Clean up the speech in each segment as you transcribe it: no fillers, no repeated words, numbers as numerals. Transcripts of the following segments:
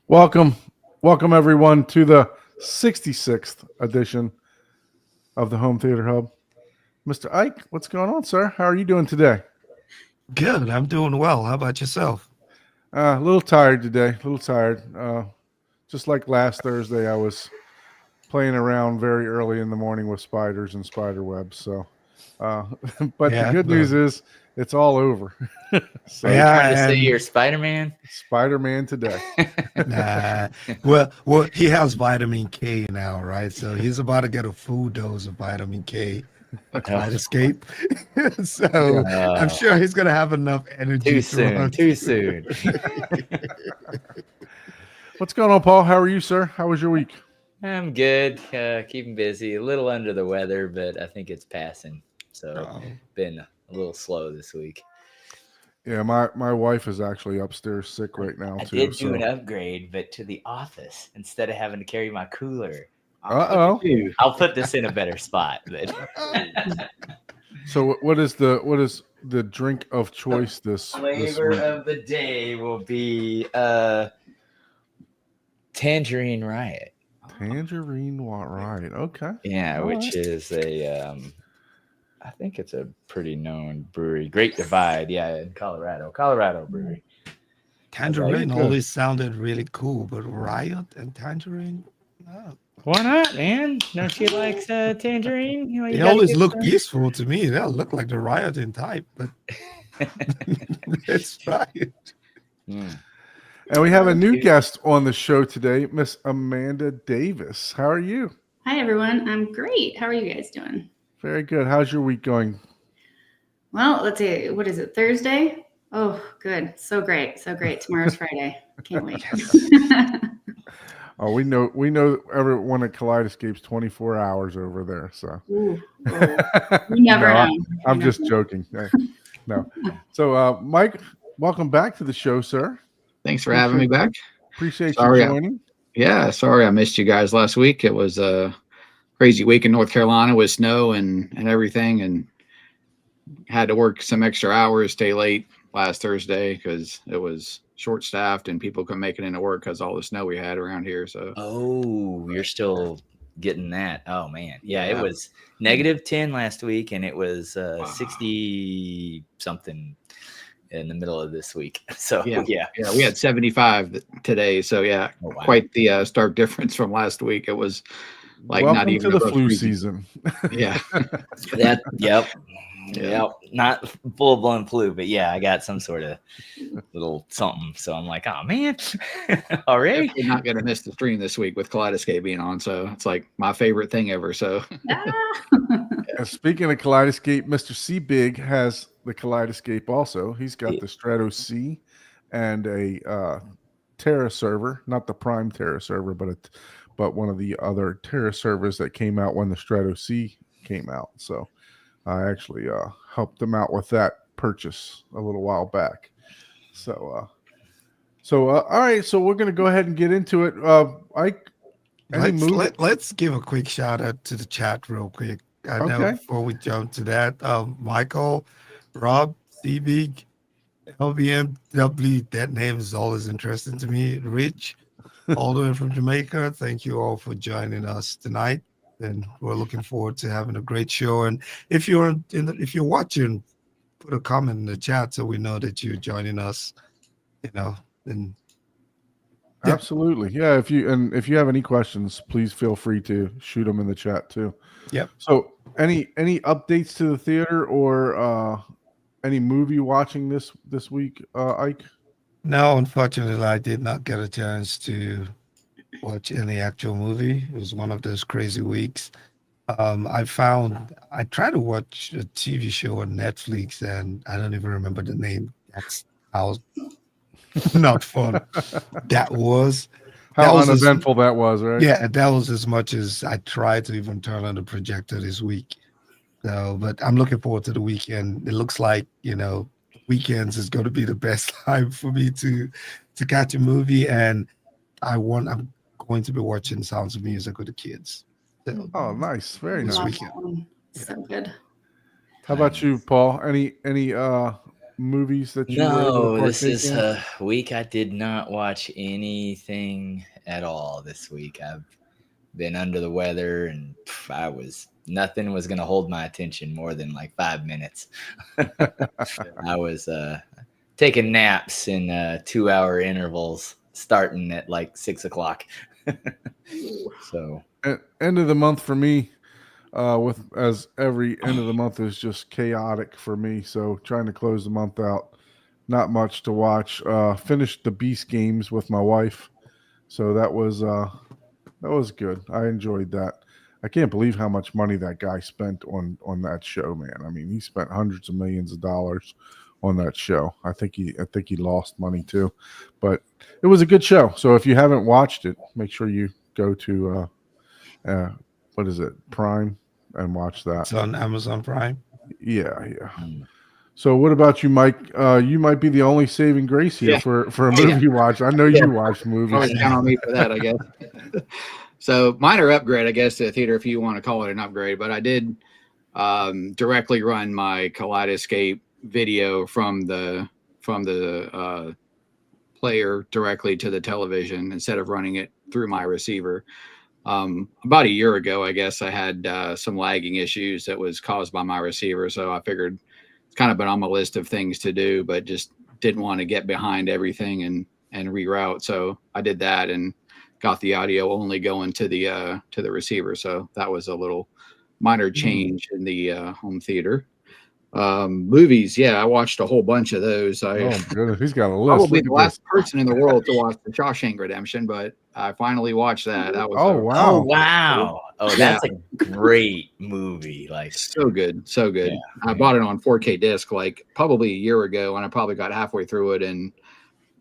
Welcome, welcome everyone to the 66th edition of the Home Theater Hub. Mr. Ike, what's going on, sir? How are you doing today? Good. I'm doing well. How about yourself? A little tired today, a little tired. Just like last Thursday, I was playing around very early in the morning with spiders and spider webs. Uh, but the Yeah. good news is it's all over. So Are you trying to say and you're Spider-Man? Spider-Man today. nah, well, he has vitamin K now, right? So he's about to get a full dose of vitamin K, a Kaleidescape. So I'm sure he's gonna have enough energy. Too soon. Too soon. What's going on, Paul? How are you, sir? How was your week? I'm good. Keeping busy. A little under the weather, but I think it's passing. So been a little slow this week. Yeah, my wife is actually upstairs sick right now I too. did do an upgrade, but to the office instead of having to carry my cooler. Uh-oh. I'll put this in a better spot. But So what is the drink of choice this flavor week? of the day will be Tangerine Riot. Tangerine Riot. Okay. Yeah, All which right. is a I think it's a pretty known brewery. Great Divide, yeah, in Colorado brewery. Tangerine Good. always sounded really cool, but Riot and Tangerine, no. Why not, man? Don't you like Tangerine? You know, They always look peaceful to me. They look like the rioting type, but it's Riot. And we have a new guest on the show today, Miss Amanda Davis. How are you? Hi, everyone. I'm great. How are you guys doing? Very good. How's your week going? Well, let's see. What is it? Thursday? Oh, good. So great. So great. Tomorrow's Friday. Can't wait. Oh, we know everyone at Kaleidescape's 24 hours over there. So Ooh. You never know. I'm just joking. No. So Mike, welcome back to the show, sir. Thanks for having me back. Appreciate Sorry, you joining. Sorry I missed you guys last week. It was a crazy week in North Carolina with snow and everything, and had to work some extra hours, stay late last Thursday because it was short-staffed and people couldn't make it into work because all the snow we had around here. So you're still getting that. Oh man. Yeah, it was -10 last week and it was 60 something in the middle of this week. So yeah, we had 75 today. So quite the stark difference from last week. It was like Welcome not even to the flu season. Yeah. Yep. Not full blown flu, but yeah, I got some sort of little something. So I'm like, oh man, already. You're not gonna miss the stream this week with Kaleidescape being on. So it's like my favorite thing ever. So Speaking of Kaleidescape, Mr. C Big has the Kaleidescape also. He's got the Strato C and a Terra server, not the Prime Terra server, but one of the other Terra servers that came out when the Strato C came out. So I actually helped them out with that purchase a little while back. So all right. So we're going to go ahead and get into it. Let's give a quick shout out to the chat real quick. I know before we jump to that, Michael, Rob, C-Big, LBMW, that name is always interesting to me. Rich, all the way from Jamaica. Thank you all for joining us tonight. And we're looking forward to having a great show. And if you're watching, put a comment in the chat so we know that you're joining us. And absolutely, yeah. If you have any questions, please feel free to shoot them in the chat too. Yep. So any updates to the theater or any movie watching this week, Ike? No, unfortunately, I did not get a chance to watch any actual movie. It was one of those crazy weeks. I tried to watch a TV show on Netflix and I don't even remember the name. That's how not fun that was. How uneventful that was, right? Yeah, that was as much as I tried to even turn on the projector this week. So, but I'm looking forward to the weekend. It looks like, weekends is going to be the best time for me to catch a movie, and I'm going to be watching Sounds of Music with the kids. So, nice, very nice. Weekend. So good. How about you, Paul? Any movies that you were able No, to this partake is in? a week I did not watch anything at all this week. I've been under the weather, and nothing was going to hold my attention more than like 5 minutes. I was taking naps in 2-hour intervals starting at like 6 o'clock. So End of the month for me, with as every end of the month is just chaotic for me. So trying to close the month out, not much to watch. Finished the Beast games with my wife, so that was good. I enjoyed that. I can't believe how much money that guy spent on that show, man. I mean, he spent hundreds of millions of dollars on that show. I think he lost money too, but it was a good show. So if you haven't watched it, make sure you go to what is it, Prime, and watch that. It's on Amazon Prime. Yeah. So what about you, Mike? You might be the only saving grace here for a movie watch. I know you watch movies. Always count on me for that, I guess. So minor upgrade, I guess, to the theater, if you want to call it an upgrade. But I did directly run my Kaleidescape video from the player directly to the television instead of running it through my receiver. About a year ago, I guess I had some lagging issues that was caused by my receiver. So I figured it's kind of been on my list of things to do, but just didn't want to get behind everything and reroute. So I did that and got the audio only going to the receiver. So that was a little minor change in the home theater. Movies, I watched a whole bunch of those. Oh my goodness, he's got a list. Probably the last person in the world to watch the Shawshank Redemption, but I finally watched that. That was wow. Oh, that's a great movie. Like so good. Yeah. I bought it on 4K disc like probably a year ago, and I probably got halfway through it and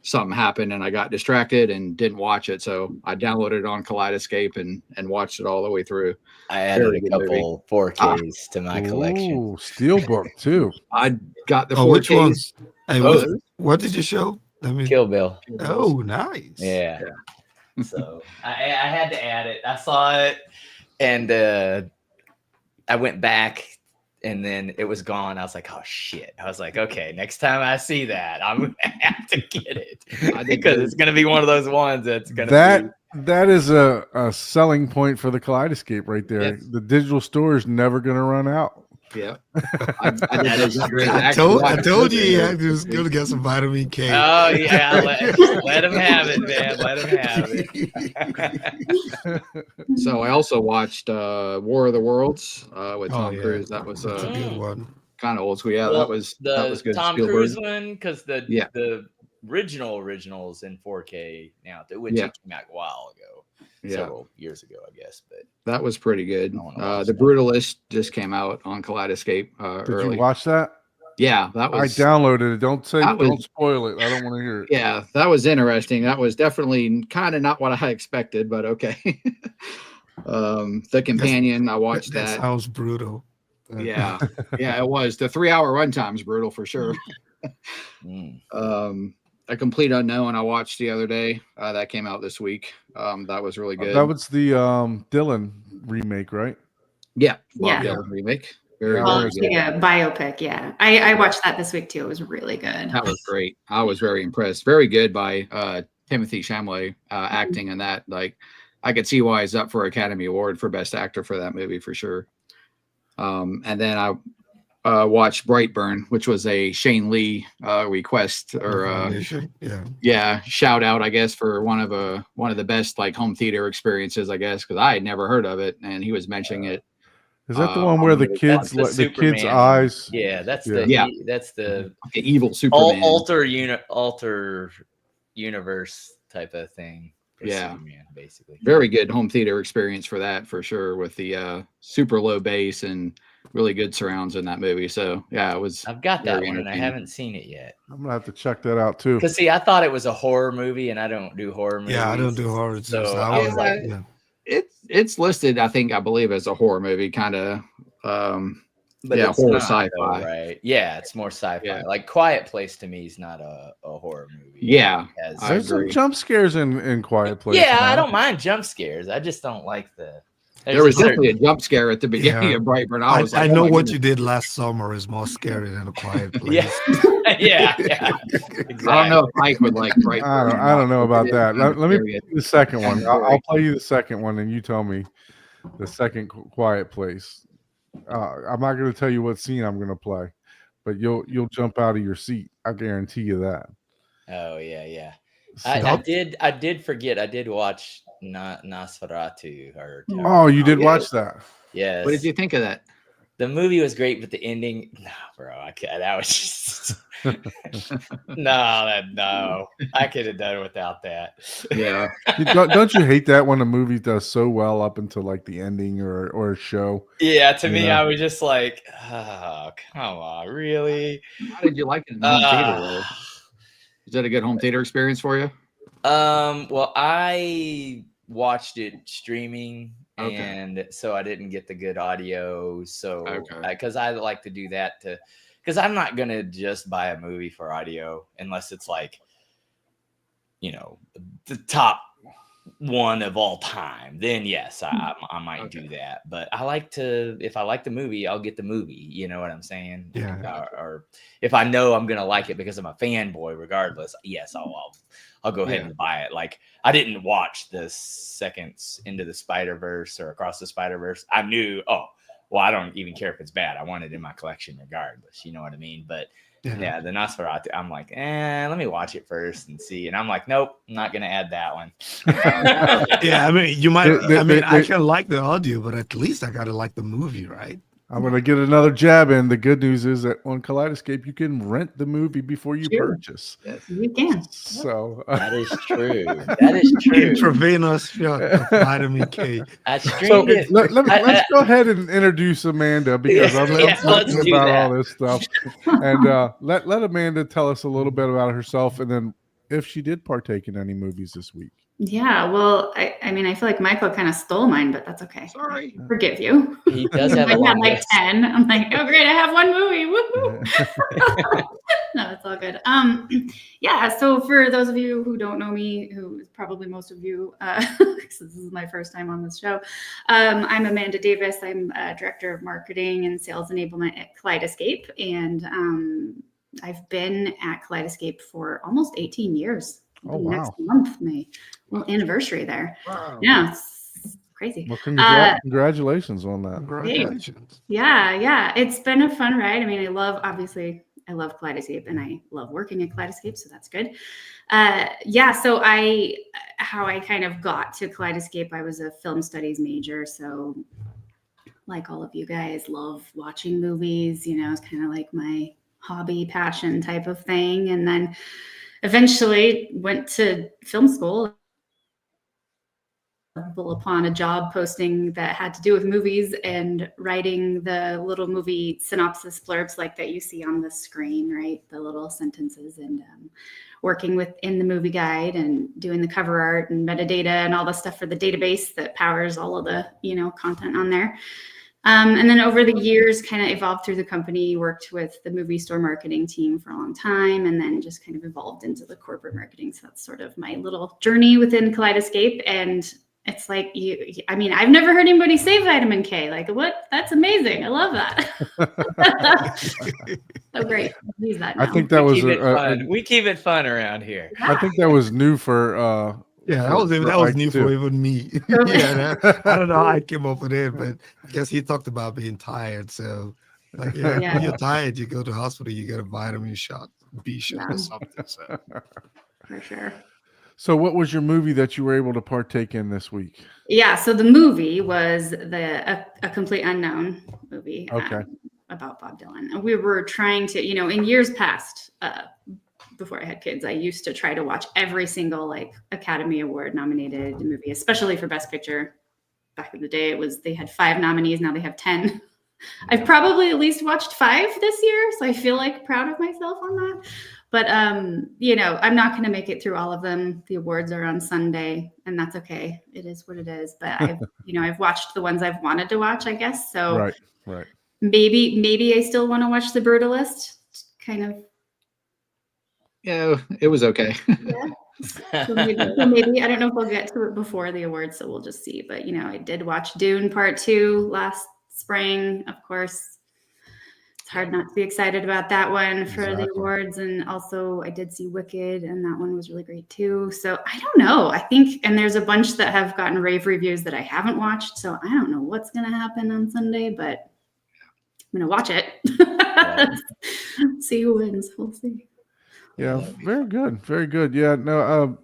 something happened and I got distracted and didn't watch it. So I downloaded it on Kaleidescape and watched it all the way through. I added a couple 4Ks to my collection. Ooh, Steelbook too. I got the 4Ks. Which ones? Hey, what did you show? Kill Bill. Oh, nice. Yeah. So I had to add it. I saw it and I went back and then it was gone. I was like, oh shit. I was like, okay, next time I see that, I'm gonna have to get it because it's gonna be one of those ones that's gonna that is a selling point for the Kaleidescape right there. Yes. The digital store is never gonna run out. Yeah. I told you he was going to get some vitamin K. Oh, yeah. Let him have it, man. Let him have it. So I also watched War of the Worlds with Tom Cruise. That was a good one. Kind of old school. Yeah, that was good. Tom Spielberg. Cruise one, because the original's in 4K now, which came out a while ago. Several years ago, I guess, but that was pretty good. The Brutalist just came out on Kaleidescape. Did you watch that? Yeah, that was. I downloaded it. Don't spoil it. I don't want to hear it. Yeah, that was interesting. That was definitely kind of not what I expected, but okay. The Companion, I watched that. Sounds brutal. Yeah, it was. The 3-hour runtime is brutal for sure. A Complete Unknown I watched the other day. That came out this week. That was really good. That was the Dylan remake, right? Yeah. Dylan remake. Very good. Yeah, biopic. Yeah. I watched that this week too. It was really good. That was great. I was very impressed. Very good by Timothée Chalamet acting in that. Like, I could see why he's up for Academy Award for Best Actor for that movie for sure. And then I watched Brightburn, which was a Shane Lee request or shout out, I guess, for one of the best like home theater experiences, I guess, because I had never heard of it, and he was mentioning it. Is that the one where the kids, the kids' eyes? Yeah, that's the evil Superman, alter universe type of thing. Superman, basically. Very good home theater experience for that for sure, with the super low bass and really good surrounds in that movie. So it was. I've got that one and I haven't seen it yet. I'm gonna have to check that out too. Because I thought it was a horror movie, and I don't do horror movies. Yeah, I don't do horror. So I was like, it's listed, I believe, as a horror movie, kind of. But horror sci-fi, right? Yeah, it's more sci-fi. Yeah. Like Quiet Place to me is not a horror movie. Yeah, there's some jump scares in Quiet Place. Yeah, I don't mind jump scares. I just don't like the There was definitely a jump scare at the beginning Yeah. of Brightburn. I, was like, I oh know my what goodness. you did last summer is more scary than A Quiet Yeah. Place. yeah. Exactly. I don't know if Mike would like Brightburn. I don't know about that. Let me Scary. play the second one. I'll Scary. play you the second one, and you tell me the second Quiet Place. I'm not going to tell you what scene I'm going to play, but you'll jump out of your seat. I guarantee you that. Oh yeah. So- I did forget. I did watch Nosferatu. oh, you did yeah. watch that? Yes. What did you think of that? The movie was great, but the ending, no, bro, I can't. That was just no. I could have done without that. Yeah. Don't you hate that when a movie does so well up until like the ending or a show? Yeah, to me, Yeah. I was just like, oh, come on, really? How did you like it in home theater? Though? Is that a good home theater experience for you? Well, I watched it streaming, Okay. and so I didn't get the good audio. So, Okay. because I like to do that because I'm not gonna just buy a movie for audio unless it's like, the top one of all time. Then yes, I might do that. But I like to, if I like the movie, I'll get the movie. You know what I'm saying? Yeah. Or if I know I'm gonna like it because I'm a fanboy, regardless, yes, I'll go ahead and buy it. Like I didn't watch the second Into the Spider-Verse or Across the Spider-Verse. I knew, I don't even care if it's bad. I want it in my collection regardless. You know what I mean? But yeah, the Nosferatu, I'm like, let me watch it first and see. And I'm like, nope, I'm not gonna add that one. Yeah, I mean, you might. They- I can like the audio, but at least I gotta like the movie, right? I'm going to get another jab in. The good news is that on Kaleidescape, you can rent the movie before you purchase. Yes. You can. So That is true. That is true. Intravenous shot of vitamin K. I So streamed it. let's go ahead and introduce Amanda because I'm let's learning do about that. all this stuff. And let Amanda tell us a little bit about herself and then if she did partake in any movies this week. Yeah, well, I mean, I feel like Michael kind of stole mine, but that's okay. Sorry. I forgive you. He does have I a had long like list. 10. I'm like, oh great, I have one movie. Woohoo. No, it's all good. Yeah, so for those of you who don't know me, who is probably most of you, because this is my first time on this show, I'm Amanda Davis. I'm Director of Marketing and Sales Enablement at Kaleidescape, and I've been at Kaleidescape for almost 18 years. Oh, Next wow. month, May. Little anniversary there. Wow. Yeah, it's crazy. Well, congratulations on that. Congratulations. Yeah. It's been a fun ride. I mean, I love Kaleidescape and I love working at Kaleidescape, so that's good. So how I kind of got to Kaleidescape, I was a film studies major, so like all of you guys, love watching movies, it's kind of like my hobby, passion type of thing. And then eventually went to film school upon a job posting that had to do with movies and writing the little movie synopsis blurbs like that you see on the screen, right? The little sentences, and working within the movie guide and doing the cover art and metadata and all the stuff for the database that powers all of the, content on there. And then over the years, kind of evolved through the company, worked with the movie store marketing team for a long time, and then just kind of evolved into the corporate marketing. So that's sort of my little journey within Kaleidescape. And it's like, I've never heard anybody say vitamin K. Like, what? That's amazing. I love that. So great. Use that now. I think that was we keep it fun around here. I think that was new for Yeah, that was new for even me. I don't know how I came up with it, but I guess he talked about being tired. So, when you're tired, you go to the hospital, you get a vitamin shot, B shot, or something. So. For sure. So, what was your movie that you were able to partake in this week? Yeah, so the movie was a complete unknown movie. Okay. About Bob Dylan. And we were trying to, in years past, before I had kids, I used to try to watch every single Academy Award nominated movie, especially for Best Picture. Back in the day, they had 5 nominees. Now they have 10. I've probably at least watched 5 this year, so I feel proud of myself on that. But I'm not going to make it through all of them. The awards are on Sunday, and that's okay. It is what it is. But I've watched the ones I've wanted to watch, I guess. So right. Maybe I still want to watch The Brutalist. Kind of. Yeah, it was okay. So maybe I don't know if we'll get to it before the awards, so we'll just see. But I did watch Dune Part 2 last spring. Of course, it's hard not to be excited about that one for the awards. And also, I did see Wicked, and that one was really great too. So I don't know. I think, and there's a bunch that have gotten rave reviews that I haven't watched. So I don't know what's going to happen on Sunday, but I'm going to watch it. See who wins. We'll see. Yeah, very good, very good. Yeah, no.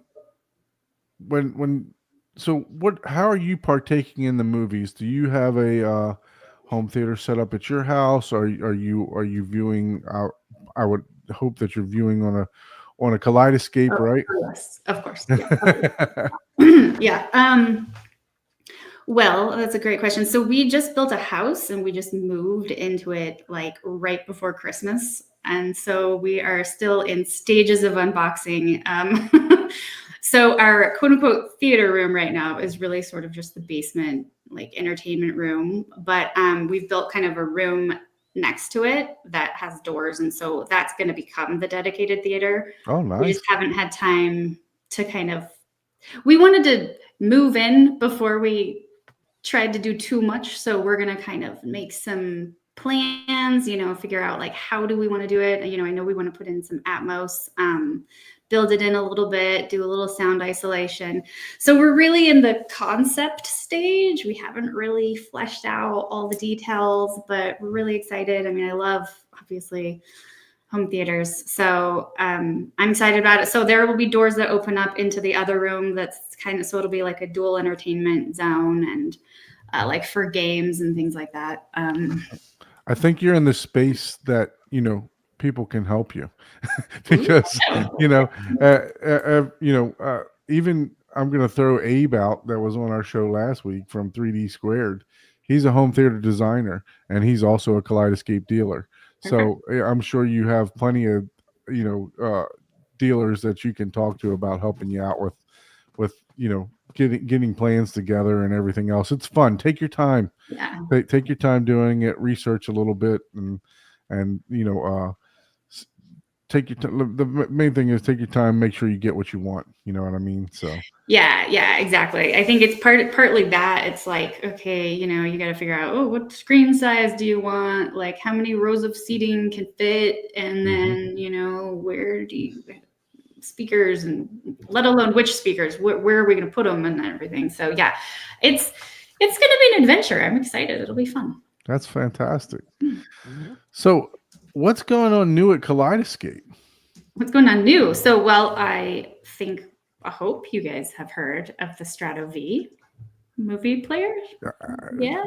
How are you partaking in the movies? Do you have a home theater set up at your house? Are you viewing? I would hope that you're viewing on a Kaleidescape, right? Yes, of course. Yeah. Yeah. Well, that's a great question. So we just built a house and we just moved into it like right before Christmas. And so we are still in stages of unboxing. So our quote unquote theater room right now is really sort of just the basement, like entertainment room. But we've built kind of a room next to it that has doors. And so that's going to become the dedicated theater. Oh, nice. We just haven't had time to we wanted to move in before we tried to do too much. So we're going to kind of make some plans, figure out like, how do we want to do it? I know we want to put in some Atmos, build it in a little bit, do a little sound isolation. So we're really in the concept stage. We haven't really fleshed out all the details, but we're really excited. I mean, I love, obviously, home theaters. So I'm excited about it. So there will be doors that open up into the other room. So it'll be like a dual entertainment zone and like for games and things like that. I think you're in the space that, people can help you because, even I'm going to throw Abe out that was on our show last week from 3D Squared. He's a home theater designer and he's also a Kaleidescape dealer. So I'm sure you have plenty of, dealers that you can talk to about helping you out with getting plans together and everything else. It's fun. Take your time. Yeah. Take your time doing it. Research a little bit and take your time. The main thing is take your time. Make sure you get what you want. You know what I mean? So. Yeah, exactly. I think it's partly that it's like, okay, you got to figure out, what screen size do you want? Like how many rows of seating can fit? And then, where do you speakers and let alone which speakers, where are we going to put them and everything. So yeah, it's going to be an adventure. I'm excited. It'll be fun. That's fantastic. So what's going on new at Kaleidescape? What's going on new? So, well, I hope you guys have heard of the Strato V movie player. Yeah.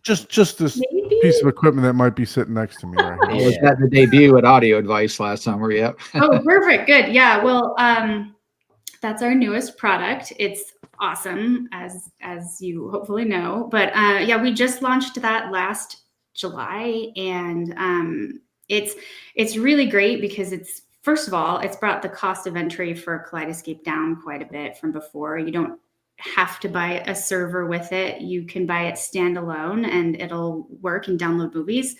Just this piece of equipment that might be sitting next to me right here. Was that the debut at Audio Advice last summer? Yep. Oh, perfect. Good. Yeah. Well, that's our newest product. It's awesome, as you hopefully know. But we just launched that last July, and it's really great because first of all, it's brought the cost of entry for Kaleidescape down quite a bit from before. You don't have to buy a server with it. You can buy it standalone and it'll work and download movies.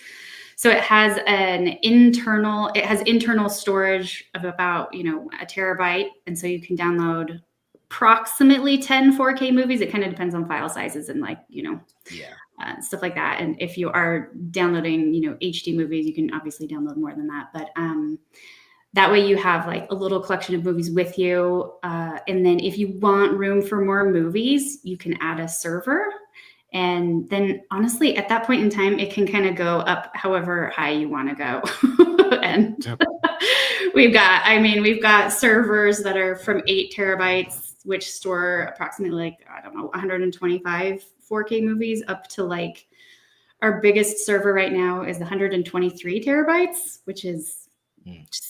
So it has internal storage of about, a terabyte. And so you can download approximately 10 4K movies. It kind of depends on file sizes and stuff like that. And if you are downloading, HD movies, you can obviously download more than that. But that way you have like a little collection of movies with you. And then if you want room for more movies, you can add a server. And then honestly, at that point in time, it can kind of go up however high you want to go. And we've got servers that are from 8 terabytes, which store approximately 125 4K movies up to our biggest server right now is 123 terabytes, which is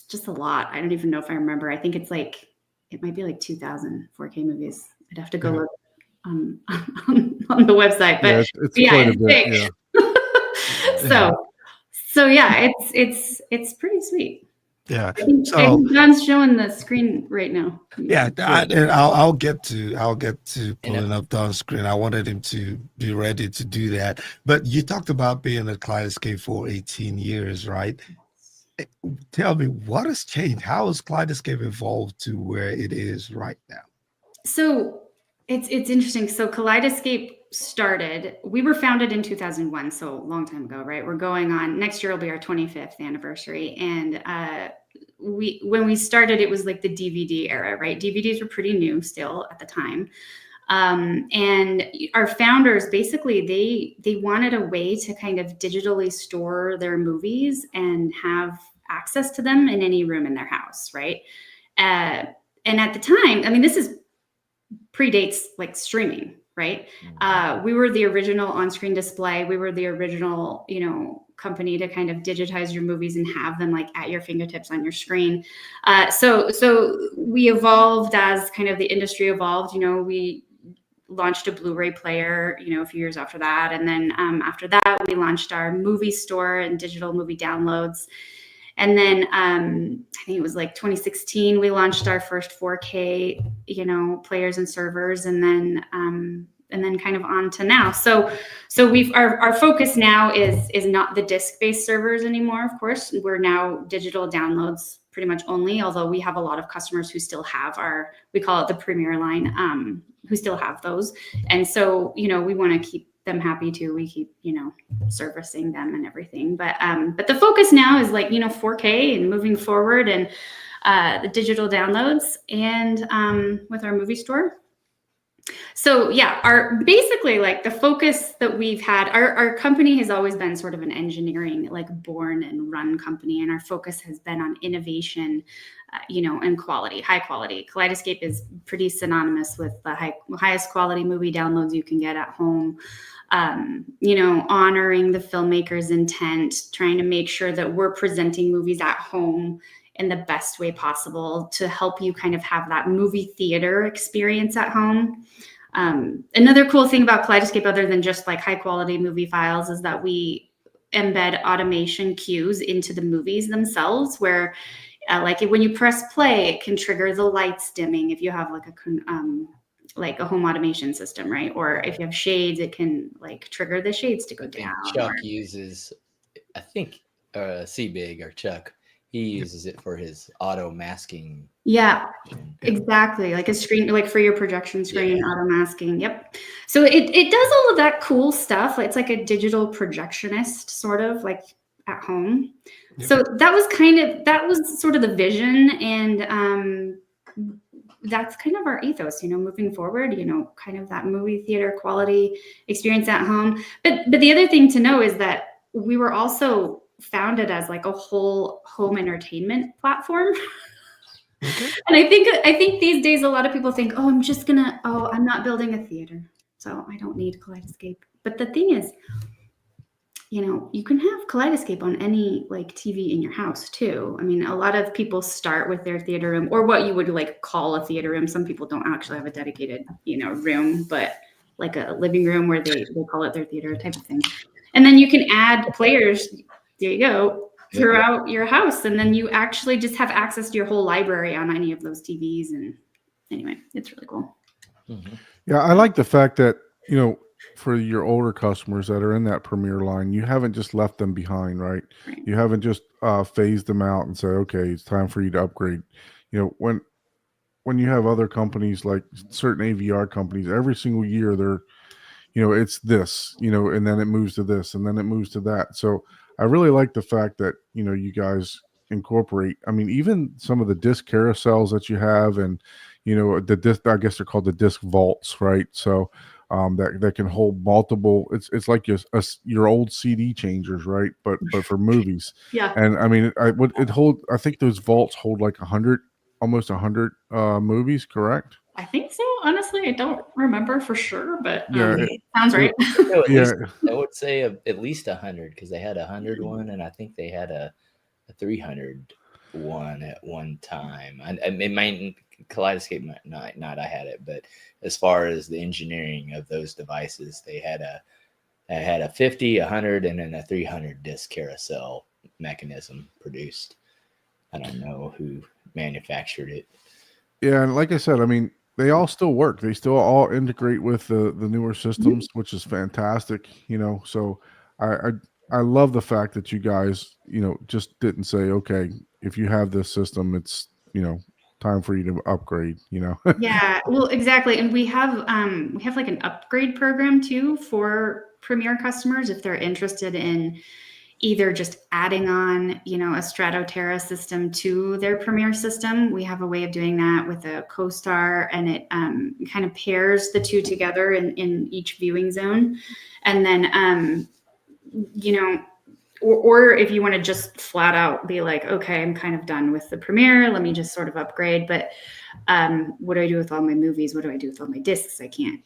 just a lot. I don't even know if I remember. I think it might be 2,000 4K movies. I'd have to go look on the website, but it's quite a bit. Yeah. So yeah, it's pretty sweet. Yeah. I think John's showing the screen right now. Yeah, and I'll get to pulling up Don's screen. I wanted him to be ready to do that. But you talked about being at Kaleidescape for 18 years, right? Tell me, what has changed? How has Kaleidescape evolved to where it is right now? So it's interesting. So Kaleidescape started. We were founded in 2001, so a long time ago, right? We're going on next year will be our 25th anniversary, and when we started, it was like the DVD era, right? DVDs were pretty new still at the time. And our founders basically they wanted a way to kind of digitally store their movies and have access to them in any room in their house, right? And at the time, I mean, this is predates like streaming, right? We were the original on-screen display. We were the original, company to kind of digitize your movies and have them like at your fingertips on your screen. So we evolved as kind of the industry evolved. We launched a Blu-ray player, a few years after that, and then after that, we launched our movie store and digital movie downloads. And then I think it was like 2016, we launched our first 4K, players and servers, and then kind of on to now. So our focus now is not the disc-based servers anymore. Of course, we're now digital downloads pretty much only. Although we have a lot of customers who still have we call it the Premier line, who still have those, and so we want to keep them happy too. We keep servicing them and everything, but the focus now is like 4K and moving forward, and the digital downloads, and with our movie store. So yeah, basically like the focus that we've had, our company has always been sort of an engineering, like born and run company, and our focus has been on innovation, and quality, high quality. Kaleidescape is pretty synonymous with the highest quality movie downloads you can get at home. Honoring the filmmaker's intent, trying to make sure that we're presenting movies at home in the best way possible to help you kind of have that movie theater experience at home. Another cool thing about Kaleidescape, other than just like high quality movie files, is that we embed automation cues into the movies themselves, where like when you press play, it can trigger the lights dimming if you have like a home automation system, right? Or if you have shades, it can like trigger the shades to go down. Chuck uses, I think, C-Big or Chuck, he uses it for his auto masking. Yeah, exactly. Like a screen, like for your projection screen, auto masking. Yep. So it does all of that cool stuff. It's like a digital projectionist, sort of like at home. Yep. So that was sort of the vision, and that's kind of our ethos, moving forward, kind of that movie theater quality experience at home. But the other thing to know is that we were also founded as like a whole home entertainment platform. Okay. And I think these days a lot of people think, I'm not building a theater, so I don't need Kaleidescape. But the thing is, you can have Kaleidescape on any like TV in your house too. I mean, a lot of people start with their theater room, or what you would like call a theater room. Some people don't actually have a dedicated, room, but like a living room where they call it their theater type of thing. And then you can add players, there you go, throughout your house. And then you actually just have access to your whole library on any of those TVs. And anyway, it's really cool. Mm-hmm. Yeah, I like the fact that, for your older customers that are in that Premier line, you haven't just left them behind, right? You haven't just phased them out and said, okay, it's time for you to upgrade. When you have other companies like certain AVR companies, every single year they're, it's this, and then it moves to this, and then it moves to that. So I really like the fact that, you guys incorporate, I mean, even some of the disc carousels that you have, and, the disc, I guess they're called the disc vaults, right? So that can hold multiple, it's like your old CD changers, right? But for movies. Yeah. And I mean, I think those vaults hold like almost 100 movies, correct? I think so. Honestly, I don't remember for sure, but it sounds right. I would say at least 100, because they had 100 one, and I think they had a 300 one at one time. It might, Kaleidescape might not I had it, but as far as the engineering of those devices, they had a 50, 100, and then a 300 disc carousel mechanism produced. I don't know who manufactured it. Yeah, and like I said, I mean, they all still work. They still all integrate with the newer systems, which is fantastic. So I I love the fact that you guys, just didn't say, okay, if you have this system, it's, time for you to upgrade, Yeah, well, exactly. And we have like an upgrade program too for Premier customers if they're interested in either just adding on, a Stratoterra system to their Premier system. We have a way of doing that with a CoStar, and it kind of pairs the two together in each viewing zone. And then, or if you want to just flat out be like, okay, I'm kind of done with the Premiere, let me just sort of upgrade. But what do I do with all my movies? What do I do with all my discs? I can't,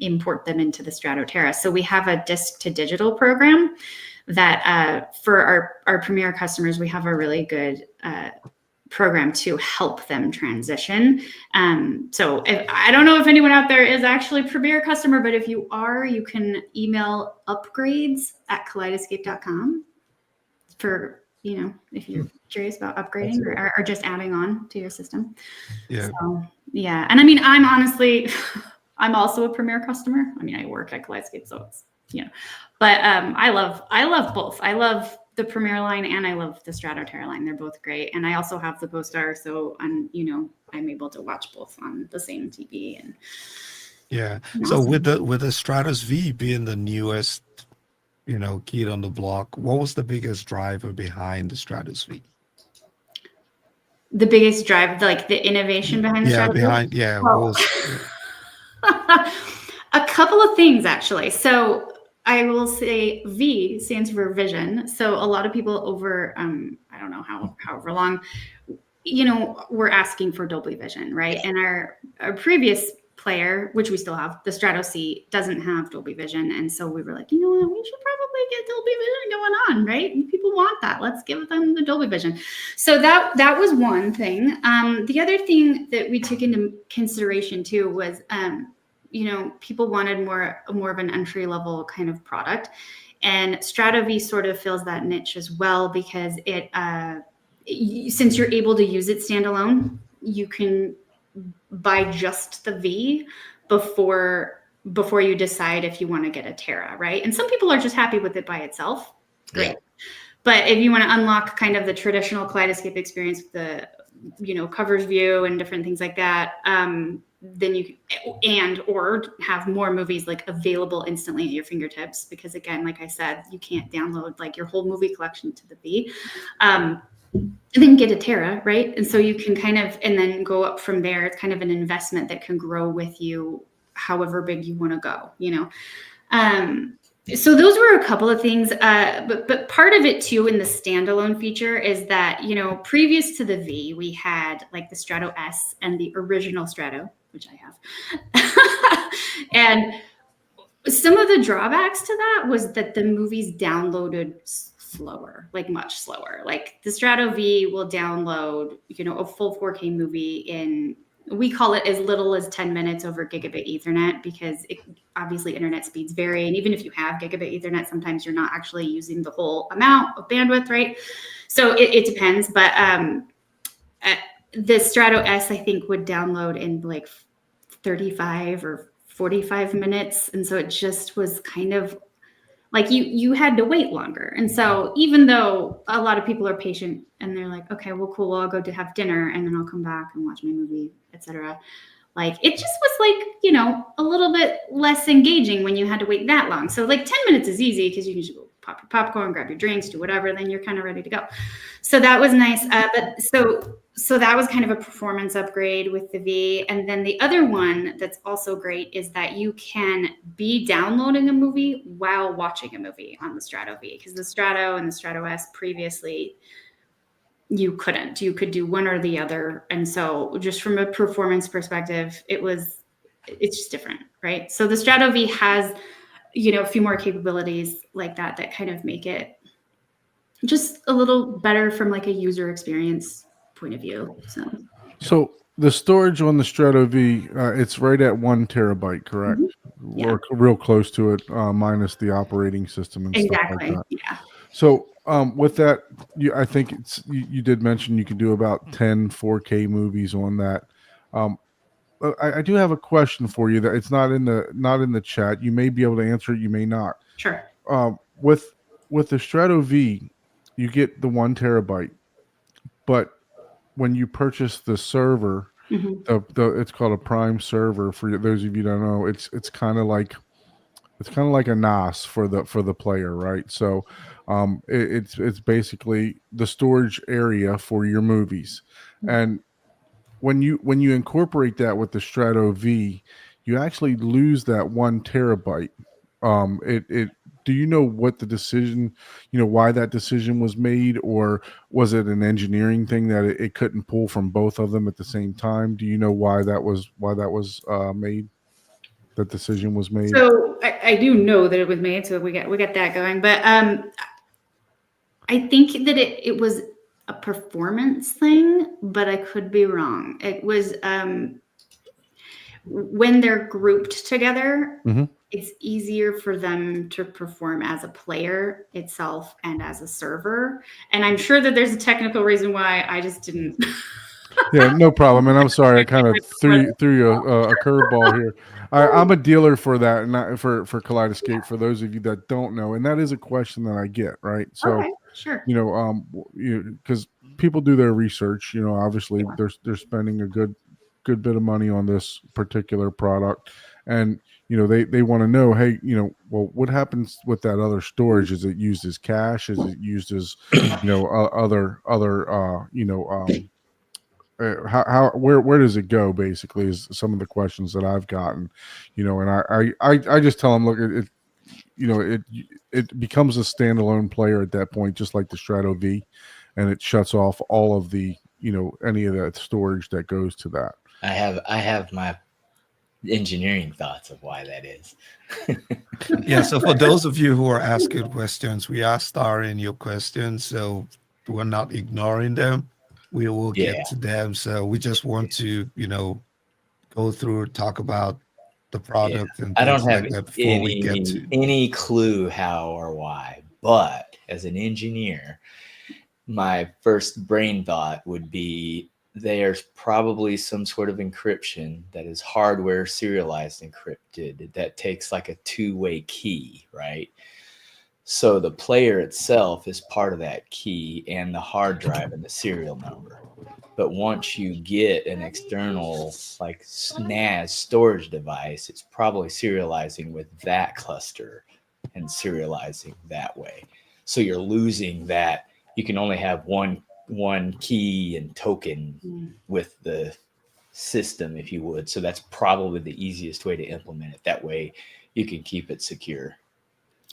import them into the Stratoterra. So we have a disc to digital program that for our Premiere customers, we have a really good program to help them transition. So I don't know if anyone out there is actually a Premiere customer, but if you are, you can email upgrades@kaleidescape.com for, if you're curious about upgrading or just adding on to your system. Yeah. So, yeah. And I mean, I'm honestly, I'm also a Premiere customer. I mean, I work at Kaleidescape, so it's, but I love both. I love the Premiere line and I love the Stratoterra line. They're both great. And I also have the CoStar, so I'm able to watch both on the same TV. And yeah. So with the Stratus V being the newest, kid on the block, what was the biggest driver behind the Stratus V? The biggest drive, like the innovation behind the Stratus V? A couple of things actually. So I will say V stands for vision. So a lot of people over, I don't know however long, we're asking for Dolby Vision, right? And our previous player, which we still have, the Strato C, doesn't have Dolby Vision. And so we were like, we should probably get Dolby Vision going on, right? People want that. Let's give them the Dolby Vision. So that was one thing. The other thing that we took into consideration too was, people wanted more of an entry level kind of product, and Strato V sort of fills that niche as well because it, since you're able to use it standalone, you can buy just the V before you decide if you want to get a Terra, right? And some people are just happy with it by itself. Great. Yeah. But if you want to unlock kind of the traditional Kaleidescape experience with the, covers view and different things like that, then you can, or have more movies like available instantly at your fingertips, because again, like I said, you can't download like your whole movie collection to the V. And then get a Terra, right? And so you can kind of, and then go up from there. It's kind of an investment that can grow with you however big you want to go, So those were a couple of things, but part of it too in the standalone feature is that, previous to the V, we had like the Strato S and the original Strato, which I have. And some of the drawbacks to that was that the movies downloaded slower, like much slower. Like the Strato V will download, a full 4K movie in, we call it as little as 10 minutes over gigabit Ethernet, because obviously internet speeds vary. And even if you have gigabit Ethernet, sometimes you're not actually using the whole amount of bandwidth, right? So it depends. But the Strato S, I think, would download in like 35 or 45 minutes. And so it just was kind of like you had to wait longer. And so even though a lot of people are patient and they're like, okay, well, cool, well, I'll go to have dinner and then I'll come back and watch my movie, etc. Like it just was like, a little bit less engaging when you had to wait that long. So like 10 minutes is easy because you can just go pop your popcorn, grab your drinks, do whatever, then you're kind of ready to go. So that was nice. But so that was kind of a performance upgrade with the V. And then the other one that's also great is that you can be downloading a movie while watching a movie on the Strato V, because the Strato and the Strato S previously, you couldn't. You could do one or the other. And so just from a performance perspective, it's just different, right? So the Strato V has, a few more capabilities like that kind of make it just a little better from like a user experience point of view. So the storage on the Strato V, it's right at 1 terabyte, correct? Mm-hmm. Yeah. Or real close to it, minus the operating system and stuff like that. Yeah. So with that, I think you did mention you can do about 10 4K movies on that. I do have a question for you that it's not in the chat. You may be able to answer it, you may not. Sure. With with the Strato V, you get the 1 terabyte, but when you purchase the server, Mhm. it's called a Prime server. For those of you who don't know, it's kind of like a NAS for the player, right? So, it's basically the storage area for your movies, and when you incorporate that with the Strato V, you actually lose that 1 terabyte. It do you know what the decision, why that decision was made, or was it an engineering thing that it couldn't pull from both of them at the same time? Do you know why that was made? That decision was made. So I do know that it was made, so we got that going. But I think that it was a performance thing, but I could be wrong. It was when they're grouped together, Mhm. it's easier for them to perform as a player itself and as a server. And I'm sure that there's a technical reason why. I just didn't. Yeah, no problem. And I'm sorry, I kind of threw you a curveball here. I'm a dealer for that, and not for Kaleidescape. For those of you that don't know, and that is a question that I get, right? So, Okay, sure. because people do their research. Obviously they're spending a good bit of money on this particular product, and they want to know, hey, well, what happens with that other storage? Is it used as cache? Is it used as other how where does it go, basically, is some of the questions that I've gotten. And I just tell them, look, it becomes a standalone player at that point, just like the Strato V, and it shuts off all of the any of that storage that goes to that. I have my engineering thoughts of why that is. Yeah, so for those of you who are asking questions, we are starring your questions, so we're not ignoring them. We will Yeah. get to them. So we just want to, go through, talk about the product and I don't things have like that before we get to. any clue how or why, but as an engineer, my first brain thought would be there's probably some sort of encryption that is hardware serialized encrypted that takes like a two-way key, right? So the player itself is part of that key and the hard drive and the serial number. But once you get an external like NAS storage device, it's probably serializing with that cluster and serializing that way. So you're losing that. You can only have one key and token with the system, if you would. So that's probably the easiest way to implement it. That way you can keep it secure.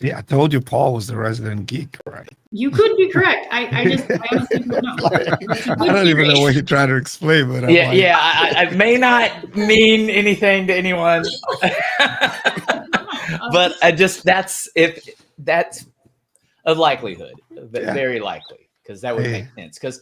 Yeah, I told you Paul was the resident geek, right? You could be correct. I honestly don't know. I don't even know what you're trying to explain, but I may not mean anything to anyone, but that's a likelihood, very likely, because that would make sense. Because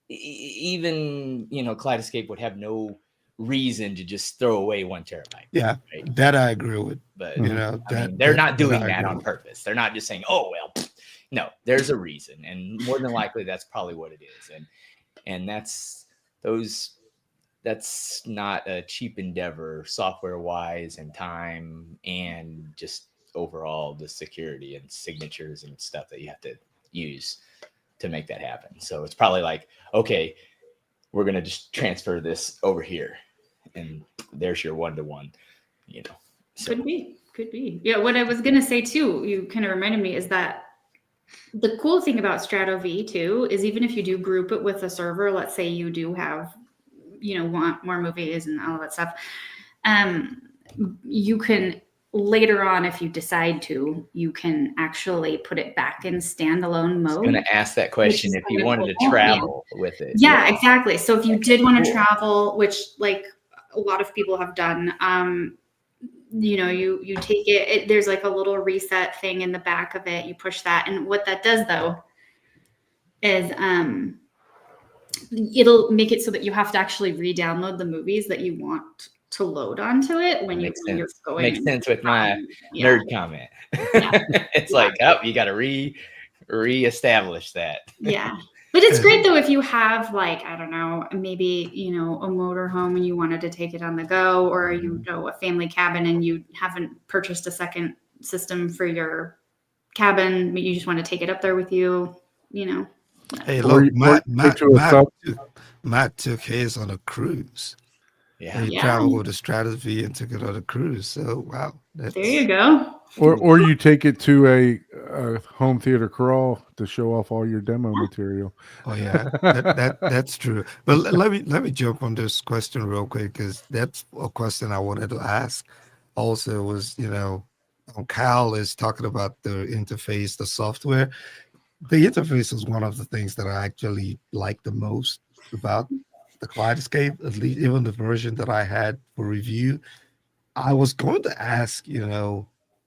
even Kaleidescape would have no reason to just throw away 1 terabyte. Yeah, right? That I agree with. But they're not doing that on purpose. They're not just saying, "Oh well." No, there's a reason, and more than likely, that's probably what it is. And that's not a cheap endeavor, software wise, and time, and just overall the security and signatures and stuff that you have to use to make that happen. So it's probably like, okay, we're gonna just transfer this over here, and there's your 1-to-1. So. Could be. Yeah, what I was gonna say too, you kind of reminded me, is that the cool thing about Strato V too is even if you do group it with a server, let's say you do have, want more movies and all that stuff, you can later on, if you decide to, you can actually put it back in standalone mode. I was going to ask that question if you wanted to travel with it. Yeah, exactly. So if you did want to travel, which like a lot of people have done, you take it, there's like a little reset thing in the back of it. You push that. And what that does though is it'll make it so that you have to actually re-download the movies that you want to load onto it when you're going. Makes sense with my nerd comment. Yeah. It's like, oh, you got to re-establish that. Yeah. But it's great though if you have like, I don't know, maybe, a motorhome and you wanted to take it on the go, or a family cabin and you haven't purchased a second system for your cabin, you just want to take it up there with you, Hey, Or look, or take to a sub. Matt took his on a cruise. Yeah. He traveled with a Stratus V and took it on a cruise. So wow, There you go. Or you take it to a home theater crawl to show off all your demo material. Oh yeah, that's true. But let me jump on this question real quick because that's a question I wanted to ask. Also, was Cal is talking about the interface, the software. The interface is one of the things that I actually like the most about the Kaleidescape. At least even the version that I had for review. I was going to ask,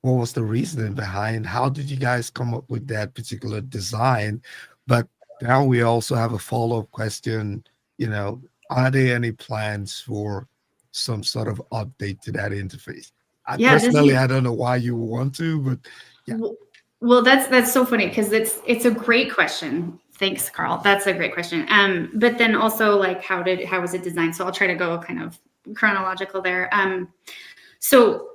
what was the reasoning behind? How did you guys come up with that particular design? But now we also have a follow-up question. Are there any plans for some sort of update to that interface? I don't know why you want to, but yeah. Well, that's so funny because it's a great question. Thanks, Carl. That's a great question. But then also like how was it designed? So I'll try to go kind of chronological there. So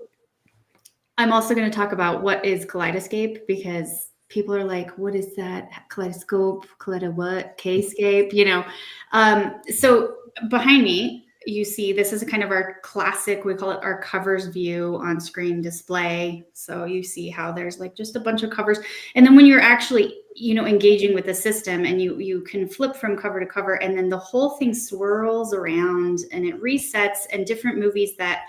I'm also going to talk about what is Kaleidescape because people are like, what is that? Kaleidoscope, what? K-scape, So behind me, you see this is kind of our classic, we call it our covers view on screen display. So you see how there's like just a bunch of covers. And then when you're actually, engaging with the system and you can flip from cover to cover and then the whole thing swirls around and it resets and different movies that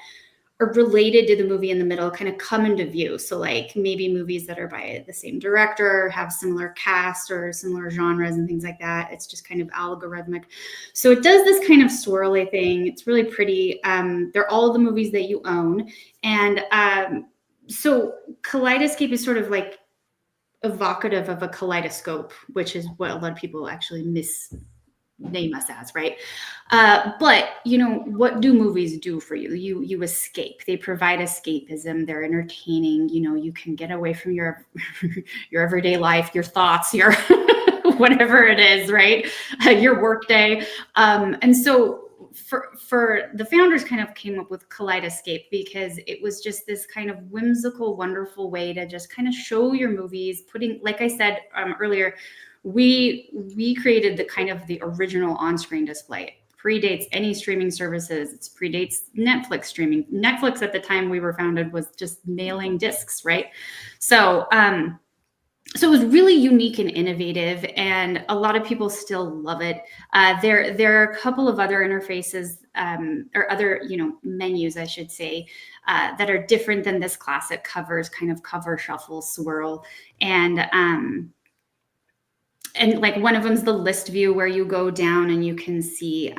are related to the movie in the middle kind of come into view. So like maybe movies that are by the same director, have similar cast or similar genres and things like that. It's just kind of algorithmic. So it does this kind of swirly thing. It's really pretty. They're all the movies that you own. And so Kaleidescape is sort of like evocative of a kaleidoscope, which is what a lot of people actually name us as, right? But what do movies do for you? You escape. They provide escapism. They're entertaining. You can get away from your everyday life, your thoughts, your whatever it is, right? Your work day. And so for the founders kind of came up with Kaleidescape because it was just this kind of whimsical, wonderful way to just kind of show your movies, putting, like I said earlier, we created the kind of the original on-screen display. It predates any streaming services. It predates Netflix streaming. Netflix at the time we were founded was just mailing discs, right? So so it was really unique and innovative, and a lot of people still love it. There are a couple of other interfaces or other menus, I should say, that are different than this classic covers, kind of cover shuffle swirl, and like one of them is the list view where you go down and you can see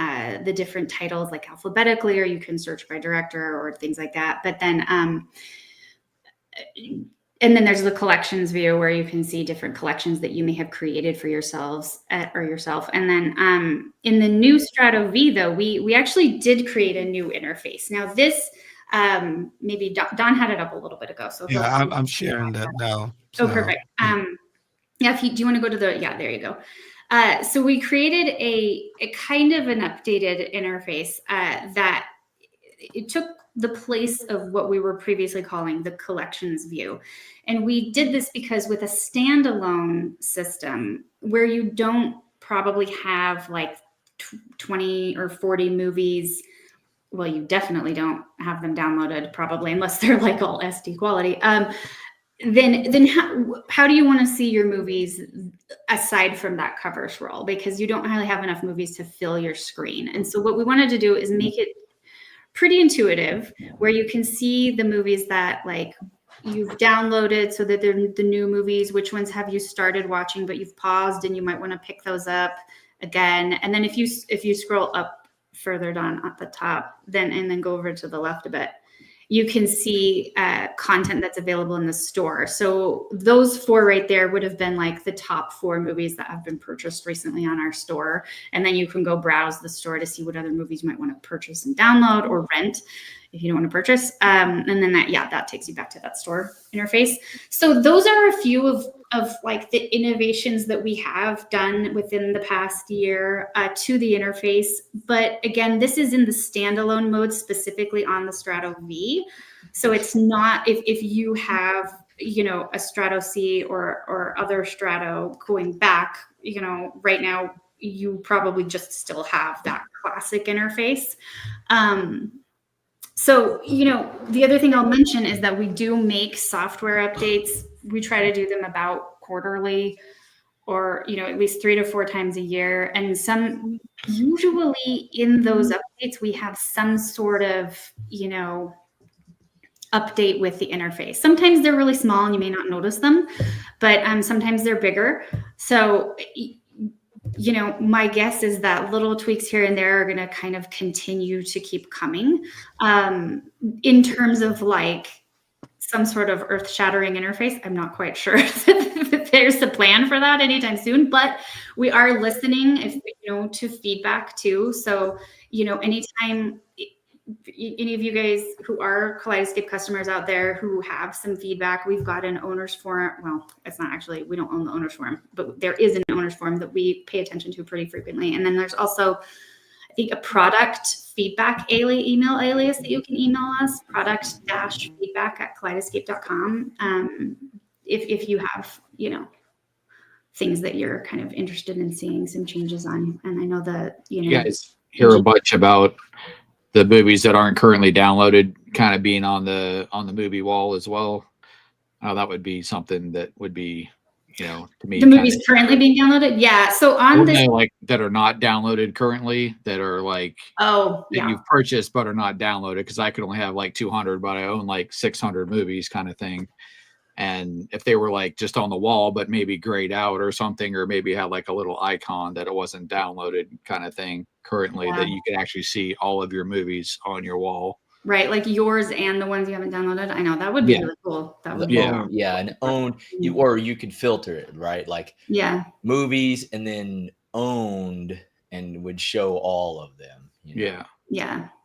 the different titles like alphabetically, or you can search by director or things like that. But then, and then there's the collections view where you can see different collections that you may have created for yourselves or yourself. And then in the new Strato V, though, we actually did create a new interface. Now this, maybe Don had it up a little bit ago. So yeah, I'm sharing that now. So, oh, perfect. Yeah, do you want to go to there you go. So we created a kind of an updated interface that it took the place of what we were previously calling the collections view. And we did this because with a standalone system where you don't probably have like 20 or 40 movies, well, you definitely don't have them downloaded probably unless they're like all SD quality. Then how do you want to see your movies aside from that cover scroll? Because you don't really have enough movies to fill your screen. And so what we wanted to do is make it pretty intuitive where you can see the movies that like you've downloaded so that they're the new movies, which ones have you started watching, but you've paused and you might want to pick those up again. And then if you scroll up further down at the top, and then go over to the left a bit, you can see content that's available in the store. So those 4 right there would have been like the top 4 movies that have been purchased recently on our store. And then you can go browse the store to see what other movies you might want to purchase and download or rent if you don't want to purchase. And then that takes you back to that store interface. So those are a few of like the innovations that we have done within the past year to the interface. But again, this is in the standalone mode specifically on the Strato V. So it's not, if you have a Strato C or other Strato going back, right now you probably just still have that classic interface. So, the other thing I'll mention is that we do make software updates. We try to do them about quarterly, or at least 3 to 4 times a year. And usually in those updates, we have some sort of, update with the interface. Sometimes they're really small and you may not notice them, but sometimes they're bigger. So, my guess is that little tweaks here and there are going to kind of continue to keep coming. In terms of like some sort of earth-shattering interface, I'm not quite sure if there's a plan for that anytime soon, but we are listening, to feedback too. So, anytime any of you guys who are Kaleidescape customers out there who have some feedback, we've got an owner's forum. Well, it's not actually, we don't own the owner's forum, but there is an owner's forum that we pay attention to pretty frequently. And then there's also, I think, a product feedback email alias that you can email us, product-feedback@kaleidescape.com. If you have, things that you're kind of interested in seeing some changes on. And I know that, You guys hear a bunch about the movies that aren't currently downloaded kind of being on the movie wall as well. That would be something that would be, to me, the movies currently being downloaded. Yeah. So on this, like that are not downloaded currently, that are like, that you've purchased but are not downloaded, because I could only have like 200, but I own like 600 movies kind of thing. And if they were like just on the wall, but maybe grayed out or something, or maybe had like a little icon that it wasn't downloaded kind of thing currently, that you can actually see all of your movies on your wall. Right, like yours and the ones you haven't downloaded. I know that would be really cool. That would or you could filter it, right? Like movies and then owned, and would show all of them. Yeah.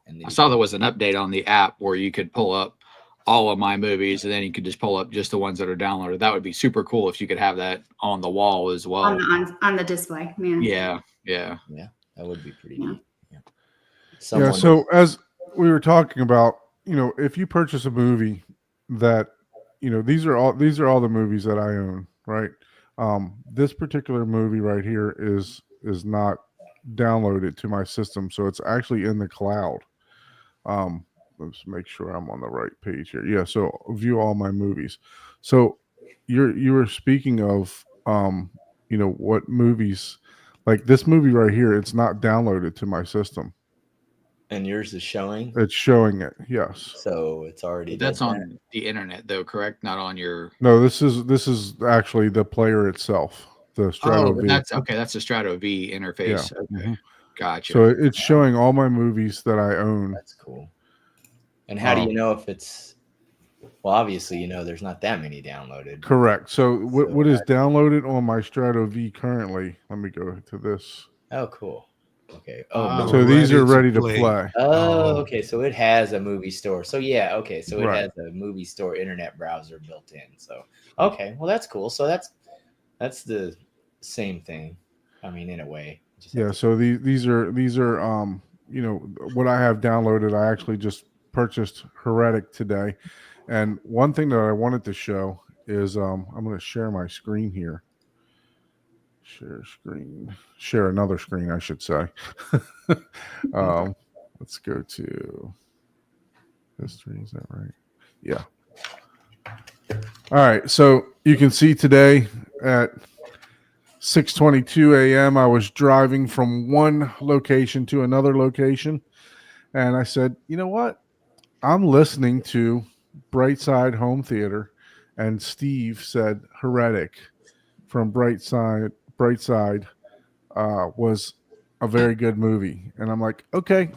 And I saw there was an update on the app where you could pull up all of my movies, and then you could just pull up just the ones that are downloaded. That would be super cool if you could have that on the wall as well. On the display. Yeah. That would be pretty neat. So as we were talking about, if you purchase a movie that, these are all the movies that I own, right? This particular movie right here is not downloaded to my system, so it's actually in the cloud. Let's make sure I'm on the right page here. Yeah, so view all my movies. So you were speaking of what movies, like this movie right here, it's not downloaded to my system. And yours is showing? It's showing it, yes. So it's already that's on the internet though, correct? Not on your No, this is actually the player itself. The Strato V. That's the Strato V interface. Yeah. Okay. Mm-hmm. Gotcha. So it's showing all my movies that I own. That's cool. And how do you know if it's, well, obviously, there's not that many downloaded. Correct. So what is downloaded on my Strato V currently? Let me go to this. Oh, cool. Okay. So these are ready to play. Oh, okay. So it has a movie store. So yeah, okay. So it has a movie store internet browser built in. So okay, well that's cool. So that's the same thing. I mean, in a way. So these are what I have downloaded. I actually just purchased Heretic today, and one thing that I wanted to show is I'm going to share my screen here. Share another screen, I should say. Let's go to history. Is that right? Yeah. All right. So you can see today at 6:22 a.m. I was driving from one location to another location, and I said, you know what? I'm listening to Brightside Home Theater, and Steve said Heretic from Brightside was a very good movie. And I'm like, okay,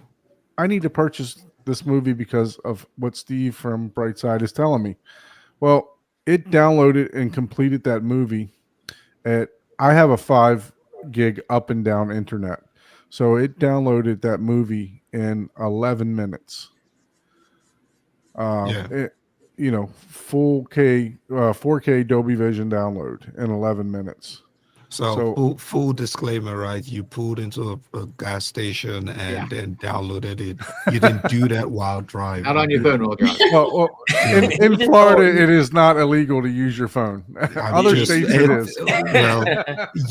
I need to purchase this movie because of what Steve from Brightside is telling me. Well, it downloaded and completed that movie. I have a 5 gig up and down internet. So it downloaded that movie in 11 minutes. Full 4K Dolby Vision download in 11 minutes. So full disclaimer, right? You pulled into a gas station and Yeah. then downloaded it. You didn't do that while driving. Not on your phone while driving. Well, Yeah. in Florida, it is not illegal to use your phone. I'm Other just- states, it is. Well,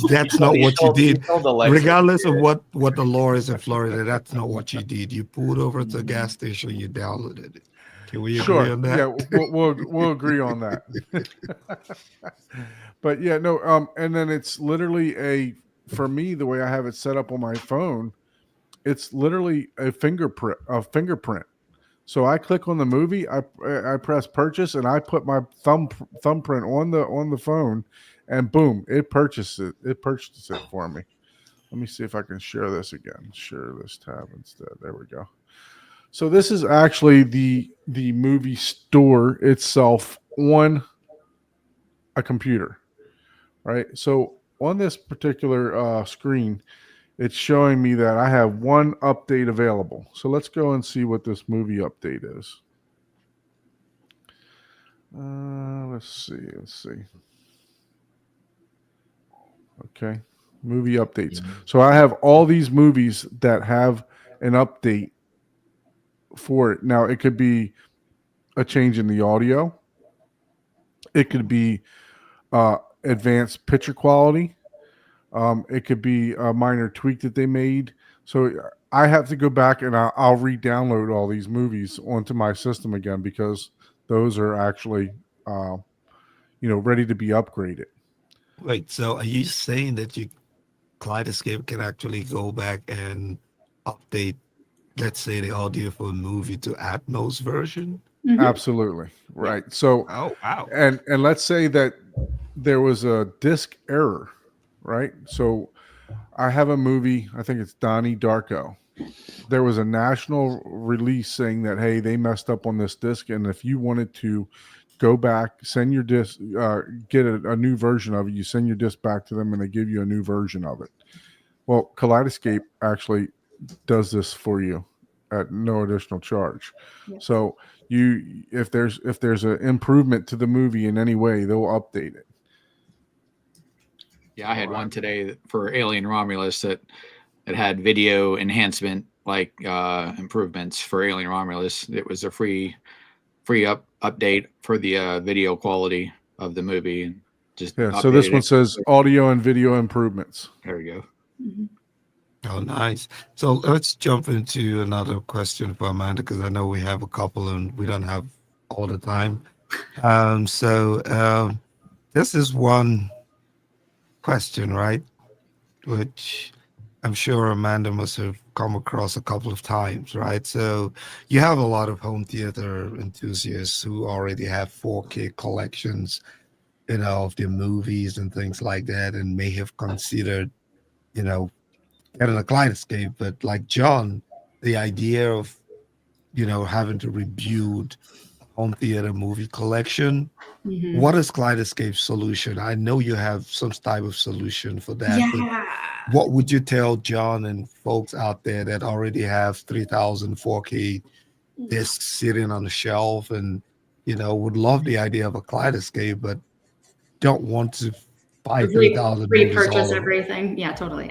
that's not what you did. told Alexa Regardless to of do it. what the law is in Florida, that's not what you did. You pulled over to the gas station, you downloaded it. Can we agree Sure. on that? Yeah, we'll agree on that. But yeah, no. And then it's literally for me, the way I have it set up on my phone, it's literally a fingerprint. So I click on the movie, I press purchase, and I put my thumbprint on the phone, and boom, it purchases it for me. Let me see if I can share this again. Share this tab instead. There we go. So this is actually the movie store itself on a computer, right? So on this particular screen, it's showing me that I have one update available. So let's go and see what this movie update is. Let's see. Okay, movie updates. So I have all these movies that have an update for it. Now it could be a change in the audio. It could be advanced picture quality. It could be a minor tweak that they made. So I have to go back and I'll re-download all these movies onto my system again because those are actually, ready to be upgraded. Wait, so are you saying that Kaleidescape can actually go back and update, let's say, the audio for a movie to Atmos version? Mhm. Absolutely. Right. So, Oh, wow. and let's say that there was a disc error, right? So I have a movie, I think it's Donnie Darko. There was a national release saying that, hey, they messed up on this disc. And if you wanted to go back, send your disc, get a new version of it, you send your disc back to them and they give you a new version of it. Well, Kaleidescape actually does this for you at no additional charge. Yep. So if there's an improvement to the movie in any way, they'll update it. Yeah, I had one today for Alien Romulus that had video enhancement, like improvements for Alien Romulus. It was a free update for the video quality of the movie. Just So this updated one it. says audio and video improvements. There we go. Mhm. Oh, nice. So let's jump into another question for Amanda because I know we have a couple and we don't have all the time. This is one question, right? Which I'm sure Amanda must have come across a couple of times, right? So you have a lot of home theater enthusiasts who already have 4K collections, of their movies and things like that, and may have considered, getting a Kaleidescape. But like John, the idea of, having to rebuild home theater movie collection. Mhm. What is Kaleidescape's solution? I know you have some type of solution for that, but Yeah. what would you tell John and folks out there that already have 3,000 4K discs sitting on the shelf and, would love the idea of a Kaleidescape, but don't want to buy 3,000 movies all repurchase over? everything. Yeah, totally.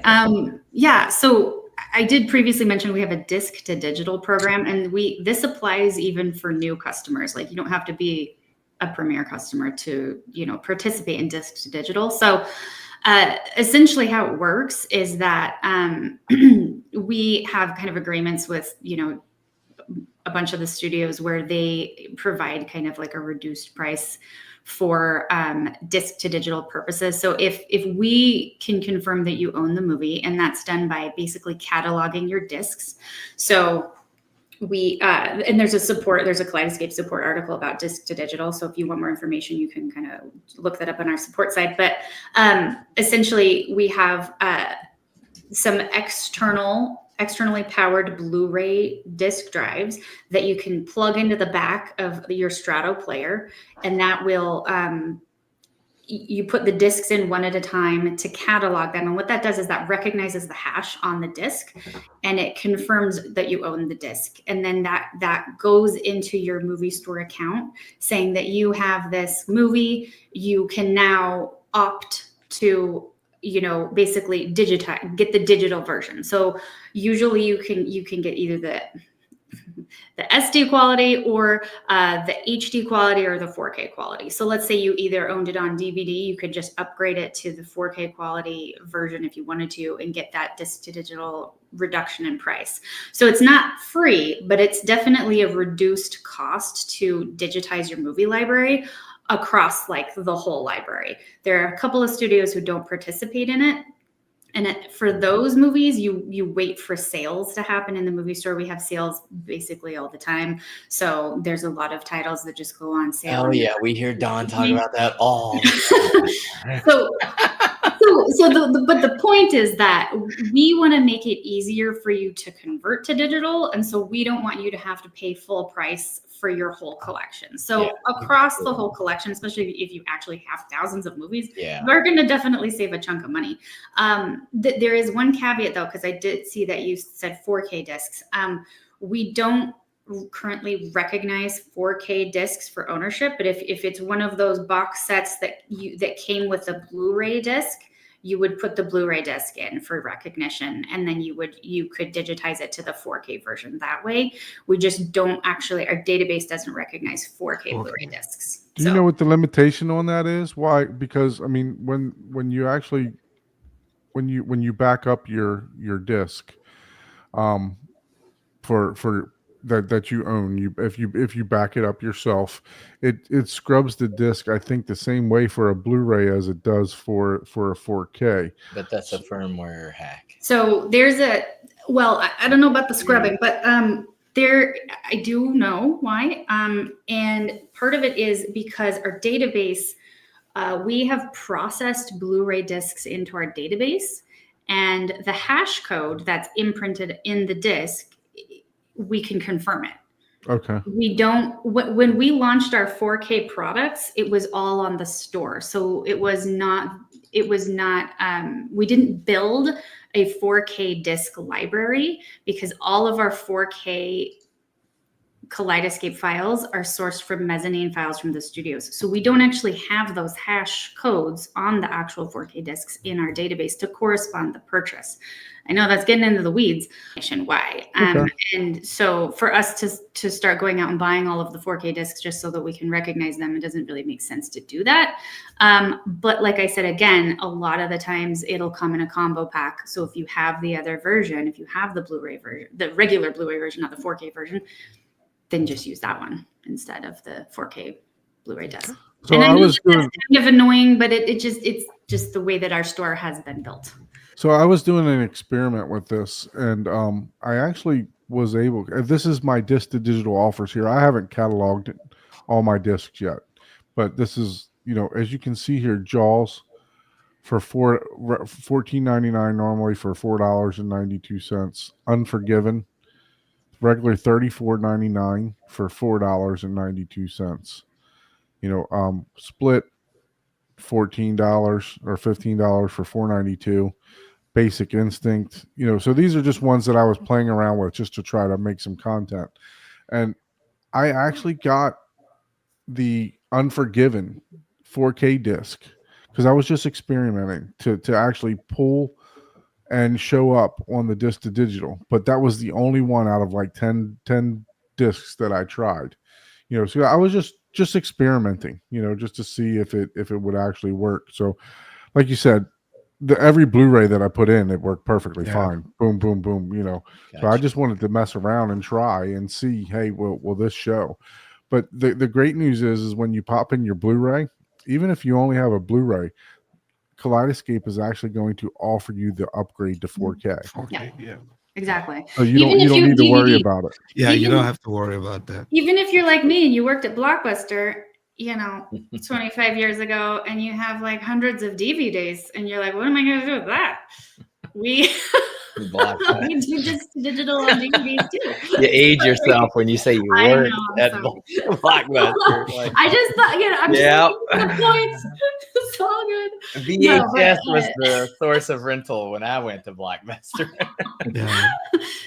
Yeah. So I did previously mention we have a disc to digital program, and this applies even for new customers. Like you don't have to be a Premier customer to participate in disc to digital. So essentially, how it works is that we have kind of agreements with a bunch of the studios where they provide kind of like a reduced price for disc to digital purposes. So if we can confirm that you own the movie, and that's done by basically cataloging your discs. So we and there's a Kaleidescape support article about disc to digital. So if you want more information, you can kind of look that up on our support side. But essentially, we have some externally powered Blu-ray disc drives that you can plug into the back of your Strato player, and that will you put the discs in one at a time to catalog them. And what that does is that recognizes the hash on the disc and it confirms that you own the disc. And then that goes into your movie store account saying that you have this movie. You can now opt to basically get the digital version. So usually you can get either the SD quality or the HD quality or the 4K quality. So let's say you either owned it on DVD, you could just upgrade it to the 4K quality version if you wanted to and get that disc to digital reduction in price. So it's not free, but it's definitely a reduced cost to digitize your movie library across like the whole library. There are a couple of studios who don't participate in it. And for those movies, you wait for sales to happen in the movie store. We have sales basically all the time. So there's a lot of titles that just go on sale. Oh yeah, we hear Don talk about that all the time. But the point is that we want to make it easier for you to convert to digital. And so we don't want you to have to pay full price for your whole collection. So across the whole collection, especially if you actually have thousands of movies, we're going to definitely save a chunk of money. There is one caveat though, because I did see that you said 4K discs. We don't currently recognize 4K discs for ownership, but if it's one of those box sets that came with a Blu-ray disc, you would put the Blu-ray disc in for recognition, and then you could digitize it to the 4K version that way. We just don't actually, our database doesn't recognize 4K Blu-ray discs. Do you know what the limitation on that is? Why? Because I mean, when you actually when you back up your disc, for that you own, if you back it up yourself, it scrubs the disc, I think, the same way for a Blu-ray as it does for a 4K. But that's a firmware hack. So there's I don't know about the scrubbing, but I do know why. And part of it is because our database, we have processed Blu-ray discs into our database, and the hash code that's imprinted in the disc, we can confirm it. Okay. We don't, when we launched our 4K products, it was all on the store. So it was not, we didn't build a 4K disc library because all of our 4K Kaleidescape files are sourced from mezzanine files from the studios. So we don't actually have those hash codes on the actual 4K discs in our database to correspond the purchase. I know that's getting into the weeds. Why? And so for us to start going out and buying all of the 4K discs just so that we can recognize them, it doesn't really make sense to do that. But like I said, again, a lot of the times it'll come in a combo pack. So if you have the other version, if you have the Blu-ray version, the regular Blu-ray version, not the 4K version, then just use that one instead of the 4K Blu-ray disc. So and I was doing, kind of annoying, but it's just the way that our store has been built. So I was doing an experiment with this, and I actually was able. This is my disc to digital offers here. I haven't cataloged all my discs yet, but this is, as you can see here, Jaws for $14.99 normally for $4.92. Unforgiven, regular $34.99 for $4.92. Split $14 or $15 for $4.92. Basic Instinct, so these are just ones that I was playing around with just to try to make some content. And I actually got the Unforgiven 4K disc because I was just experimenting to actually pull and show up on the disc to digital. But that was the only one out of like 10 discs that I tried. So I was just experimenting, just to see if it would actually work. So like you said, every Blu-ray that I put in, it worked perfectly fine. Boom, boom, boom. Gotcha. So I just wanted to mess around and try and see, hey, will this show? But the great news is when you pop in your Blu-ray, even if you only have a Blu-ray, Kaleidescape is actually going to offer you the upgrade to 4K. 4K, yeah. Exactly. So you don't need to worry about it. Yeah, you don't have to worry about that. Even if you're like me and you worked at Blockbuster, 25 years ago, and you have like hundreds of DVDs, and you're like, what am I going to do with that? We do just digital on DVDs too. You age yourself when you say you worked at Blockbuster. Like, I just thought, I'm just the points. It's all good. VHS was the source of rental when I went to Blockbuster.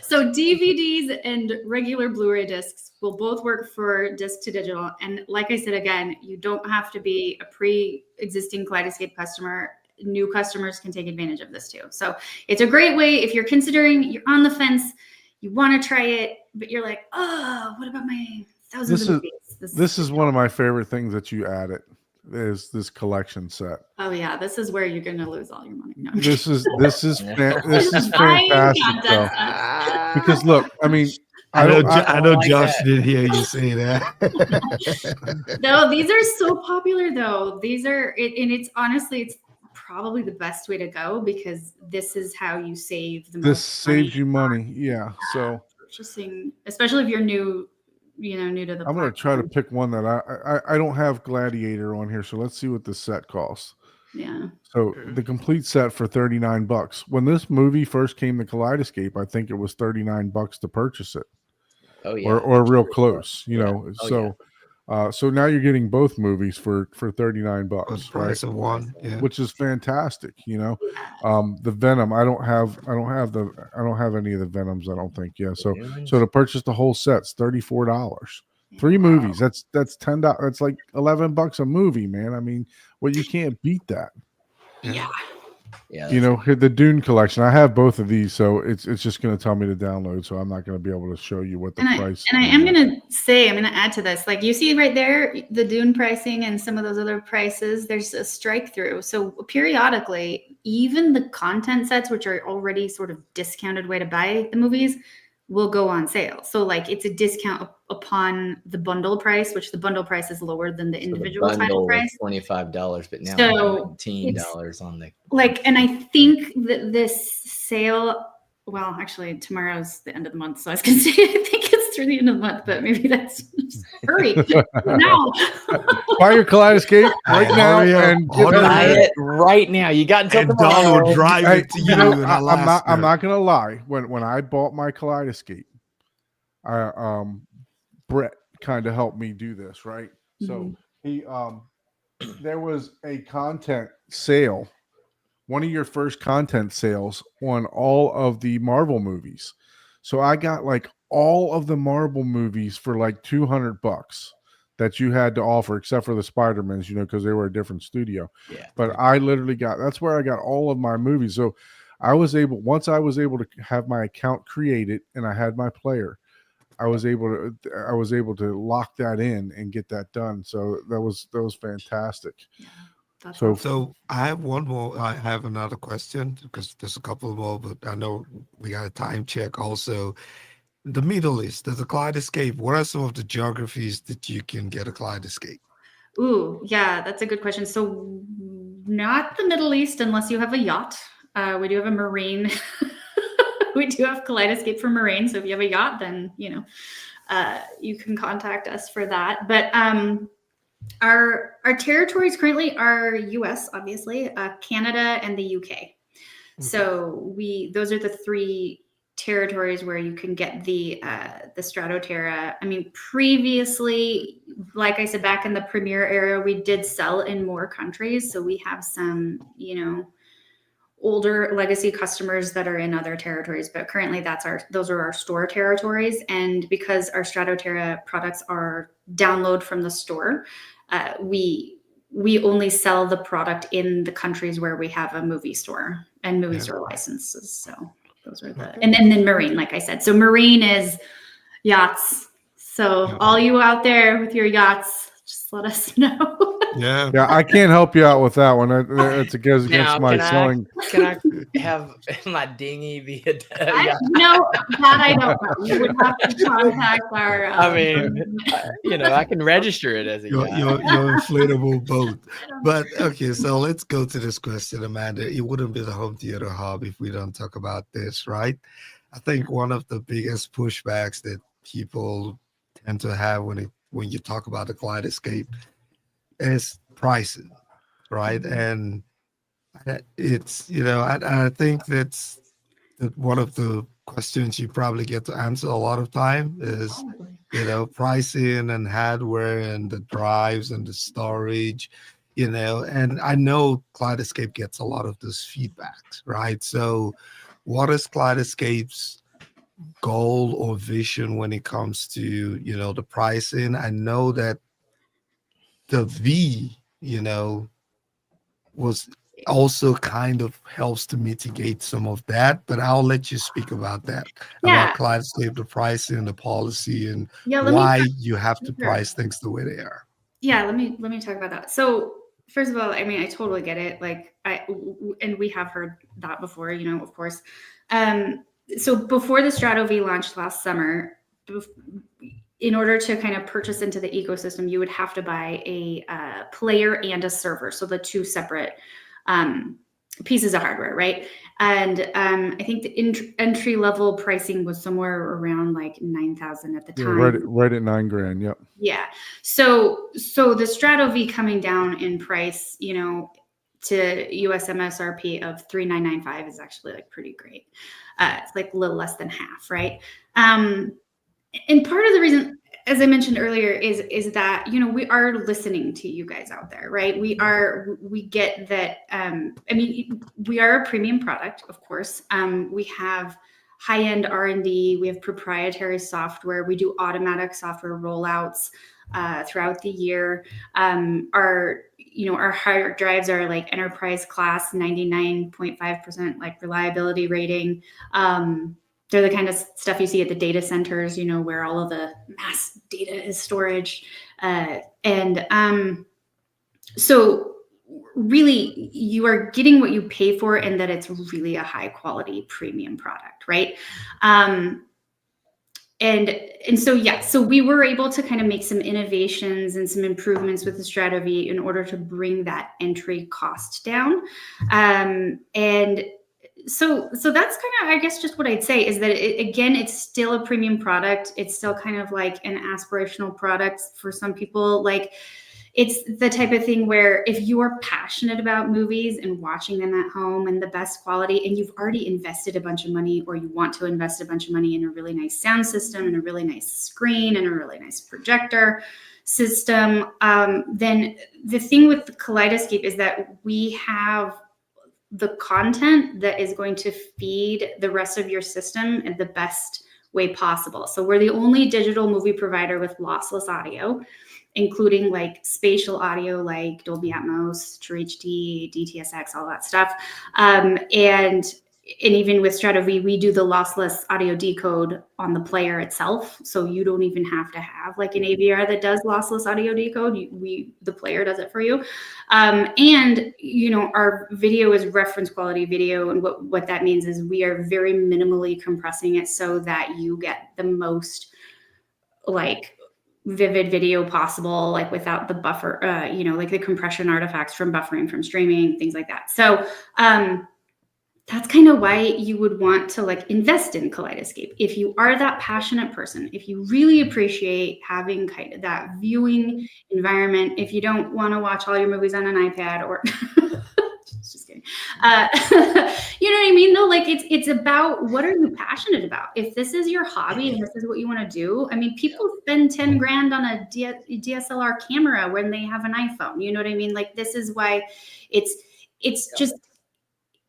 So DVDs and regular Blu-ray discs will both work for disc to digital. And like I said, again, you don't have to be a pre-existing Kaleidescape customer. new customers can take advantage of this too. So it's a great way if you're considering, you're on the fence, you want to try it, but you're like, oh, what about my thousands of movies? This is one of my favorite things that you added is this collection set. Oh yeah, this is where you're gonna lose all your money. No, This is fantastic Buying though. content Because look, I mean, I know like Josh that. didn't hear you say that. No, these are so popular though. These are and it's honestly it's probably the best way to go because this is how you save the most. this saves you money. Yeah. So purchasing, especially if you're new, new to the I'm gonna try to platform. pick one that I don't have Gladiator on here, so let's see what this set costs. Yeah. So the complete set for $39. When this movie first came to Kaleidescape, I think it was $39 to purchase it. Oh yeah. Or real close, you Yeah. know. Oh, So so now you're getting both movies for $39, The price right? of one. Yeah. Which is fantastic, you know. The Venom, I don't have any of the Venoms, I don't think. Yeah. So to purchase the whole set's $34. 3 movies. That's $10. That's like $11 a movie, man. I mean, well, you can't beat that. Yeah. Yeah. You know, the Dune collection. I have both of these, so it's just going to tell me to download. So I'm not going to be able to show you what the price. And I am going to say, I'm going to add to this. Like you see right there, the Dune pricing and some of those other prices. There's a strike through. So periodically, even the content sets, which are already sort of discounted way to buy the movies, will go on sale. So like it's a discount upon the bundle price, which the bundle price is lower than the individual title price. $25, but now So $19 on the and I think that this sale, well, actually tomorrow's the end of the month, so I was gonna say I think it's through the end of the month, but maybe that's hurry now. Buy your Kaleidescape right now and buy it right now. You got until And tomorrow. Don will drive it to you. You know, in I'm not gonna lie. When I bought my Kaleidescape, Brett kind of helped me do this, right? So he there was a content sale, one of your first content sales on all of the Marvel movies. So I got like all of the Marvel movies for like $200 that you had to offer, except for the Spider-Mans, you know, because they were a different studio. Yeah. But I literally that's where I got all of my movies. So once I was able to have my account created and I had my player, I was able to lock that in and get that done. So that was fantastic. Yeah, so I have one more. I have another question because there's a couple more, but I know we got a time check also. The Middle East, there's a Kaleidescape. What are some of the geographies that you can get a Kaleidescape? Ooh, yeah, that's a good question. So not the Middle East unless you have a yacht. We do have a marine. We do have Kaleidescape for marine. So if you have a yacht, then you can contact us for that. But our territories currently are U.S. obviously, Canada, and the UK. Okay. So those are the 3 territories where you can get the Stratoterra. I mean, previously, like I said, back in the Premiere era, we did sell in more countries. So we have some, older legacy customers that are in other territories, but currently those are our store territories. And because our Stratoterra products are download from the store, we only sell the product in the countries where we have a movie store and movie store licenses. So those are and then marine, like I said. So marine is yachts. So all you out there with your yachts, just let us know. Yeah, I can't help you out with that one. It's against my selling. Can I have my dinghy be a No, that I don't know. You would have to contact our. I mean, I can register it as a your inflatable boat. But okay, so let's go to this question, Amanda. It wouldn't be the home theater hub if we don't talk about this, right? I think one of the biggest pushbacks that people tend to have when you talk about the Kaleidescape is pricing, right? And it's I think that's one of the questions you probably get to answer a lot of time is pricing and hardware and the drives and the storage, and I know Kaleidescape gets a lot of this feedback, right? So what is Kaleidescape's goal or vision when it comes to the pricing? I know that the V, was also kind of helps to mitigate some of that. But I'll let you speak about that, Yeah. about Kaleidescape, the pricing, the policy, and Yeah, why you have to Sure. price things the way they are. Yeah, let me talk about that. So first of all, I mean, I totally get it. Like and we have heard that before, you know, of course. So before the Strato V launched last summer, in order to kind of purchase into the ecosystem, you would have to buy a player and a server. So the two separate pieces of hardware, right? And I think the entry level pricing was somewhere around like 9,000 at the time. Right at $9,000. Yep. Yeah. So the Strato V coming down in price, you know, to US MSRP of 3,995 is actually like pretty great. It's like a little less than half, right? And part of the reason, as I mentioned earlier, is that, you know, we are listening to you guys out there, right? We get that. I mean, we are a premium product, of course. We have high-end R&D. We have proprietary software. We do automatic software rollouts throughout the year. Our hard drives are like enterprise class, 99.5% like reliability rating. They're the kind of stuff you see at the data centers, you know, where all of the mass data is storage. So really you are getting what you pay for, and that it's really a high quality premium product, right? So we were able to kind of make some innovations and some improvements with the Strato V in order to bring that entry cost down. So that's kind of, I guess, just what I'd say is that again, it's still a premium product. It's still kind of like an aspirational product for some people. Like, it's the type of thing where if you are passionate about movies and watching them at home and the best quality, and you've already invested a bunch of money, or you want to invest a bunch of money in a really nice sound system and a really nice screen and a really nice projector system, then the thing with the Kaleidescape is that we have the content that is going to feed the rest of your system in the best way possible. So we're the only digital movie provider with lossless audio, including like spatial audio, like Dolby Atmos, True HD, DTSX, all that stuff. And even with Strato V, we do the lossless audio decode on the player itself. So you don't even have to have like an AVR that does lossless audio decode. The player does it for you. And, you know, our video is reference quality video. And what that means is we are very minimally compressing it so that you get the most like vivid video possible, like without the buffer, like the compression artifacts from buffering, from streaming, things like that. So, that's kind of why you would want to like invest in Kaleidescape. If you are that passionate person, if you really appreciate having kind of that viewing environment, if you don't want to watch all your movies on an iPad or just kidding. You know what I mean? No, like it's about what are you passionate about? If this is your hobby and this is what you want to do, I mean, people spend 10 grand on a DSLR camera when they have an iPhone. You know what I mean? Like, this is why it's just,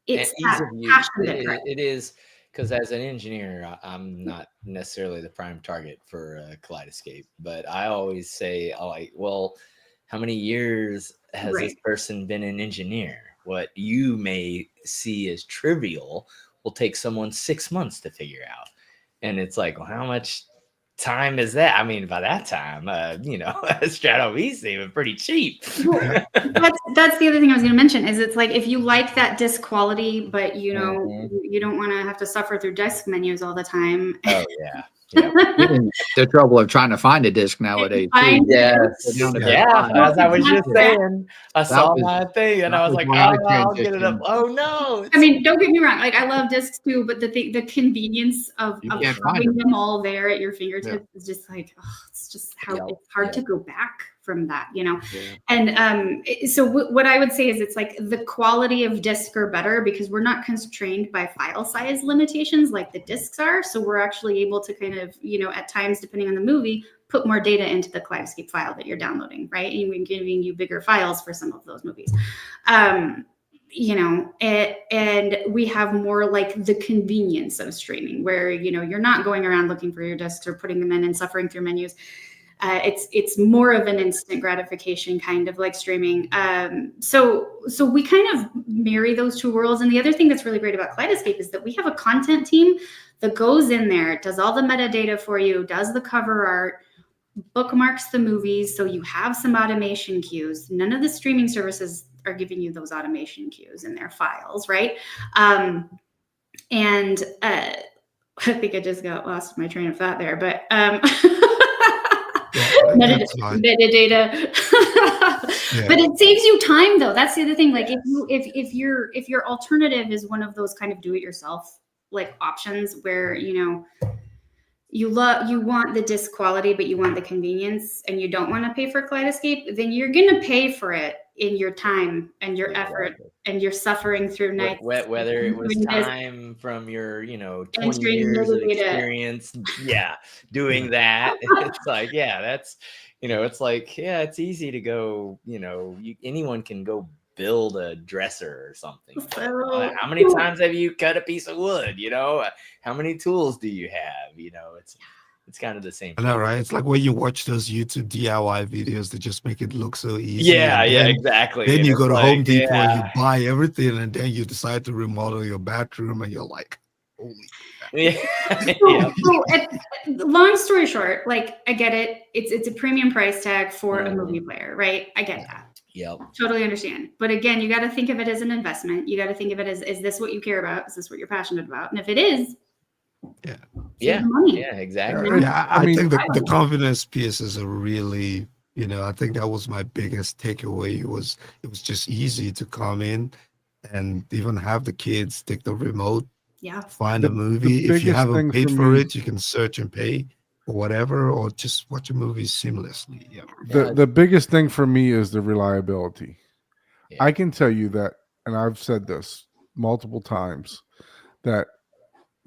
it's ease of use. Right? It is, because as an engineer, I'm not necessarily the prime target for Kaleidescape, but I always say, well, how many years has this person been an engineer? What you may see as trivial will take someone 6 months to figure out. And it's like, well, how much time is that? I mean, by that time, Strato V's even pretty cheap. That's the other thing I was going to mention is it's like, if you like that disc quality, but you know, you don't want to have to suffer through disc menus all the time. Oh yeah. Even the trouble of trying to find a disc nowadays. As I was just saying, I saw my thing and I was like, I'll get it up. Oh no! I mean, don't get me wrong. Like, I love discs too, but the convenience of having them all there at your fingertips is just like, it's just it's hard to go back from that, you know? Yeah. And so what I would say is it's like the quality of disc are better because we're not constrained by file size limitations like the discs are. So we're actually able to kind of, at times, depending on the movie, put more data into the Kaleidescape file that you're downloading, right? And we're giving you bigger files for some of those movies. And we have more like the convenience of streaming where, you're not going around looking for your discs or putting them in and suffering through menus. It's more of an instant gratification, kind of like streaming. So we kind of marry those two worlds. And the other thing that's really great about Kaleidescape is that we have a content team that goes in there, does all the metadata for you, does the cover art, bookmarks the movies, so you have some automation cues. None of the streaming services are giving you those automation cues in their files, right? And I think I just got lost in my train of thought there, but metadata. But it saves you time, though. That's the other thing. Like if your alternative is one of those kind of do-it-yourself like options where you want the disc quality, but you want the convenience, and you don't want to pay for Kaleidescape, then you're gonna pay for it in your time and your effort, and you're suffering through nights. Whether it was time from your 20 years of experience, doing that. It's like, that's it's like, it's easy to go, anyone can go build a dresser or something. How many times have you cut a piece of wood? How many tools do you have? It's kind of the same. I know, right? It's like when you watch those YouTube DIY videos that just make it look so easy. Yeah, exactly. Then you go to Home Depot and you buy everything, and then you decide to remodel your bathroom, and you're like, holy. Long story short, like, I get it. It's a premium price tag for a movie player, right? I get that. Yep. Totally understand. But again, you got to think of it as an investment. You got to think of it as, is this what you care about? Is this what you're passionate about? And if it is, exactly. I think the confidence piece is a really, I think that was my biggest takeaway. It was just easy to come in and even have the kids take the remote, find a movie. If you haven't paid for it, you can search and pay or whatever, or just watch a movie seamlessly. The biggest thing for me is the reliability. I can tell you that, and I've said this multiple times, that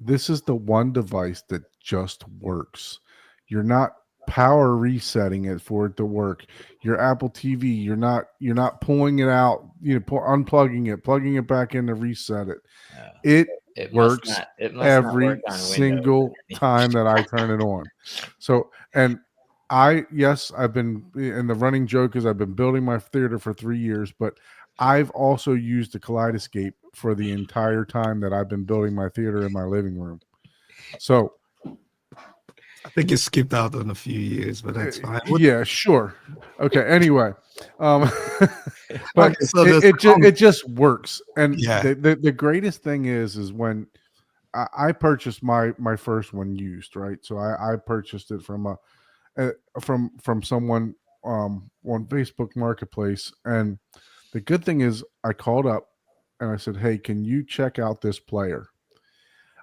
this is the one device that just works. You're not power resetting it for it to work. Your Apple TV, you're not pulling it out, unplugging it, plugging it back in to reset it. It works every single time that I turn it on. So, and I've been, and the running joke is I've been building my theater for 3 years, but I've also used the Kaleidescape for the entire time that I've been building my theater in my living room. So I think it skipped out on a few years, but that's fine. Yeah, sure. Okay. Anyway, but it just works. And the greatest thing is when I purchased my first one used, right? So I purchased it from from someone on Facebook Marketplace, and the good thing is I called up and I said, "Hey, can you check out this player?"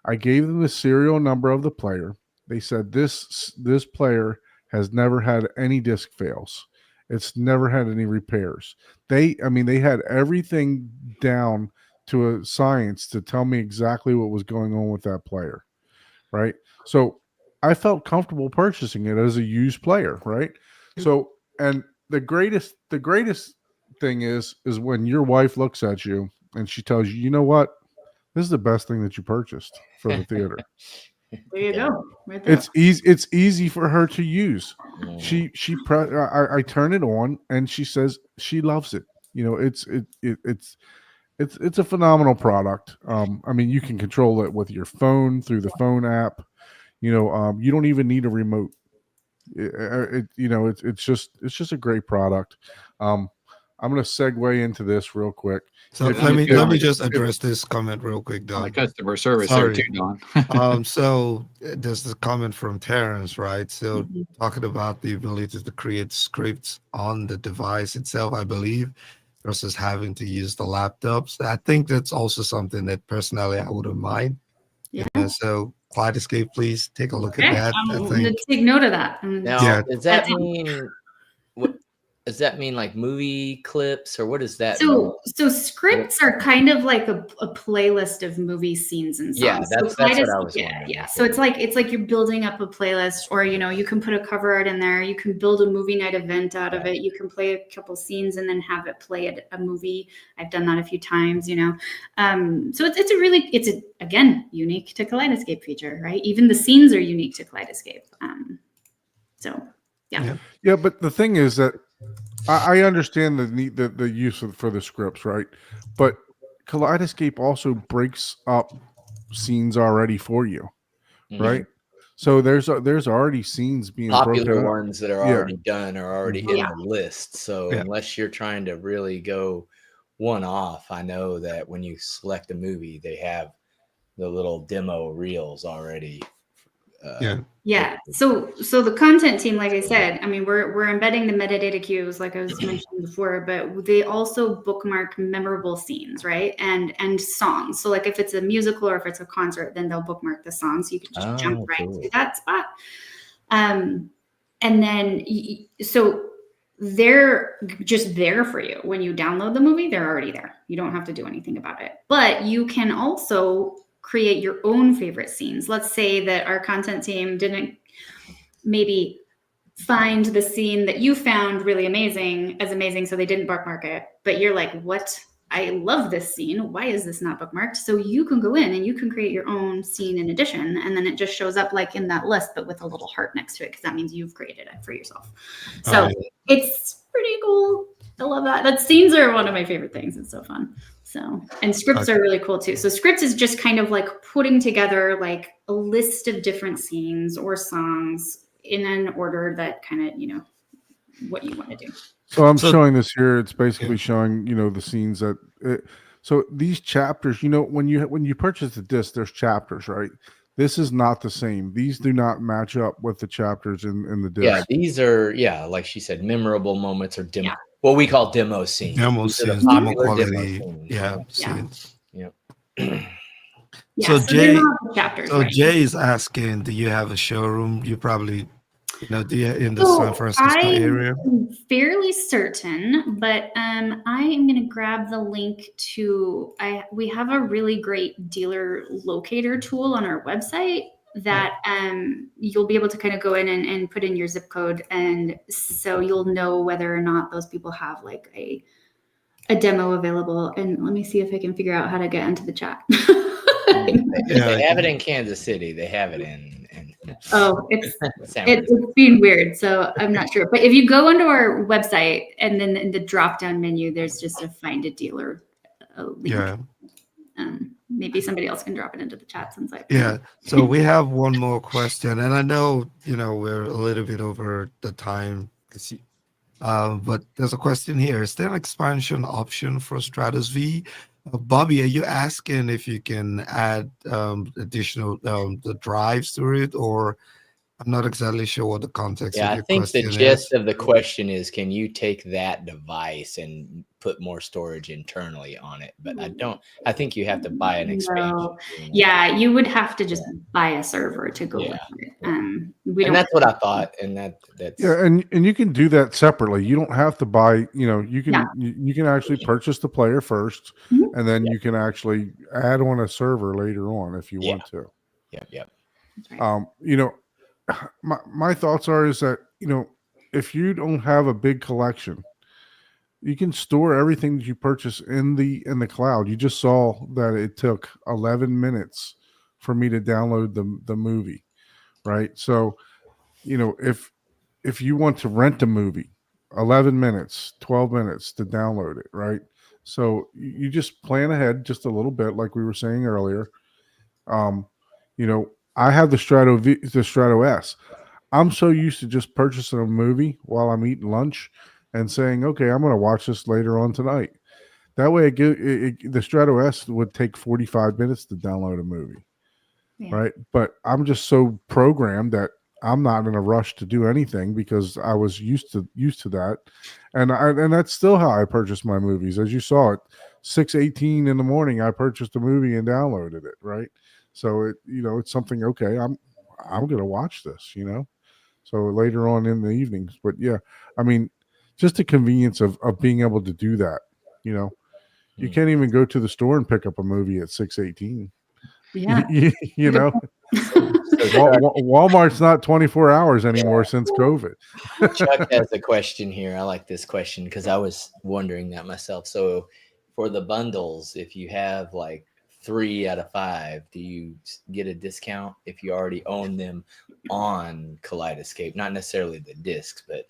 I gave them the serial number of the player. They said this player has never had any disc fails. It's never had any repairs. They had everything down to a science to tell me exactly what was going on with that player, right? So I felt comfortable purchasing it as a used player, right? So, and the greatest thing is when your wife looks at you and she tells you, you know what, this is the best thing that you purchased for the theater. There you go. Right there. It's easy for her to use. I turn it on and she says she loves it. It's a phenomenal product. You can control it with your phone through the phone app. You don't even need a remote. It's just a great product. I'm going to segue into this real quick. So let me just address this comment real quick, Don. My customer service there too, Don. So there's the comment from Terrence, right? So talking about the ability to create scripts on the device itself, I believe, versus having to use the laptops. I think that's also something that personally I wouldn't mind. Yeah. So Kaleidescape, please take a look at that. I'm going to take note of that. Now, does that mean does that mean like movie clips, or what does that mean? So scripts are kind of like a playlist of movie scenes and songs. Yeah, that's what I was wondering. Yeah. So it's like you're building up a playlist, or you can put a cover art in there. You can build a movie night event out of it. You can play a couple scenes and then have it play a movie. I've done that a few times, So it's again unique to Kaleidescape feature, right? Even the scenes are unique to Kaleidescape. So Yeah. Yeah, but the thing is that I understand the need the use for the scripts, right? But Kaleidescape also breaks up scenes already for you, Mhm. right? So there's already scenes being Popular broken up. ones that are Yeah. already done are already Mhm. in Yeah. the list. So Yeah. unless you're trying to really go one off, I know that when you select a movie, they have the little demo reels already. Yeah. Yeah. So the content team, like I said, I mean, we're embedding the metadata cues, like I was mentioning before, but they also bookmark memorable scenes, right? And songs. So like if it's a musical or if it's a concert, then they'll bookmark the song, so you can just jump right cool. to that spot. And then so they're just there for you when you download the movie. They're already there. You don't have to do anything about it. But you can also create your own favorite scenes. Let's say that our content team didn't maybe find the scene that you found really amazing, so they didn't bookmark it. But you're like, what? I love this scene. Why is this not bookmarked? So you can go in and you can create your own scene in addition, and then it just shows up like in that list, but with a little heart next to it, because that means you've created it for yourself. So it's pretty cool. I love that. But scenes are one of my favorite things. It's so fun. So, and scripts are really cool too. So scripts is just kind of like putting together like a list of different scenes or songs in an order that kind of, what you want to do. So I'm So- showing this here. It's basically showing, the scenes that. So these chapters, when you purchase the disc, there's chapters, right? This is not the same. These do not match up with the chapters in the disc. Yeah, these are like she said, memorable moments or demo. What we call demo scenes. Demo These are the scenes, demo popular quality. scenes. Yeah, scenes. Yep. Yeah, So they're Jay, not the chapters, right? Jay is asking, do you have a showroom? You probably, do you in the So San Francisco area? I'm fairly certain, but I am going to grab the link to. We have a really great dealer locator tool on our website that you'll be able to kind of go in and put in your zip code, and so you'll know whether or not those people have like a demo available. And let me see if I can figure out how to get into the chat. They have it in Kansas City. They have it in Oh, it's San Francisco. it's being weird, so I'm not sure. But if you go onto our website and then in the drop-down menu, there's just a find a dealer link. Yeah. Maybe somebody else can drop it into the chat since I. Yeah. So we have one more question, and I know we're a little bit over the time, but there's a question here. Is there an expansion option for Stratus V? Bobby, are you asking if you can add additional the drives to it, or I'm not exactly sure what the context Yeah, of I your think the question gist is. of the question is, can you take that device and put more storage internally on it? But I think you have to buy an expansion. No. Yeah, you would have to just buy a server to go with it. And that's what I thought. And that's Yeah, and you can do that separately. You don't have to buy. You can you can actually purchase the player first, and then you can actually add on a server later on if you want to. Yep. That's right. My thoughts are is that if you don't have a big collection, you can store everything that you purchase in the cloud. You just saw that it took 11 minutes for me to download the movie, right? So if you want to rent a movie, 11 minutes, 12 minutes to download it, right? So you just plan ahead just a little bit, like we were saying earlier. I have the Strato S. I'm so used to just purchasing a movie while I'm eating lunch and saying, okay, I'm going to watch this later on tonight. That way, the Strato S would take 45 minutes to download a movie, right? But I'm just so programmed that I'm not in a rush to do anything because I was used to that, and that's still how I purchase my movies. As you saw, at 6:18 in the morning, I purchased a movie and downloaded it, right? So it's something. Okay, I'm gonna watch this, So later on in the evenings, but yeah, I mean, just the convenience of being able to do that, you can't even go to the store and pick up a movie at 6:18. Yeah. Walmart's not 24 hours anymore since COVID. Chuck has a question here. I like this question because I was wondering that myself. So for the bundles, if you have like 3 out of 5, do you get a discount if you already own them on Kaleidescape? Not necessarily the discs, but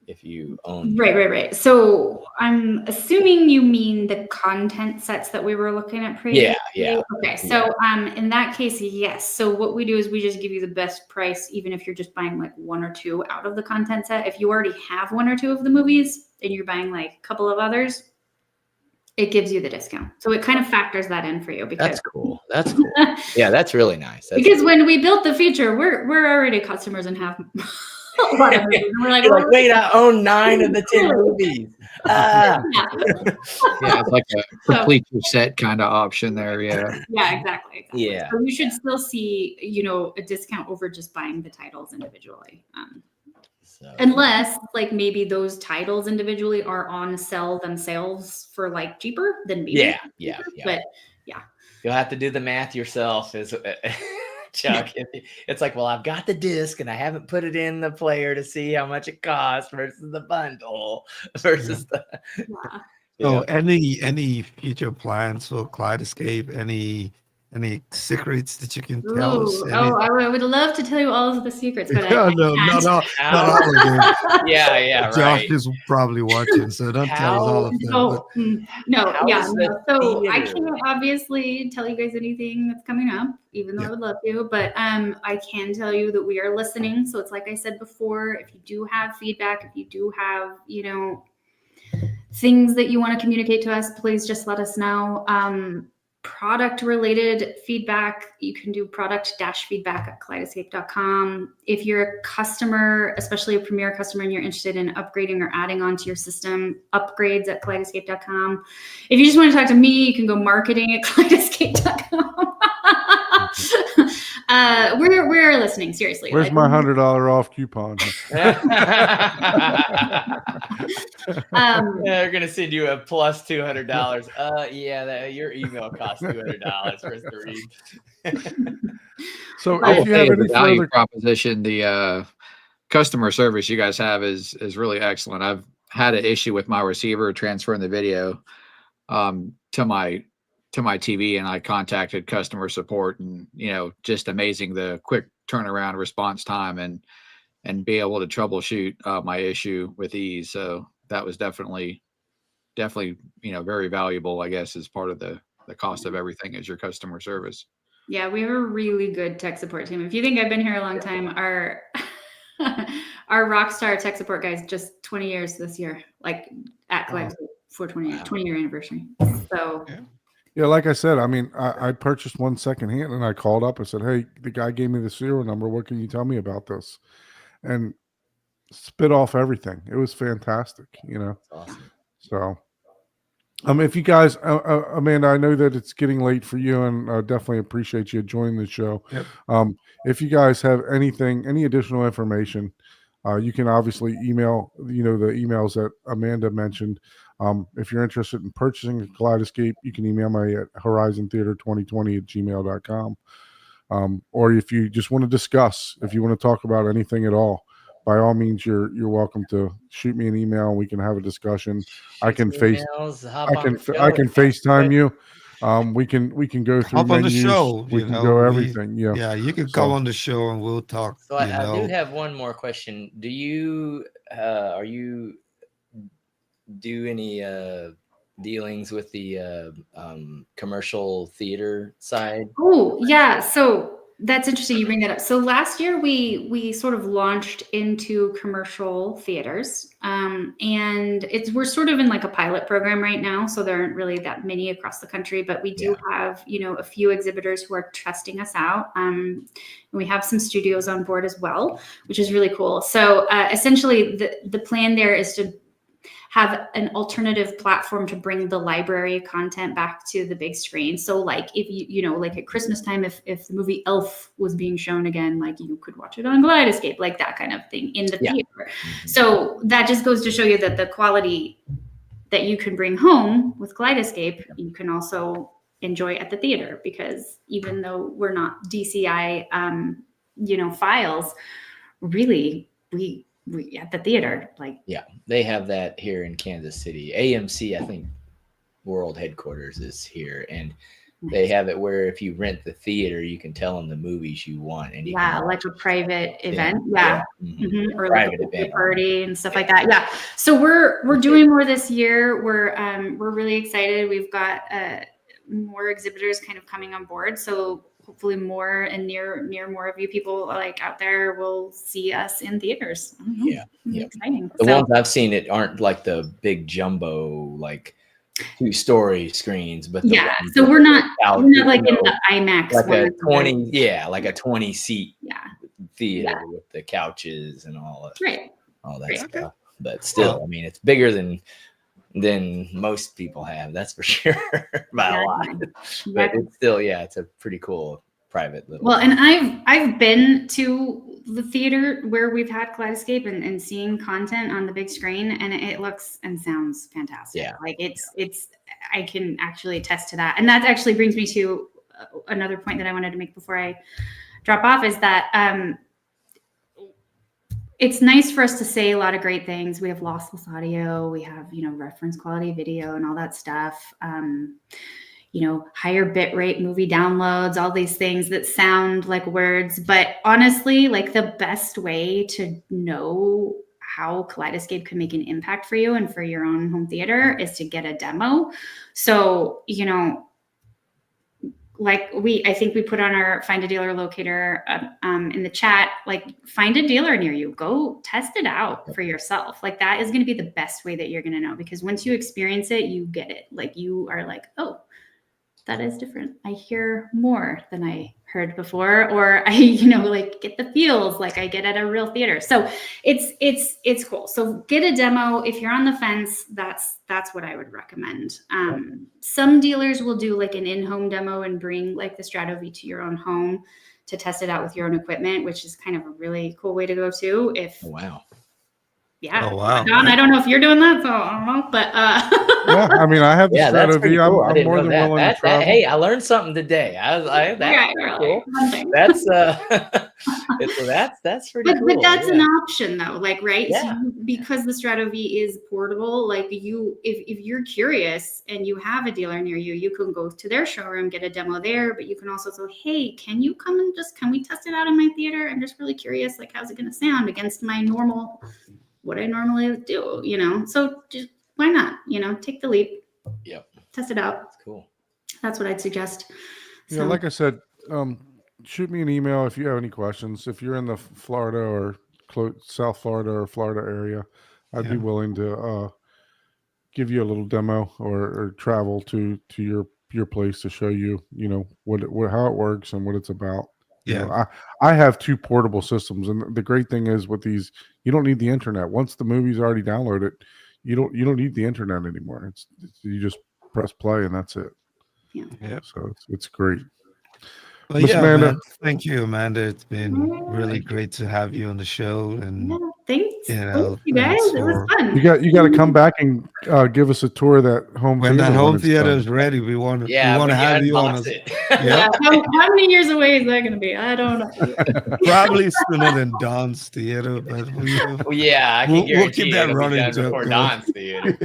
if you own. Right. So I'm assuming you mean the content sets that we were looking at previously. Yeah. Okay. So in that case, yes. So what we do is we just give you the best price, even if you're just buying like 1 or 2 out of the content set. If you already have 1 or 2 of the movies and you're buying like a couple of others, it gives you the discount. So it kind of factors that in for you. Because That's cool. Yeah, that's really nice. Because when we built the feature, we're already customers and have a lot of movies. And we're like, You're like, wait, I own 9 of the 10 movies. Yeah, it's like a complete your set kind of option there. Yeah. Yeah, exactly. Yeah. So you should still see, a discount over just buying the titles individually. Unless like maybe those titles individually are on sale themselves for like cheaper, then maybe. Yeah. But you'll have to do the math yourself, is Chuck. It's like, well, I've got the disc and I haven't put it in the player to see how much it costs versus the bundle versus the. So any future plans for Kaleidescape? Any secrets that you can tell us? I would love to tell you all of the secrets, but not all of them. Yeah, Josh right. is probably watching, so don't tell us all of them. So I can't obviously tell you guys anything that's coming up, even though I would love to. But I can tell you that we are listening. So it's like I said before, if you do have feedback, if you do have things that you want to communicate to us, please just let us know. Product related feedback, you can do product-feedback at kaleidescape.com. If you're a customer, especially a premier customer, and you're interested in upgrading or adding on to your system, upgrades at kaleidescape.com. If you just want to talk to me, you can go marketing at kaleidescape.com. We're listening, seriously. Where's my $100 off coupon? They're gonna send you a plus $200. Your email costs $200 for us to read. So if you have any value further proposition, the customer service you guys have is really excellent. I've had an issue with my receiver transferring the video to my TV, and I contacted customer support, and just amazing the quick turnaround response time and be able to troubleshoot my issue with ease. So that was definitely very valuable, I guess, as part of the cost of everything is your customer service. Yeah, we have a really good tech support team. If you think I've been here a long time, our rock star tech support guys just 20 years this year, like at Kaleidescape for 20-year anniversary. So yeah, like I said, I mean, I purchased one secondhand, and I called up and said, "Hey, the guy gave me the serial number. What can you tell me about this?" And spit off everything. It was fantastic, Awesome. So, if you guys, Amanda, I know that it's getting late for you, and I definitely appreciate you joining the show. Yep. If you guys have any additional information, you can obviously email, the emails that Amanda mentioned. If you're interested in purchasing a Kaleidescape, you can email me at horizontheater2020@gmail.com. Or if you just want to discuss, if you want to talk about anything at all, by all means, you're welcome to shoot me an email and we can have a discussion. I can FaceTime you. We can go through Hop on the menus. show. We can go everything. Yeah, you can come on the show and we'll talk. So I do have one more question. Do you do any dealings with the commercial theater side? Oh yeah, so that's interesting you bring that up. So last year we sort of launched into commercial theaters, and we're sort of in like a pilot program right now. So there aren't really that many across the country, but we do have a few exhibitors who are testing us out. And we have some studios on board as well, which is really cool. So essentially, the plan there is to have an alternative platform to bring the library content back to the big screen. So like if like at Christmas time, if the movie Elf was being shown again, like you could watch it on Kaleidescape, like that kind of thing in the theater. Mm-hmm. So that just goes to show you that the quality that you can bring home with Kaleidescape, you can also enjoy at the theater, because even though we're not DCI, files, really we at the theater, they have that here in Kansas City. AMC, I think, world headquarters is here, and they have it where if you rent the theater, you can tell them the movies you want, and you Yeah, can like a private event. Yeah. Yeah. Mhm. Or Private like a event. party and stuff like that. Yeah. So we're doing more this year. We're really excited. We've got more exhibitors kind of coming on board. So hopefully more and near more of you people like out there will see us in theaters. I don't know. Yeah. It's Yeah. exciting. The So ones I've seen it aren't like the big jumbo, like 2-story screens, but the yeah, ones so that we're not out, like you in know, the IMAX like one. a 20, yeah, like a 20 seat Yeah. theater with the couches and all that, Right. all that Right. stuff. But still, I mean, it's bigger than most people have. That's for sure, by a lot. But it's still, yeah, it's a pretty cool private little. Well, and I've been to the theater where we've had Kaleidescape and seeing content on the big screen, and it looks and sounds fantastic. Yeah. Like it's I can actually attest to that. And that actually brings me to another point that I wanted to make before I drop off is that it's nice for us to say a lot of great things. We have lossless audio, we have, reference quality video and all that stuff. Higher bit rate movie downloads, all these things that sound like words. But honestly, like the best way to know how Kaleidescape can make an impact for you and for your own home theater is to get a demo. So, I think we put on our Find a Dealer locator in the chat, like find a dealer near you, go test it out for yourself. Like that is going to be the best way that you're going to know, because once you experience it, you get it. Like you are like, oh, that is different. I hear more than I heard before, or I, like get the feels like I get at a real theater. So it's cool. So get a demo. If you're on the fence, that's what I would recommend. Some dealers will do like an in-home demo and bring like the Strato V to your own home to test it out with your own equipment, which is kind of a really cool way to go too. Wow. Yeah. Oh, wow. Don, I don't know if you're doing that, so I don't know, but Yeah, I mean, I have the Yeah, that's Strato pretty V. cool. I I'm didn't more know than that. willing to travel. Hey, I learned something today. That's pretty cool. That's that's pretty cool. But that's an option though, like, right? Yeah. So because the Strato V is portable, like if you're curious and you have a dealer near you, you can go to their showroom, get a demo there, but you can also say, hey, can you come and can we test it out in my theater? I'm just really curious, like, how's it going to sound against my what I normally do, so just why not, take the leap. Yep. Test it out. That's cool. That's what I'd suggest. Yeah, like I said, shoot me an email if you have any questions. If you're in the Florida or South Florida or Florida area, I'd be willing to give you a little demo or travel to your place to show you, how it works and what it's about. I have 2 portable systems, and the great thing is with these, you don't need the internet. Once the movie's already downloaded, you don't need the internet anymore. It's you just press play and that's it. Yeah. So it's great. Well, Miss Amanda, man, thank you, Amanda. It's been really great to have you on the show, and thanks. Thanks you guys. It was fun. you got to come back and give us a tour of that home when theater. that home theater is ready, we want to have you on us. Yeah. How many years away is that going to be? I don't know. Probably sooner than Don's theater, but yeah, I can we'll keep that running before Don's theater.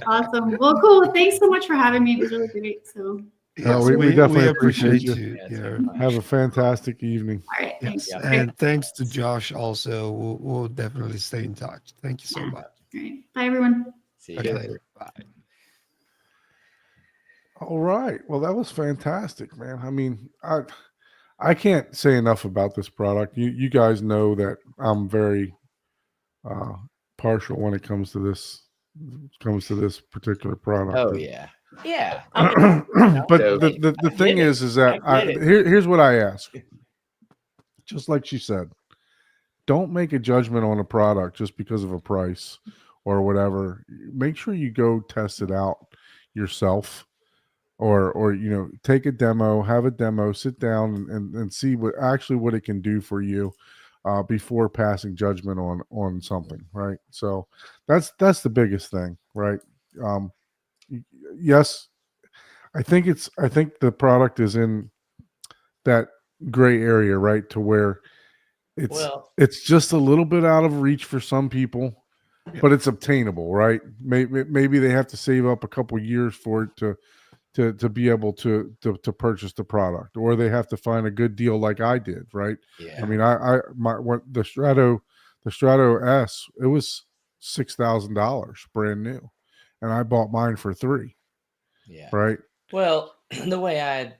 Awesome. Well, cool. Thanks so much for having me. It was really great. So. We definitely appreciate you. Yeah. Have a fantastic evening. All right. Thanks. Yes. And thanks to Josh also. We'll definitely stay in touch. Thank you so much. All right. Bye, everyone. See you later. Bye. All right. Well, that was fantastic, man. I mean, I can't say enough about this product. You guys know that I'm very partial when it comes to this particular product. Oh yeah. Yeah. But the thing is that here's what I ask. Just like she said, don't make a judgment on a product just because of a price or whatever. Make sure you go test it out yourself, or take a demo, have a demo, sit down and see what it can do for you before passing judgment on something, right? So that's the biggest thing, right? Yes, I think the product is in that gray area, right? To where it's just a little bit out of reach for some people, but it's obtainable, right? Maybe they have to save up a couple years for it to be able to purchase the product, or they have to find a good deal like I did, right? Yeah. I mean, the Strato S, it was $6,000 brand new, and I bought mine for $3,000, Yeah. right? Well, the way I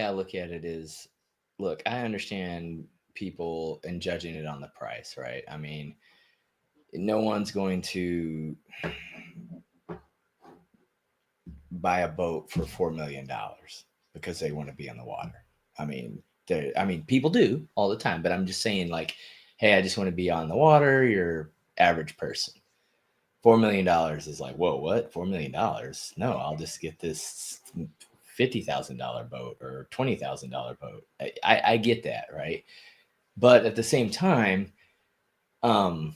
look at it is, look, I understand people and judging it on the price, right? I mean, no one's going to buy a boat for $4 million because they want to be on the water. I mean, people do all the time, but I'm just saying, like, hey, I just want to be on the water. You're average person. $4 million is like, whoa, what? $4 million? No, I'll just get this $50,000 boat or $20,000 boat. I get that, right? But at the same time, and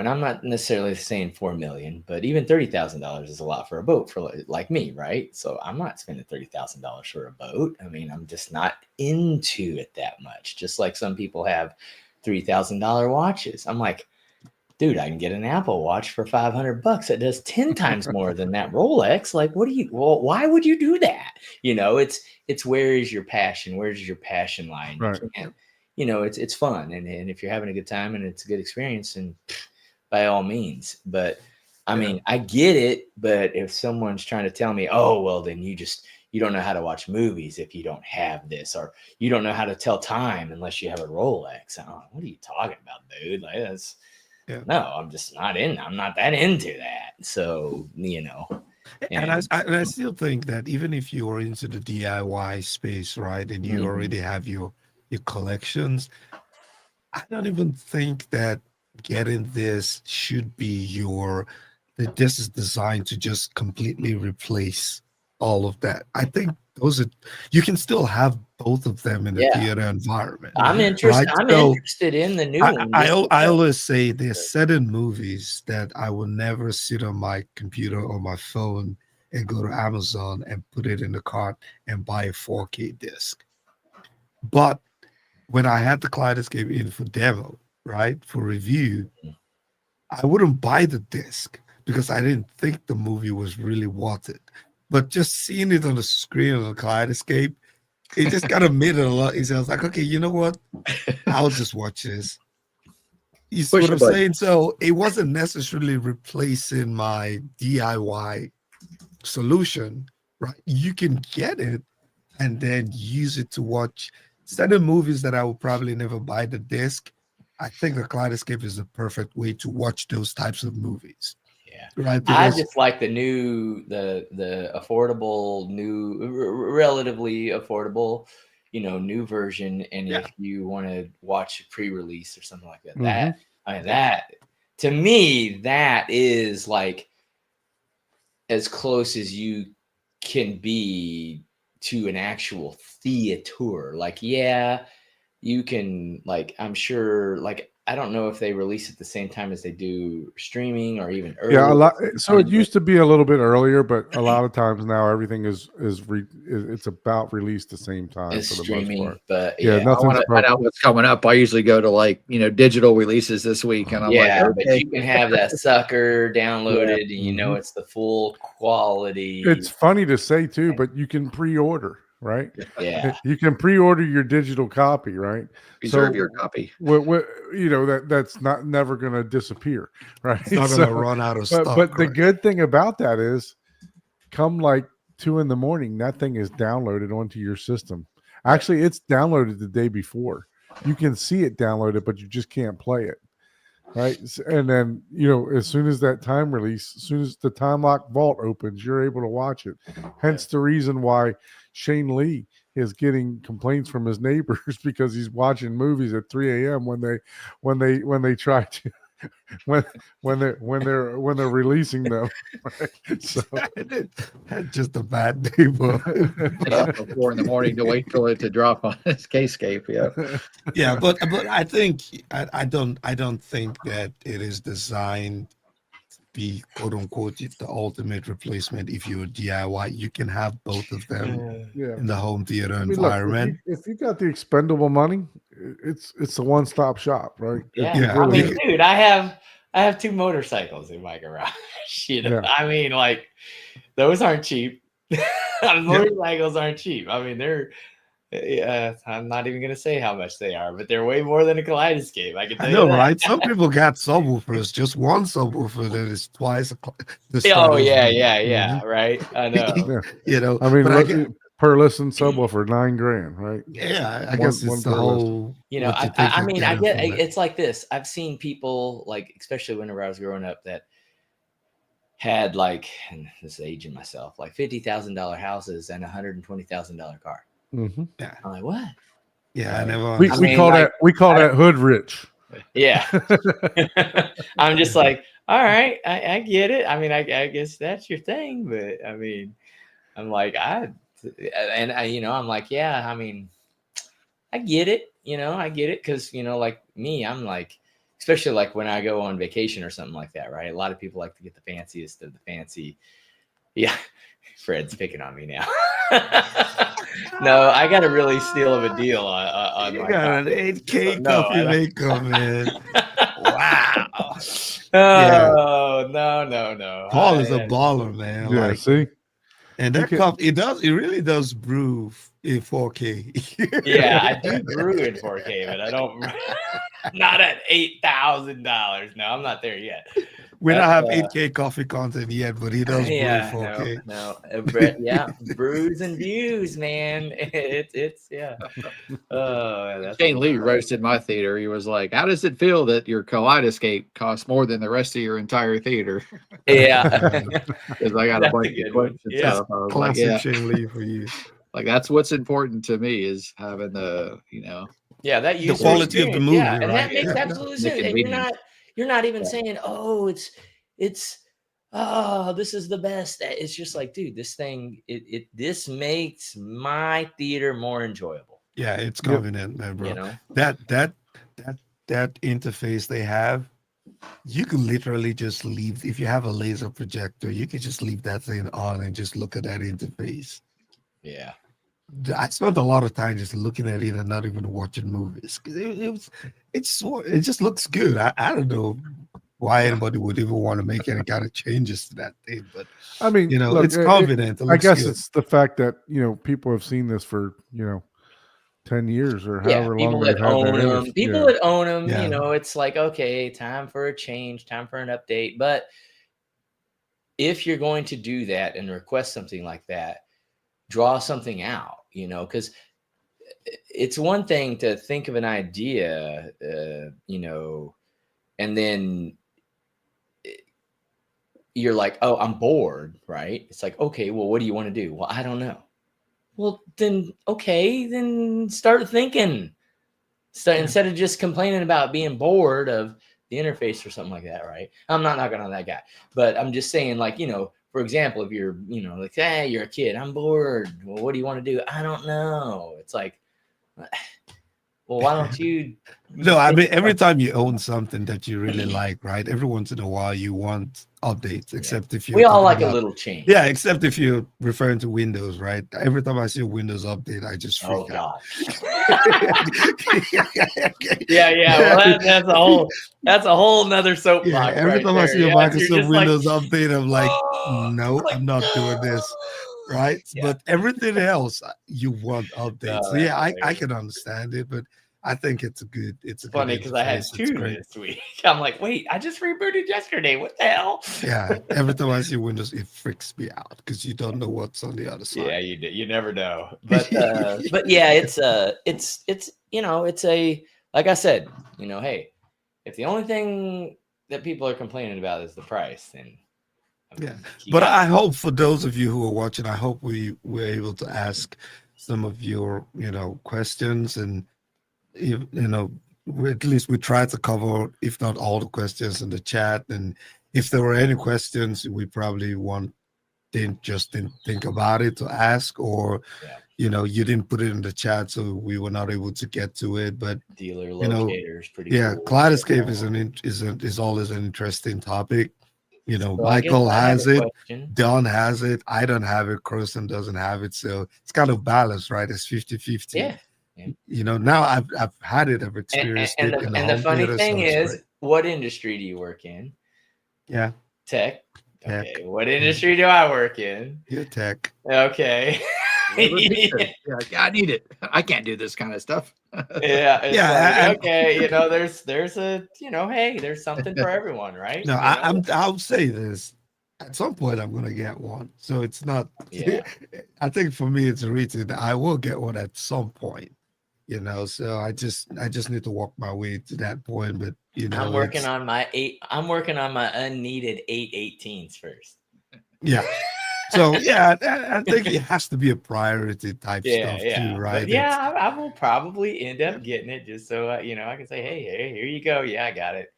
I'm not necessarily saying 4 million, but even $30,000 is a lot for a boat for like me, right? So I'm not spending $30,000 for a boat. I mean, I'm just not into it that much. Just like some people have $3,000 watches. I'm like, dude, I can get an Apple Watch for $500. It does 10 times more than that Rolex. Like, why would you do that? It's where is your passion? Where does your passion lie? And Right. you can't, it's fun. And if you're having a good time and it's a good experience, and by all means, but I mean, I get it. But if someone's trying to tell me, oh, well, then you don't know how to watch movies if you don't have this, or you don't know how to tell time unless you have a Rolex. What are you talking about, dude? Like, that's, no, I'm just not I'm not that into that. So, And I still think that even if you're into the DIY space, right, and you already have your collections, I don't even think that getting this should be that this is designed to just completely replace all of that. I think you can still have both of them in the theater environment. I'm interested. Right? I'm interested in the new one. I always say there's certain movies that I will never sit on my computer or my phone and go to Amazon and put it in the cart and buy a 4K disc. But when I had the Kaleidescape in for demo, right, for review, I wouldn't buy the disc because I didn't think the movie was really worth it. But just seeing it on the screen on the Kaleidescape, it just kind of made it a lot easier. I was like, okay, you know what? I'll just watch this. You see what I'm saying? So it wasn't necessarily replacing my DIY solution, right? You can get it and then use it to watch certain movies that I would probably never buy the disc. I think the Kaleidescape is the perfect way to watch those types of movies. Yeah, right. I just like the affordable, relatively affordable, new version. And if you want to watch a pre-release or something like that, that to me, that is like as close as you can be to an actual theater. Like, yeah, you can, like, I'm sure, like, I don't know if they release at the same time as they do streaming or even earlier. Yeah, a lot. So it used to be a little bit earlier, but a lot of times now everything it's about released the same time it's for the streaming, most part. But I want to find out what's coming up. I usually go to digital releases this week, and I'm like, okay. But you can have that sucker downloaded, and it's the full quality. It's funny to say too, but you can pre-order. Right? Yeah, you can pre-order your digital copy, right? Reserve your copy. That's never going to disappear, right? It's not going to run out of stock. But the good thing about that is, come like 2 a.m, that thing is downloaded onto your system. Actually, it's downloaded the day before. You can see it downloaded, but you just can't play it, right? And then as soon as that time release, as soon as the time lock vault opens, you're able to watch it. Hence the reason why Shane Lee is getting complaints from his neighbors because he's watching movies at 3 a.m. when they try to when they're raleasing them. Right? So that's just a bad neighbor. Up at 4 a.m. to wait for it to drop on his Kaleidescape. Yeah, but I think I don't think that it is designed be quote unquote the ultimate replacement. If you're DIY, you can have both of them in the home theater environment. Look, if you got the expendable money, it's a one-stop shop, right? Yeah. I mean, dude, I have 2 motorcycles in my garage. I mean, like, those aren't cheap. Motorcycles aren't cheap. I mean, they're. I'm not even gonna say how much they are, but they're way more than a Kaleidescape. I can tell I know, you that. right? Some people got subwoofers, just one subwoofer that is twice the Oh Strato's yeah, big. yeah, right. I know. Yeah. You know, I mean, but look, per listen subwoofer, $9,000, right? yeah, I One- guess one it's the per listen. whole. You know, what you think I you're mean, I getting get from it. it's like this. I've seen people like, especially whenever I was growing up, that had like, and this is aging myself, like $50,000 houses and $120,000 car. Mm-hmm. I'm like, what? Yeah, I never. We, I we mean, call like, that hood rich. Yeah. I'm just like, all right, I get it. I mean, I guess that's your thing, but I mean, I'm like, I'm like, yeah, I mean, I get it, I get it. Cause like me, I'm like, especially like when I go on vacation or something like that, right? A lot of people like to get the fanciest of the fancy. Yeah. Fred's picking on me now. No, I got a really steal of a deal on You my got an coffee. 8K No, coffee I don't. maker, man. Wow. Oh, no. Paul is a baller, man. Yeah, Like, see? and You that can- coffee, it really does brew in 4K. Yeah, I do brew in 4K, but I don't. Not at $8,000. No, I'm not there yet. We don't That's, have 8K coffee content yet, but he does brew in 4K. no. Yeah, brews and views, man. It's yeah. Oh, that's Shane Lee roasted my theater. He was like, "How does it feel that your Kaleidescape costs more than the rest of your entire theater?" Yeah. Because I got That's a bunch a good of one. questions. Yeah. So I was like, Classic yeah, Shane Lee for you. like that's what's important to me is having the, Yeah, that user quality of the experience. movie, Yeah, and that right? makes Yeah. absolute The sense. And convenience. you're not even Yeah. saying, oh, it's this is the best. It's just like, dude, this thing this makes my theater more enjoyable. Yeah, it's convenient, man, bro. You know? That interface they have, you can literally just leave. If you have a laser projector, you can just leave that thing on and just look at that interface. Yeah. I spent a lot of time just looking at it and not even watching movies. It just looks good. I don't know why anybody would even want to make any kind of changes to that thing, but I mean, look, it's confident. I guess it's the fact that people have seen this for 10 years or however long people they've that had own that them. industry. People Yeah. that own them, Yeah. it's like, okay, time for a change, time for an update. But if you're going to do that and request something like that, draw something out, because it's one thing to think of an idea, and then you're like, oh, I'm bored, right? It's like, okay, well, what do you want to do? Well, I don't know. Well, then, okay, then start thinking. Instead of just complaining about being bored of the interface or something like that, right? I'm not knocking on that guy, but I'm just saying, like, for example, if you're, like, hey, you're a kid, I'm bored. Well, what do you want to do? I don't know. It's like, well, why don't you? No, I mean, every time you own something that you really like, right? Every once in a while, you want updates, except if you We all like a little change. Yeah, except if you're referring to Windows, right? Every time I see a Windows update, I just freak out. Yeah. Well, that's a whole nother soapbox. Yeah, every time I see a Microsoft Windows update, I'm like, no, I'm not doing this. Right. Yeah. But everything else, you want updates. Oh, So yeah, that's I can understand it, but I think it's funny because I had two this week. I'm like, wait, I just rebooted yesterday. What the hell? Yeah, every time I see Windows, it freaks me out because you don't know what's on the other side. Yeah, you do. You never know. But yeah, it's like I said, hey, if the only thing that people are complaining about is the price, then But I hope for those of you who are watching, I hope we were able to ask some of your questions, and at least we tried to cover, if not all the questions in the chat. And if there were any questions we probably didn't think about it to ask, or you didn't put it in the chat, so we were not able to get to it. But dealer locators, pretty cool. Kaleidescape is always an interesting topic. So Michael has it, question. Don has it, I don't have it, Croson doesn't have it, so it's kind of balanced, right? It's 50-50. Yeah. Now I've had it, I've experienced it. And the funny thing is, what industry do you work in? Yeah. Tech. Tech. Okay, what industry do I work in? You're tech. Okay. Yeah, I need it. I can't do this kind of stuff. Yeah, it's Yeah, like, okay, there's a, hey, there's something for everyone, right? No, You know? I'll say this. At some point, I'm gonna get one. So it's not. Yeah. I think for me, it's written. I will get one at some point. So I just need to walk my way to that point. But I'm working on my unneeded 818s first. Yeah. So yeah, I think it has to be a priority type stuff too, right? But yeah, I will probably end up getting it just so I can say, hey, here you go. Yeah, I got it.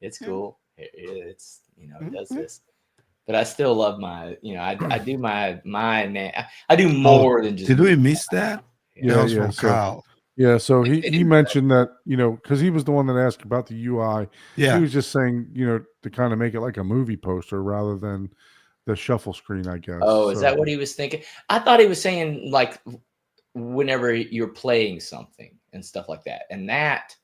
It's cool. It's it does this. But I still love my, I do my I do more than just. Did we miss that? Yeah, That was yeah. from So, Kyle. yeah, so he mentioned that, because he was the one that asked about the UI. Yeah. He was just saying, to kind of make it like a movie poster rather than the shuffle screen, I guess. Oh, is that what he was thinking? I thought he was saying like whenever you're playing something and stuff like that. And that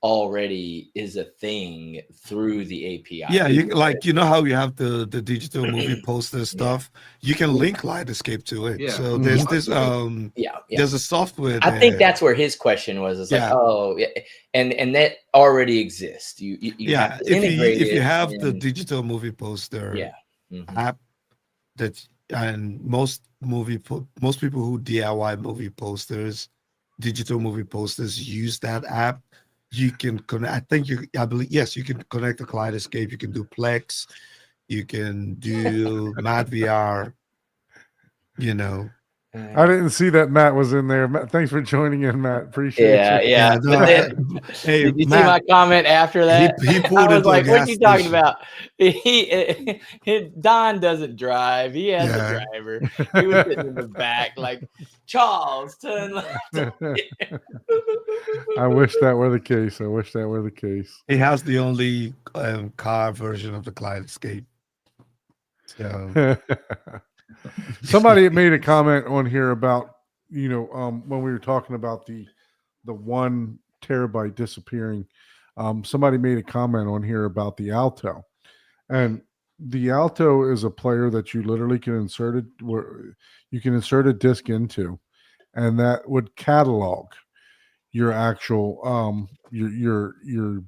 already is a thing through the API. Yeah, you know how you have the digital movie poster stuff. You can link Kaleidescape to it. Yeah. So there's this there's a software. I think that's where his question was. It's like, oh, yeah, and that already exists. You have to integrate if you it have in the digital movie poster Mhm. app and most people who DIY movie posters, digital movie posters use that app. You can connect. I believe yes, you can connect to Kaleidescape. You can do Plex. You can do Mad VR. I didn't see that Matt was in there. Matt, thanks for joining in, Matt. Appreciate you. Yeah. No, But then, hey, did you Matt, see my comment after that? he pulled I was into a like, "What gas you talking station. about?" Don doesn't drive. He has a driver. He was sitting in the back, like, Charles, turn left. I wish that were the case. He has the only car version of the Kaleidescape. So Somebody made a comment on here about when we were talking about the 1 terabyte disappearing. Somebody made a comment on here about the Alto, and the Alto is a player that you literally can insert a disc into, and that would catalog your actual your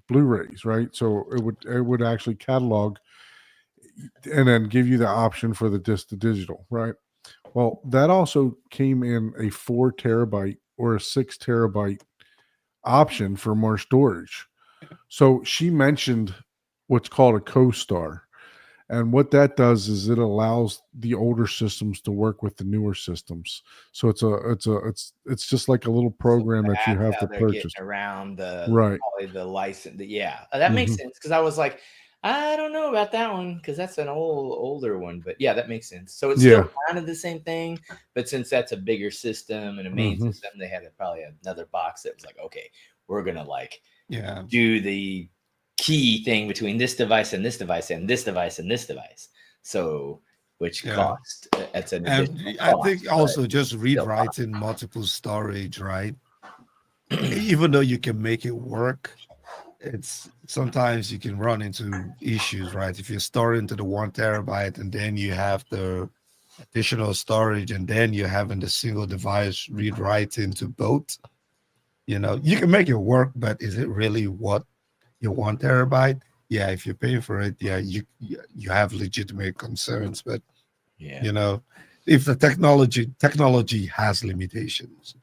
Blu-rays, right? So it would actually catalog and then give you the option for the disc to digital, right? Well, that also came in a 4 terabyte or a 6 terabyte option for more storage. So she mentioned what's called a co-star. And what that does is it allows the older systems to work with the newer systems. So it's just like a little program that you have to purchase around right. The license. Yeah, that makes sense because I was like, I don't know about that one because that's an older one, but yeah, that makes sense. So it's still kind of the same thing, but since that's a bigger system and a main system, they had probably another box that was like, okay, we're gonna do the key thing between this device and this device and this device and this device. So which cost that's an additional I cost, think also just rewriting multiple storage, right? Even though you can make it work, it's sometimes you can run into issues, right? If you're storing to the 1 terabyte and then you have the additional storage and then you're having the single device read write into both, you can make it work, but is it really what your 1 terabyte? Yeah, if you're paying for it, you have legitimate concerns, but if the technology has limitations.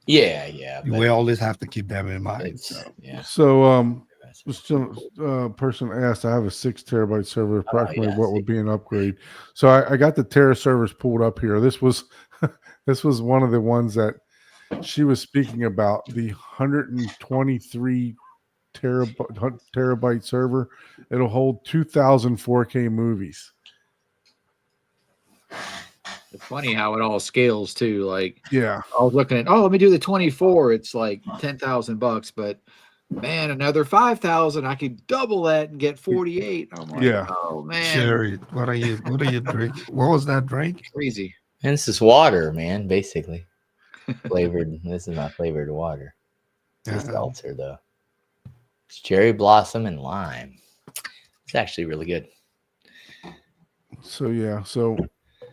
We always have to keep them in mind. So this person asked, I have a 6 terabyte server, approximately what would be an upgrade. So I got the Terra servers pulled up here. This was one of the ones that she was speaking about, the 123 terabyte server. It'll hold 2,000 4K movies. It's funny how it all scales too. Like, I was looking at, let me do the 24. It's like $10,000, but man, another 5,000, I could double that and get 48. I'm like, oh man, Sherry, what are you drinking? What was that drink? Crazy. And this is water, man. Basically, flavored. This is my flavored water. It's seltzer though. It's cherry blossom and lime. It's actually really good. So yeah, so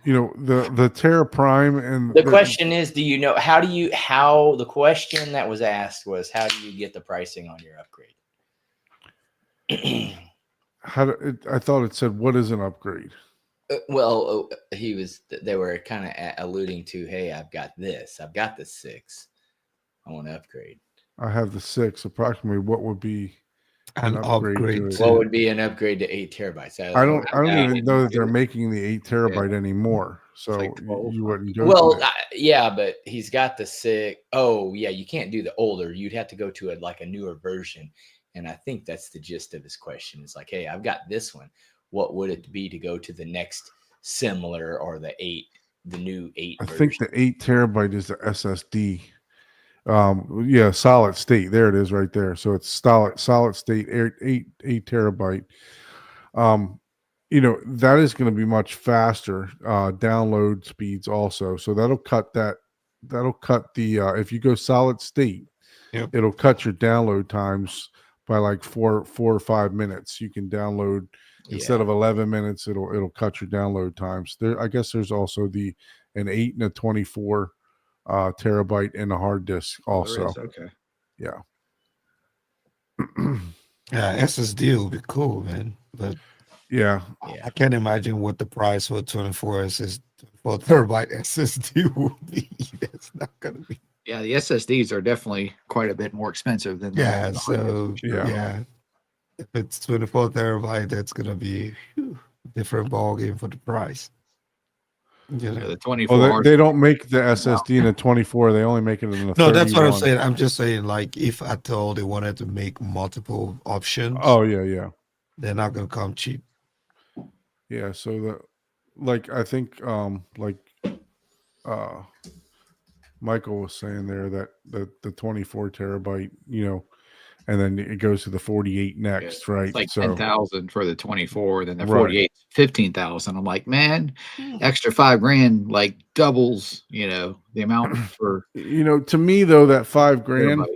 the Terra Prime and The question is, do you know how the question that was asked was, how do you get the pricing on your upgrade? I thought it said what is an upgrade? Well, they were kind of alluding to, hey, I've got the 6. I want to upgrade. I have the 6. Approximately, what would be An an upgrade to it? What would be an upgrade to 8 terabytes? I don't even know that they're making the 8 terabyte Yeah. anymore. So like 12. you wouldn't go. Well, to that. yeah, but he's got the 6. Oh, yeah, you can't do the older. You'd have to go to a newer version. And I think that's the gist of his question. It's like, hey, I've got this one. What would it be to go to the next similar or the new 8 I version? think the 8 terabyte is the SSD. Yeah, solid state. There it is, right there. So it's solid state, 8 terabyte. That is going to be much faster. Download speeds also. So that'll cut the if you go solid state, Yep. it'll cut your download times by like 4 or 5 minutes. You can download instead of 11 minutes. It'll cut your download times. I guess there's also an 8 and a 24 terabyte in the hard disk also. Okay. Yeah. Yeah, SSD will be cool, man. But Yeah. I can't imagine what the price for 24 terabyte SSD will be. That's not gonna be. Yeah, the SSDs are definitely quite a bit more expensive than Yeah, the so yeah. If it's 24 terabyte, that's gonna be different ball game for the price. the 24 Well, they don't make the SSD in the 24. They only make it in the 31. No, that's what I'm saying. I'm just saying, like, if at all they wanted to make multiple options, Oh yeah. they're not gonna come cheap. Yeah. So I think Michael was saying there that the 24 terabyte, and then it goes to the 48 next, right? It's like so 10,000 for the 24, then the Right. 48, 15,000. I'm like, man, extra $5,000 like doubles, the amount for to me though, that $5,000, terabyte.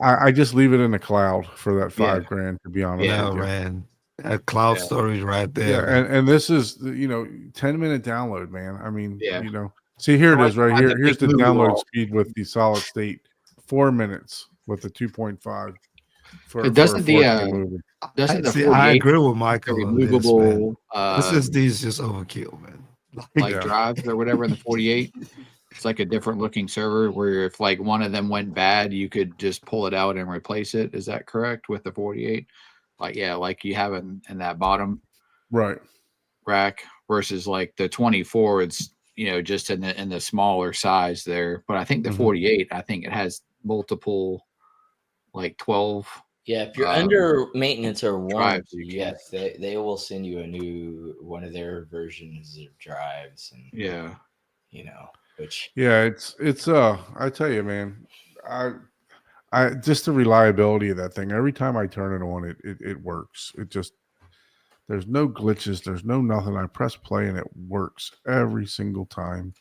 I just leave it in the cloud for that Yeah. $5,000, to be honest Yeah, with you. man. That cloud Yeah. storage right there. Yeah, and this is 10-minute download, man. I mean, Yeah. See, here it I is, right like here. the Here's the big movie download wall. speed with the solid state. 4 minutes with the 2.5 for It doesn't a the 4K movie. doesn't the See, 48 I agree with a Michael on this, man. removable SSD is just overkill, man. like Yeah. drives or whatever in the 48? It's like a different looking server where if like one of them went bad, you could just pull it out and replace it. Is that correct with the 48? Like you have it in that bottom Right. rack versus like the 24, it's just in the smaller size there. But I think the Mhm. 48, I think it has multiple like 12. Yeah, if you're under maintenance or drives warranty, you can- yes, they will send you a new one of their versions of drives, and Yeah. which Yeah, it's I tell you, man, I just the reliability of that thing. Every time I turn it on, it works. It just there's no glitches, there's no nothing. I press play and it works every single time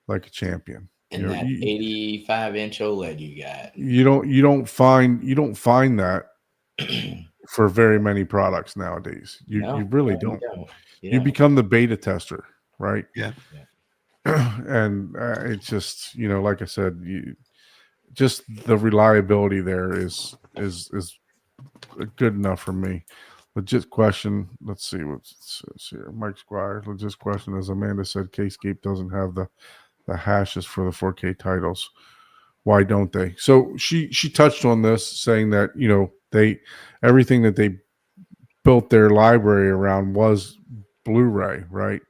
like a champion. and that 85-inch OLED you got. You don't find that for very many products nowadays. You really don't. You become the beta tester, right? Yeah. And it's just like I said, just the reliability there is good enough for me. Legit question. Let's see what it says here. Mike Squire. Legit question. As Amanda said, Kscape doesn't have the hashes for the 4K titles. Why don't they? So she touched on this, saying that they everything that they built their library around was Blu-ray, right?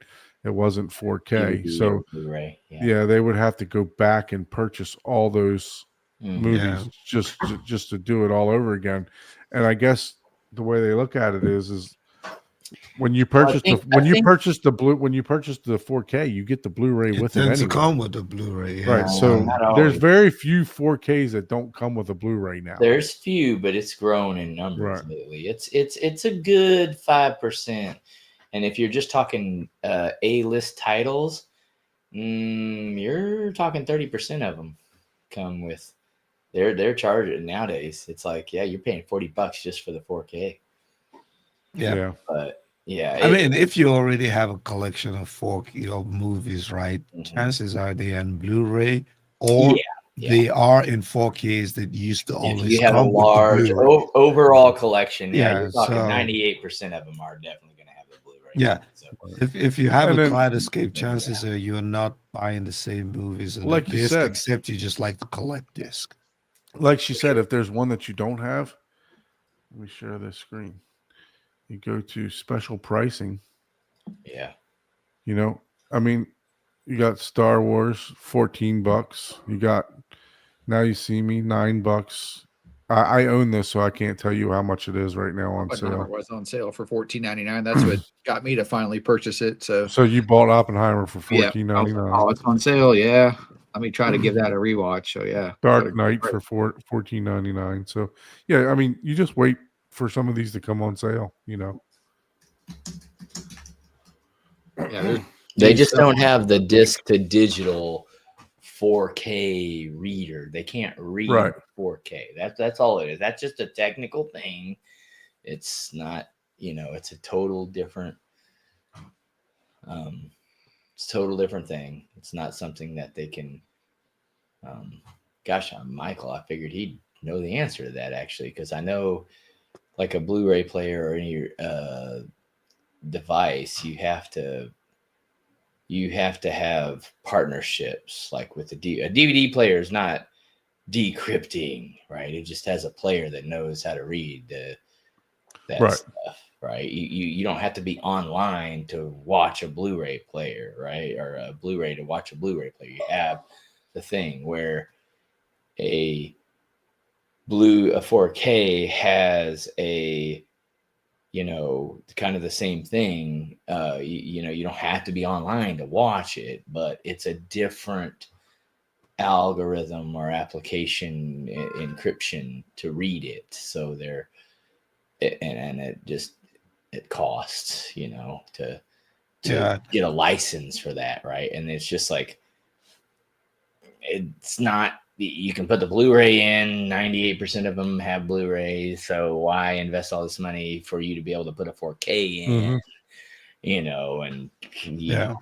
It wasn't 4K. DVD So or Blu-ray. yeah, they would have to go back and purchase all those movies just to do it all over again. And I guess the way they look at it is when you purchase the 4K, you get the Blu-ray with it tends anyway. to come with the Blu-ray, Right. So Not there's always. very few 4Ks that don't come with a Blu-ray now. There's few, but it's grown in numbers Right. lately. It's a good 5%. And if you're just talking A-list titles, you're talking 30% of them come with they're charging nowadays. It's like, yeah, you're paying $40 just for the 4K. Yeah. But Yeah. I mean, if you already have a collection of 4K movies, right? Mhm. Chances are they are in Blu-ray, or Yeah. they are in 4Ks that used to If always you have a come with the large Blu-ray. overall collection, yeah, Yeah, you're talking so 98% of them are definitely going to have the Blu-ray. yeah, So if you have And a then, Kaleidescape, chances are you're not buying the same movies on the like you disc, said, except you just like to collect disc. like she said, if there's one that you don't have, let me share this screen. You go to special pricing. yeah, You know, I mean, you got Star Wars, $14. You got Now You See Me, $9. I own this, so I can't tell you how much it is right now on Oppenheimer sale. was on sale for $14.99. That's what got me to finally purchase it. So So you bought Oppenheimer for yeah, $14.99. it's on sale. Yeah, let me try to give that a rewatch. So yeah, Dark Knight for $14.99. So yeah, I mean, you just wait for some of these to come on sale. You know, yeah. they just don't have the disc to digital 4K reader. They can't read Right. 4K. That's all it is. That's just a technical thing. It's not, it's a total different thing. It's not something that they can gosh, Michael, I figured he'd know the answer to that actually, because I know like a Blu-ray player or any device, you have to have partnerships. Like with a DVD player is not decrypting, right? It just has a player that knows how to read that Right. stuff, right? You don't have to be online to watch a Blu-ray player, right? Or a Blu-ray to watch a Blu-ray player. You have the thing where a 4K has a kind of the same thing. You don't have to be online to watch it, but it's a different algorithm or application encryption to read it. So and it costs, to get a license for that, right? And it's just like, it's not, you can put the Blu-ray in, 98% of them have Blu-ray, so why invest all this money for you to be able to put a 4K in, and Yeah.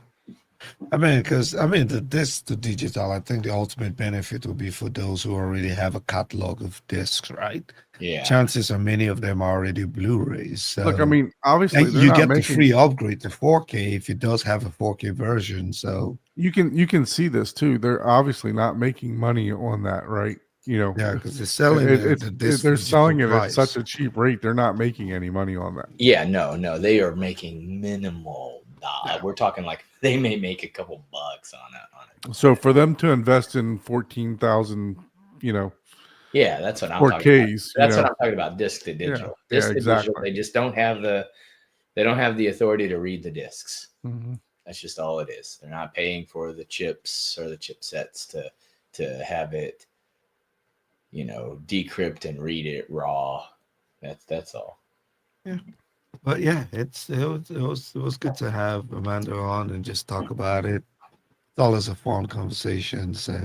I mean, the disc to digital, I think the ultimate benefit will be for those who already have a catalog of discs, right? Yeah. Chances are many of them are already Blu-rays. So, look, I mean, obviously and they're you not get the making. free upgrade to 4K if it does have a 4K version. So You can see this too. They're obviously not making money on that, right? yeah, because they're selling the disc they're digital selling it at price. such a cheap rate. They're not making any money on that. Yeah, no, they are making minimal. We're talking like they may make a couple bucks on it. So for them to invest in 14,000, yeah, that's what I'm 4Ks, talking about. That's what I'm talking about. Disc to digital. Yeah, Disc to exactly. digital. They just don't have the authority to read the discs. Mm-hmm. That's just all it is. They're not paying for the chips or the chipsets to have it, decrypt and read it raw. That's all. Yeah. But yeah, it was good to have Amanda on and just talk about it. It's always a fun conversation. So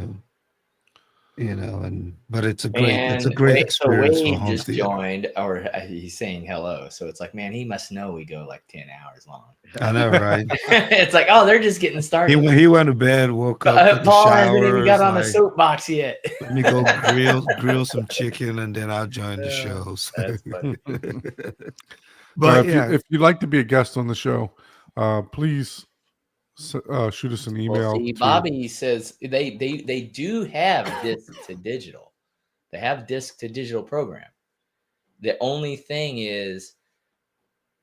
but it's a great So experience for Wade home just theater. joined, or he's saying hello. So it's like, man, he must know we go like 10 hours long. I know, right? It's like, oh, they're just getting started. He went to bed, woke up, took a Paul shower, hasn't even got on the like, soapbox yet. let me go grill some chicken, and then I'll join the show. So. That's funny. But if you'd like to be a guest on the show, please shoot us an email. Well, see, Bobby says they do have disc to digital. They have disc to digital program. The only thing is,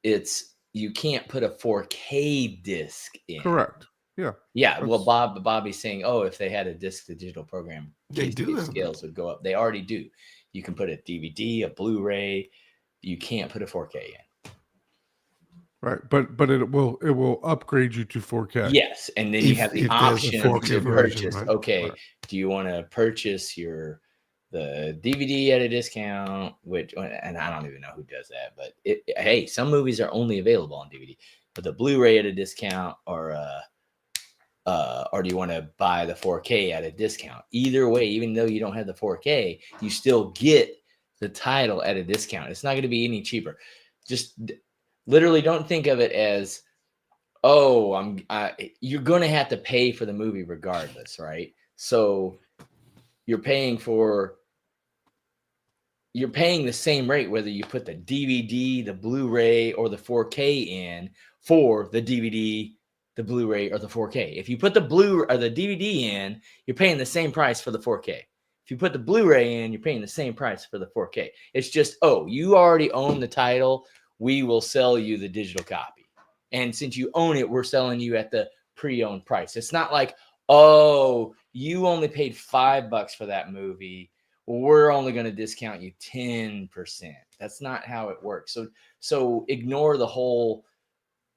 you can't put a 4K disc in. Correct. Yeah. Yeah. Well, Bobby's saying, oh, if they had a disc to digital program, they do scales would go up. They already do. You can put a DVD, a Blu-ray. You can't put a 4K in. Right, but it will upgrade you to 4K. Yes, and then you have the option to purchase. Right? Okay, right. Do you want to purchase the DVD at a discount? And I don't even know who does that, but hey, some movies are only available on DVD. But the Blu-ray at a discount, or do you want to buy the 4K at a discount? Either way, even though you don't have the 4K, you still get the title at a discount. It's not going to be any cheaper. Just literally don't think of it as, oh, you're going to have to pay for the movie regardless, right? So you're paying the same rate whether you put the DVD, the Blu-ray, or the 4K in for the DVD, the Blu-ray, or the 4K. If you put the DVD in, you're paying the same price for the 4K. If you put the Blu-ray in, you're paying the same price for the 4K. It's just, oh, you already own the title. We will sell you the digital copy. And since you own it, we're selling you at the pre-owned price. It's not like, oh, you only paid $5 for that movie. We're only going to discount you 10%. That's not how it works. So ignore the whole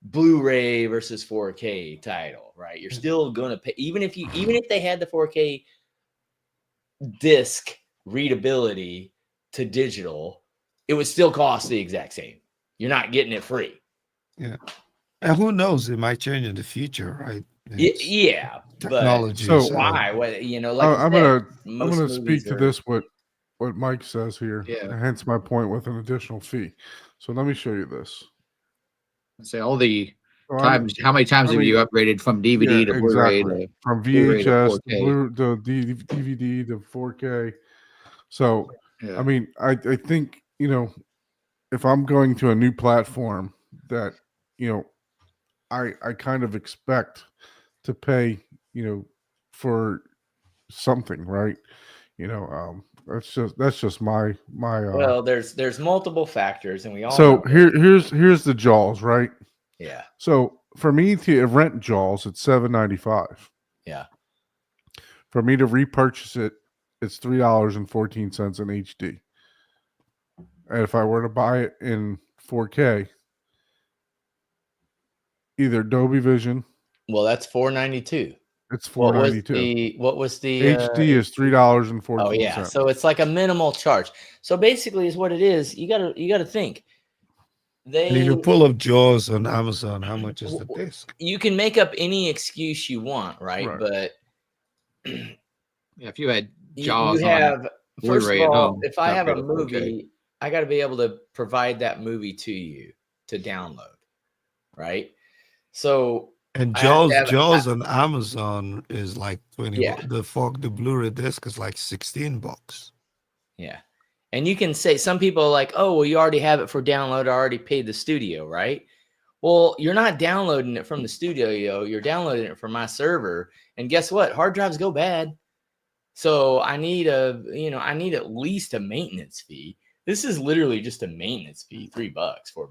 Blu-ray versus 4K title, right? You're still going to pay, even if they had the 4K disc readability to digital, it would still cost the exact same. You're not getting it free. Yeah. And who knows? It might change in the future, right? Yeah, technology. So- why? What, like I I'm said, gonna most speak movies to are- this what Mike says here. Yeah. Hence my point with an additional fee. So let me show you this. Say all the So I'm- times. How many times I have mean- you upgraded from DVD Yeah, to Blu-ray exactly. to From Blu-ray to VHS, 4K? the DVD, the 4K. So Yeah. I mean, I think, if I'm going to a new platform that, I kind of expect to pay, for something, right? That's just my well, there's multiple factors, and we all so know here's the Jaws, right? yeah, So for me to rent Jaws, it's $7.95. yeah. For me to repurchase it, it's $3.14 in HD. And if I were to buy it in 4K, either Dolby Vision, Well, that's $4.92. it's What was $4.92. what was the HD is $3.14. Oh yeah, so it's like a minimal charge. So basically, is what it is. You gotta think. And if They you pull up Jaws on Amazon, how much is the disc? you can make up any excuse you want, right? Right. But Yeah, if you had you Jaws have first of Blu-ray at all, home, if I not have a pay the 4K. movie, I got to be able to provide that movie to you to download, right? So And I have to Jaws have- on Amazon is like 20 Yeah. the Blu-ray disc is like $16. Yeah. And you can say, some people are like, oh, well, you already have it for download. I already paid the studio, right? Well, you're not downloading it from the studio, you're downloading it from my server. And guess what? Hard drives go bad. So I need I need at least a maintenance fee. This is literally just a maintenance fee, $3, $4,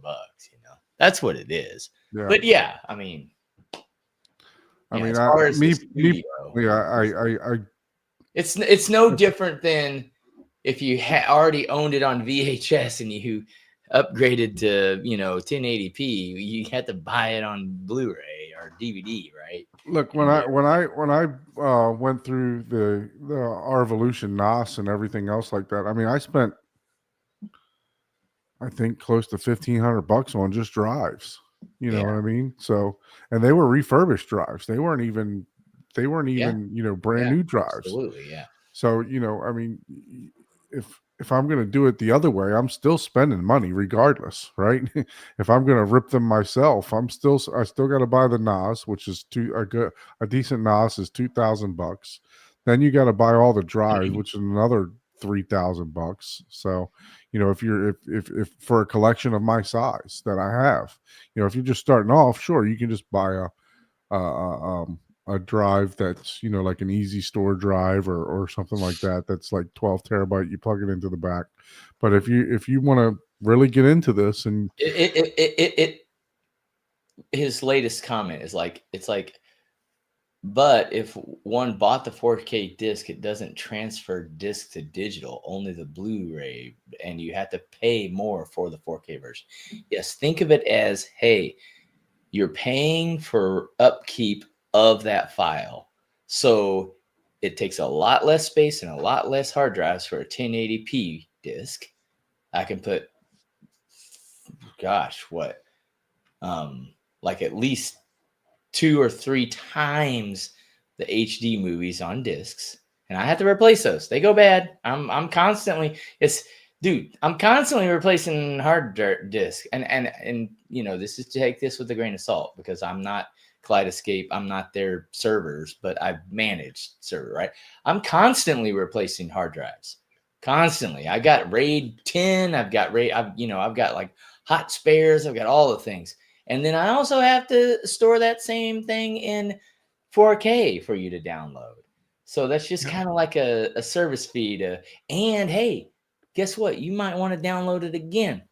That's what it is. Yeah. But yeah, I mean, I yeah, mean, as far as the studio, I it's no different than if you already owned it on VHS and you upgraded to 1080p, you had to buy it on Blu-ray or DVD, right? look when I went through the our Evolution NOS and everything else like that. I mean, I spent, I think, close to $1,500 on just drives. You know what I mean? So, and they were refurbished drives. They weren't even brand new drives. Absolutely, yeah. So, I mean, if I'm going to do it the other way, I'm still spending money regardless, right? If I'm going to rip them myself, I still got to buy the NOS, which is a decent NOS is $2,000. Then you got to buy all the drives, which is another $3,000. So, if for a collection of my size that I have, if you're just starting off, sure, you can just buy a drive that's like an easy store drive or something like that, that's like 12 terabyte. You plug it into the back. But if you want to really get into this, and his latest comment is like, it's like, but if one bought the 4K disc, it doesn't transfer disc to digital, only the Blu-ray, and you have to pay more for the 4K version. Yes, think of it as, hey, you're paying for upkeep of that file. So it takes a lot less space and a lot less hard drives for a 1080p disc. I can put, like at least 2 or 3 times the HD movies on discs, and I have to replace those. They go bad. I'm constantly, Dude, I'm constantly replacing hard disk, and this is to take this with a grain of salt because I'm not Kaleidescape, I'm not their servers, but I've managed server, right? I'm constantly replacing hard drives, constantly. I got RAID 10, I've got I've got like hot spares, I've got all the things, and then I also have to store that same thing in 4K for you to download. So that's just kind of like a service fee and hey, guess what? You might want to download it again.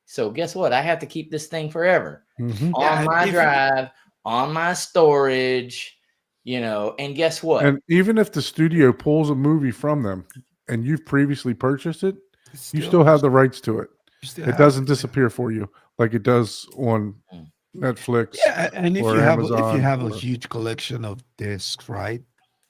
So guess what? I have to keep this thing forever on my drive, on my storage, and guess what? And even if the studio pulls a movie from them and you've previously purchased it, you still have the rights to it. It doesn't disappear for you like it does on Netflix. Yeah, and if or you have Amazon a huge collection of discs, right?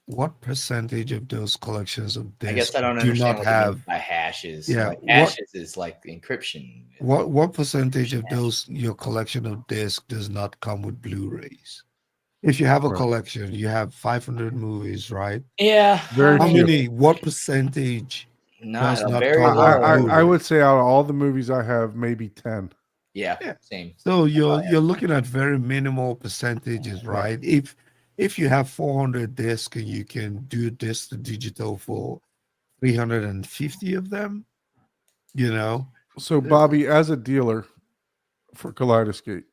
What percentage of those collections of discs I guess I don't do understand not what have by hashes. Yeah, Like hashes is like encryption. what percentage of those your collection of discs does not come with Blu-rays? If you have a collection, you have 500 movies, right? Yeah. Very How few. many? What percentage Not does a not very come low. with I Blu-ray? would say out of all the movies I have, maybe 10. Yeah, same. So you're looking at very minimal percentages, right? If you have 400 discs and you can do disc to digital for 350 of them, So, Bobby, as a dealer for Kaleidescape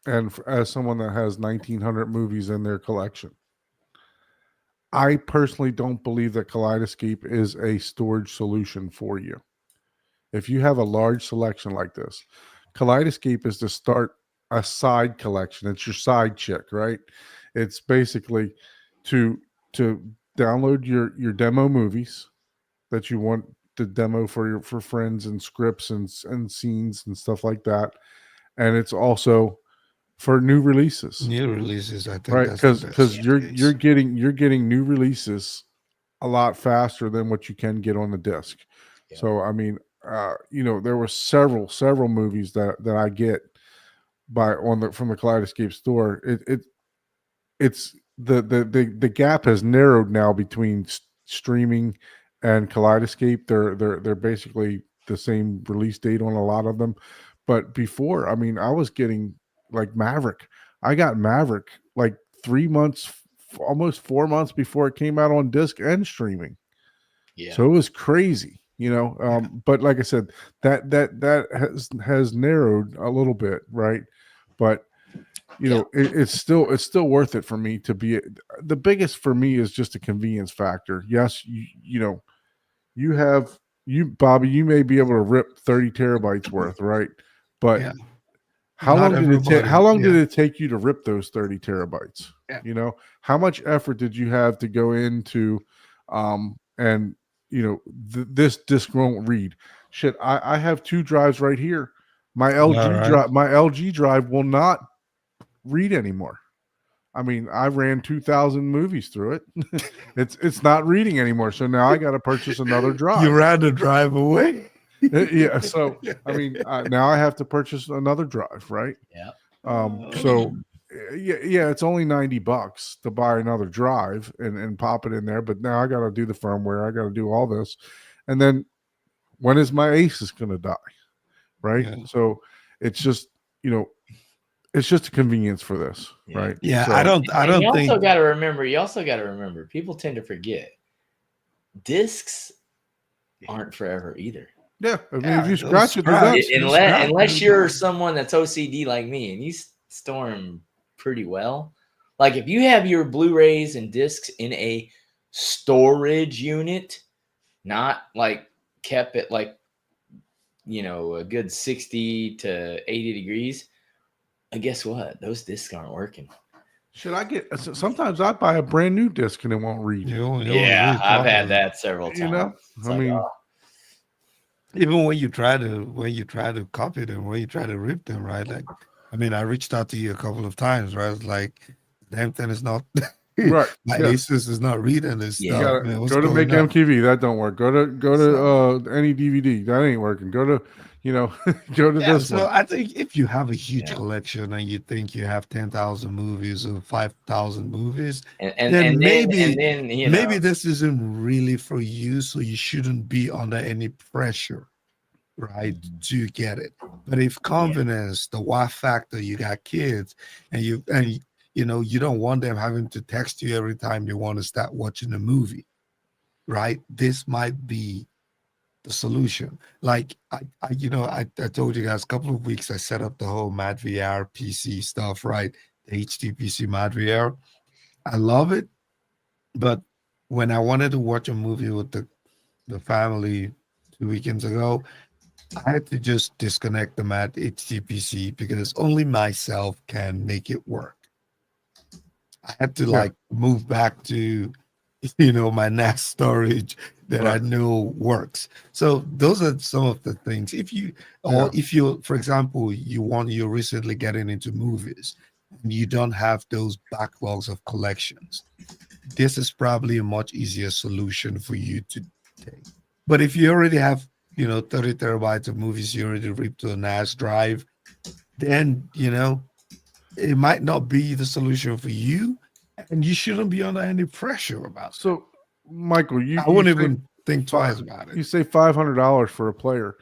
and as someone that has 1,900 movies in their collection, I personally don't believe that Kaleidescape is a storage solution for you. If you have a large selection like this, Kaleidescape is to start a side collection. It's your side chick, right? It's basically to download your demo movies that you want to demo for friends and scripts and scenes and stuff like that. And it's also for new releases. New releases, I think, right? that's Because you're getting new releases a lot faster than what you can get on the disc. Yeah. So I mean, there were several movies that I get from the Kaleidescape store. It's the gap has narrowed now between streaming and Kaleidescape. They're basically the same release date on a lot of them. But before, I mean, I was getting like Maverick. I got Maverick like 3 months, almost 4 months before it came out on disc and streaming. Yeah. So it was crazy, But like I said, that has narrowed a little bit, right? But it's still worth it for me to be. The biggest for me is just a convenience factor. Yes, Bobby, you may be able to rip 30 terabytes worth, right? But how long did it take you to rip those 30 terabytes? Yeah. How much effort did you have to go into and this disc won't read. Shit, I have 2 drives right here. My LG drive will not read anymore. I mean, I ran 2,000 movies through it. It's not reading anymore. So now I got to purchase another drive. You ran the drive away. Yeah. So I mean, now I have to purchase another drive, right? Yeah. So yeah, it's only $90 to buy another drive and pop it in there. But now I got to do the firmware. I got to do all this, and then when is my Asus going to die? Right. Yeah. So it's just it's just a convenience for this, right? Yeah, so, I don't think. You also got to remember. People tend to forget. Discs aren't forever either. Yeah, I mean, if you scratch it, unless you're someone that's OCD like me and you store them pretty well. Like if you have your Blu-rays and discs in a storage unit, not like kept at like a good 60 to 80 degrees, and guess what? Those discs aren't working. Should I get? Sometimes I buy a brand new disc and it won't read. I've had that several times. I mean, even when you try to copy them, when you try to rip them, right? Like, I mean, I reached out to you a couple of times, right? It's like, damn thing is not right. My Asus is not reading this stuff. Man, go to Make MTV. That don't work. Go to any DVD. That ain't working. Go to go to this one. So I think if you have a huge collection and you think you have 10,000 movies or 5,000 movies, then maybe this isn't really for you. So you shouldn't be under any pressure right, to get it. But if convenience, the wow factor, you got kids, and you don't want them having to text you every time you want to start watching a movie, right? This might be the solution. Like I told you guys a couple of weeks I set up the whole Mad VR PC stuff, right? The HTPC Mad VR. I love it, but when I wanted to watch a movie with the family 2 weekends ago, I had to just disconnect the Mad HTPC because only myself can make it work. I had to Yeah. like move back to my NAS storage that I Right. know works. So those are some of the things. If you for example, you're recently getting into movies and you don't have those backlogs of collections, this is probably a much easier solution for you to take. But if you already have 30 terabytes of movies you already ripped to a NAS drive, then it might not be the solution for you, and you shouldn't be under any pressure about it. So, Michael, I wouldn't even think twice fi- about you it. say $500 for a player.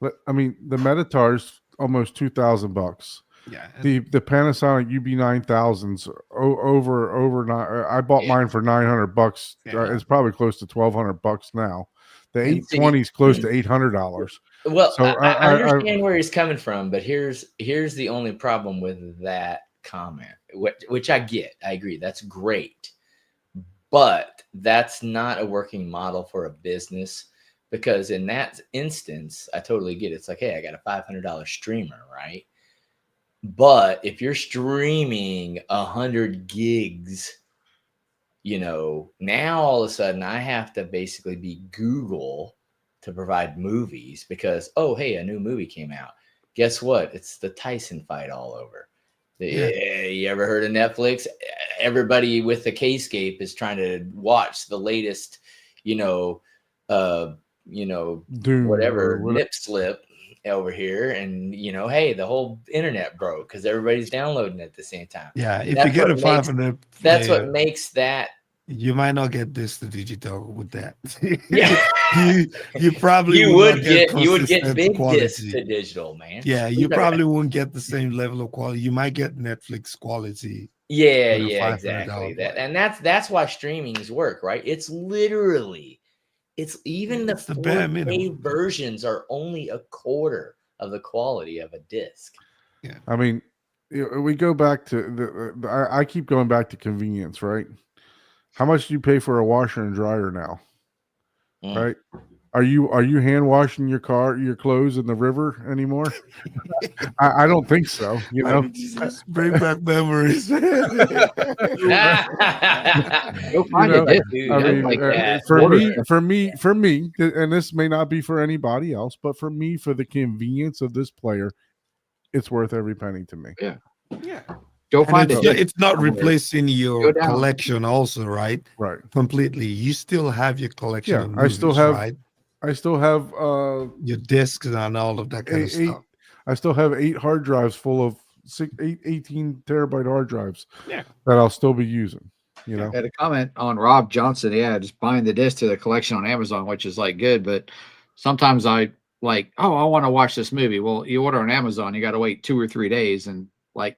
But I mean, the Meditar's almost $2,000. Yeah. The Panasonic UB9000s over nine. I bought Yeah. mine for $900. Yeah. It's probably close to $1,200 now. The And see, 820 is close to $800. Well, So I understand where he's coming from, but here's the only problem with that comment, which I get. I agree. That's great. But that's not a working model for a business, because in that instance, I totally get it. It's like, hey, I got a $500 streamer, right? But if you're streaming 100 gigs, now all of a sudden I have to basically be Google to provide movies because, oh, hey, a new movie came out. Guess what? It's the Tyson fight all over. You ever heard of Netflix? Everybody with the Kscape is trying to watch the latest, Doom whatever nip slip over here, and hey, the whole internet broke because everybody's downloading at the same time. Yeah, if you get a 500, that's what makes that. You might not get this to digital with that. Yeah, you probably would get big quality. discs to digital, man. Yeah, you probably won't get the same level of quality. You might get Netflix quality. Yeah, exactly. That's why streamings work, right? It's literally, even the 4K versions are only a quarter of the quality of a disc. Yeah, I mean, we go back to I keep going back to convenience, right? How much do you pay for a washer and dryer now? Right? Are you hand washing your clothes in the river anymore? I don't think so. Just bring back memories. Go find it, dude. I mean, like for me, and this may not be for anybody else, but for me, for the convenience of this player, it's worth every penny to me. Yeah. Go find it. It's not replacing your collection, also, right? Right. Completely. You still have your collection. Yeah, of movies, I still have your discs and all of that kind of stuff. I still have 8 hard drives full of 18 terabyte hard drives. Yeah. That I'll still be using. I had a comment on Rob Johnson. Yeah, just buying the disc to the collection on Amazon, which is like good, but sometimes I I want to watch this movie. Well, you order on Amazon, you got to wait 2 or 3 days, and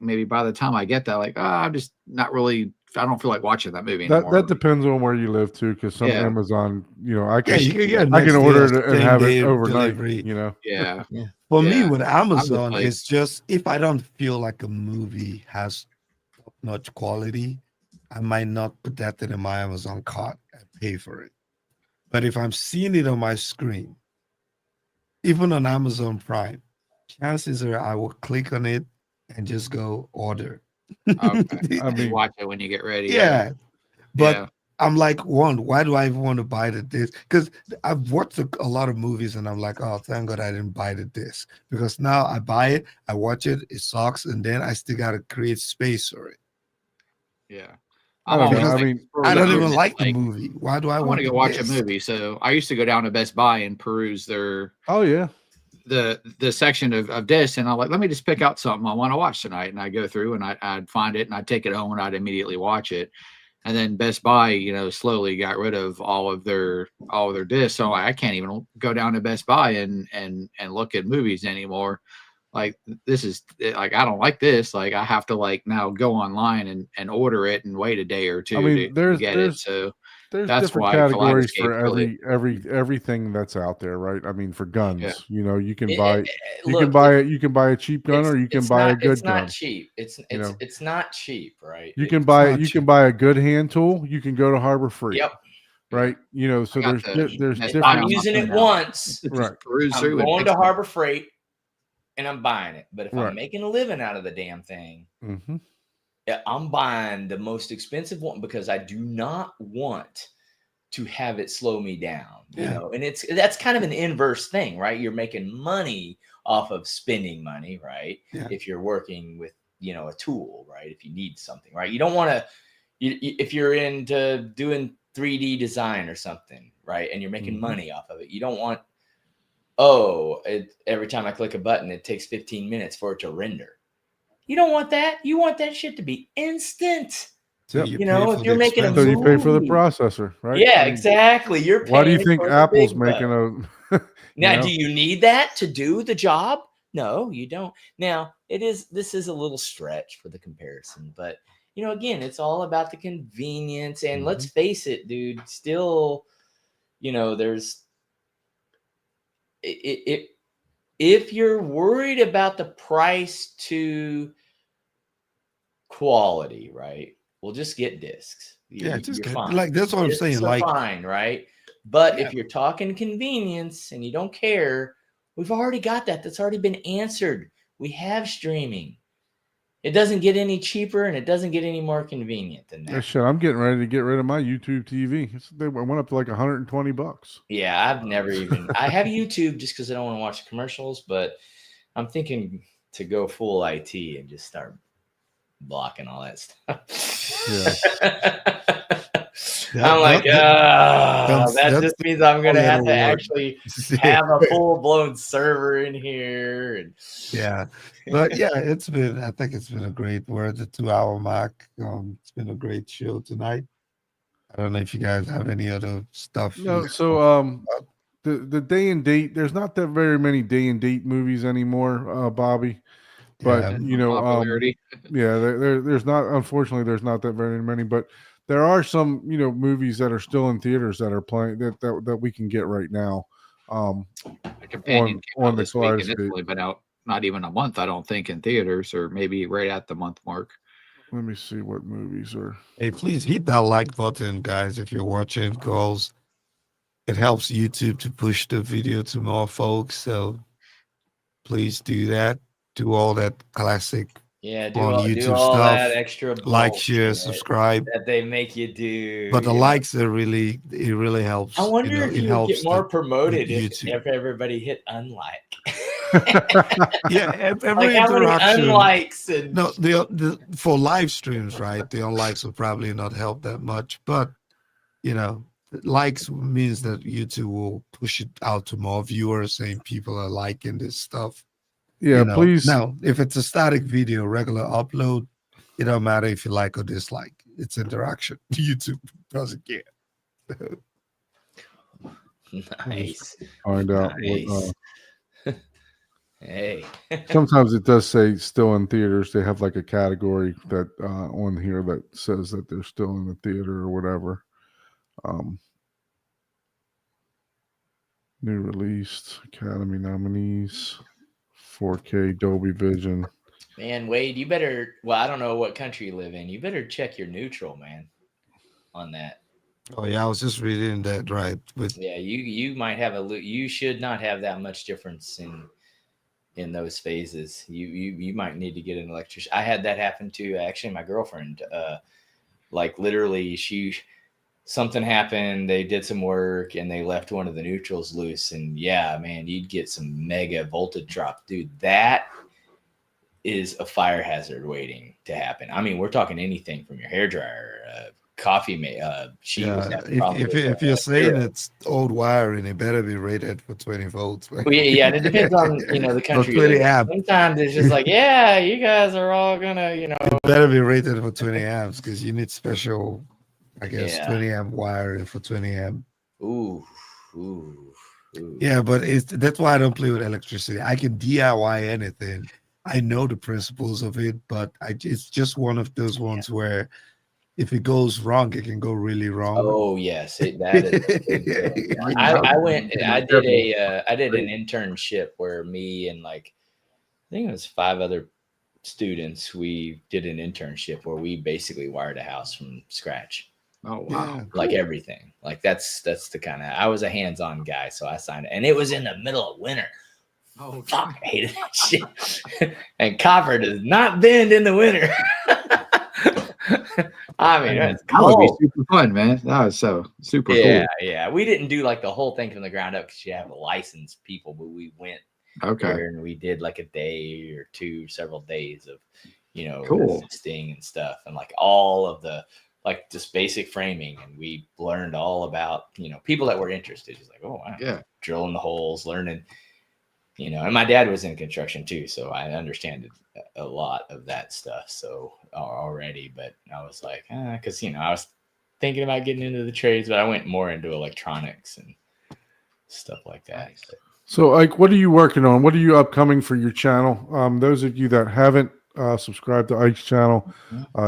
maybe by the time I get that, I'm just not really. I don't feel like watching that movie anymore. That depends on where you live too, because some Amazon, I can order it and have it overnight. Delivery. Yeah. For me, with Amazon, it's just if I don't feel like a movie has much quality, I might not put that in my Amazon cart and pay for it. But if I'm seeing it on my screen, even on Amazon Prime, chances are I will click on it and just go order. Okay. I mean, watch it when you get ready. Yeah. But I'm like, why do I even want to buy the disc? Because I've watched a lot of movies and I'm like, oh, thank God I didn't buy the disc. Because now I buy it, I watch it, it sucks, and then I still got to create space for it. Yeah. I don't even like the movie. Why do I want to go watch a movie? So I used to go down to Best Buy and peruse their the section of discs, and I'm like, let me just pick out something I want to watch tonight. And I go through and I'd find it and I'd take it home and I'd immediately watch it. And then Best Buy, slowly got rid of all of their discs. So I can't even go down to Best Buy and look at movies anymore. Like, this is like, I don't like this. Like, I have to like now go online and order it and wait a day or I two mean, to get it. So there's that's different why categories Kaleidescape for really, everything that's out there, right? I mean, for yeah, guns, you can It- buy it- look, it- you can buy a cheap gun or you can buy a it's good not gun. cheap. It's You know, it's not cheap, right? you can It's buy not you can cheap. buy a good hand tool. You can go to Harbor Freight, Yep. right? So I got there's Best If Buy I'm different, on my using phone it now. once, right, Just peruse I'm through and going to fix it. Harbor Freight and I'm buying it. But if right. I'm making a living out of the damn thing, Hmm. I'm buying the most expensive one because I do not want to have it slow me down, Yeah. and that's kind of an inverse thing, right? You're making money off of spending money, right? Yeah. If you're working with, a tool, right? If you need something, right? You don't want to, if you're into doing 3D design or something, right? And you're making Mhm. money off of it, you don't want, every time I click a button, it takes 15 minutes for it to render. You don't want that. You want that shit to be instant. So Yep. you You pay know, for if the you're making a So you expensive pay for the movie. processor, right? Yeah, I mean, exactly. You're why do you paying think for the Apple's big making bucks. a, Now, know? do you need that to do the job? No, you don't. Now, this is a little stretch for the comparison, but again, it's all about the convenience. And let's Mhm. face it, dude, still, there's it if you're worried about the price to quality, right? Well, just get discs. Yeah, just You're get fine. like that's what I'm saying. Discs are Like, fine, right? But yeah, if you're talking convenience and you don't care, we've already got that. That's already been answered. We have streaming. It doesn't get any cheaper and it doesn't get any more convenient than Yeah, that. shit, I'm getting ready to get rid of my YouTube TV. They went up to like $120. Yeah, I've never even. I have YouTube just because I don't want to watch the commercials, but I'm thinking to go full IT and just start blocking all that stuff. I'm like, that that's just means I'm gonna have to work. actually have a full blown server in here. And Yeah, but yeah, I think it's been a great. We're at the 2 hour mark. It's been a great show tonight. I don't know if you guys have any other stuff. No, so the day and date, there's not that very many day and date movies anymore, Bobby. But Yeah, Popularity. yeah, there's not, unfortunately, there's not that very many, but there are some, movies that are still in theaters that are playing that we can get right now. The Companion came on out the this week, and it's Kaleidescape. only been out not even a month, I don't think, in theaters, or maybe right at the month mark. Let me see what movies are. hey, please hit that like button, guys. If you're watching, girls, it helps YouTube to push the video to more folks. So please do that. Do all that classic yeah, on do YouTube all that stuff. extra Like, share, bullshit subscribe. that they make you do. But the likes are really, it really helps. I wonder if it you would get helps more the promoted YouTube. if everybody hit unlike. Yeah, every Like how many interaction. unlikes and No, the for live streams, right? The unlikes will probably not help that much, but likes means that YouTube will push it out to more viewers, saying people are liking this stuff. Yeah, please. Now, if it's a static video, regular upload, it don't matter if you like or dislike. It's interaction. YouTube doesn't care. nice. Find out what. Nice. Hey. Sometimes it does say still in theaters. They have like a category that on here that says that they're still in the theater or whatever. New released Academy nominees, 4K Dolby Vision. Man, Wade, you better. Well, I don't know what country you live in. You better check your neutral, man, on that. Oh yeah, I was just reading that, right? But Yeah, you might have you should not have that much difference in those phases. You might need to get an electrician. I had that happen to actually my girlfriend. Like literally, something happened. They did some work and they left one of the neutrals loose. And yeah, man, you'd get some mega voltage drop, dude. That is a fire hazard waiting to happen. I mean, we're talking anything from your hairdryer, coffee mate. She was having problems if you're saying it's old wiring, it better be rated for 20 volts. Well, yeah, it depends on the country. 20 amp. Sometimes it's just like, yeah, you guys are all gonna, It better be rated for 20 amps because you need special I guess Yeah. 20 amp wiring for 20 amp. Ooh, ooh, ooh. Yeah, but that's why I don't play with electricity. I can DIY anything. I know the principles of it, but it's just one of those ones where if it goes wrong, it can go really wrong. Oh yes, that is a big deal. Yeah. Yeah, I did an internship where me and like I think it was 5 other students. We did an internship where we basically wired a house from scratch, Oh wow. Yeah. like everything. Like that's the kind of I was a hands-on guy, so I signed it, and it was in the middle of winter. Oh, Fuck, I hated that shit. And copper does not bend in the winter. I mean, it's that would be cold. super fun, man. That was so super Yeah, cool. yeah. We didn't do like the whole thing from the ground up because you have licensed people, but we went Okay. there and we did like a day or two, several days of, Cool. assisting and stuff, and like all of the like just basic framing, and we learned all about people that were interested. It's like, oh wow, Yeah. drilling the holes, learning. And my dad was in construction too, so I understand a lot of that stuff. So already, but I was like, because I was thinking about getting into the trades, but I went more into electronics and stuff like that. Nice. So, Ike, what are you working on? What are you upcoming for your channel? Those of you that haven't subscribed to Ike's channel,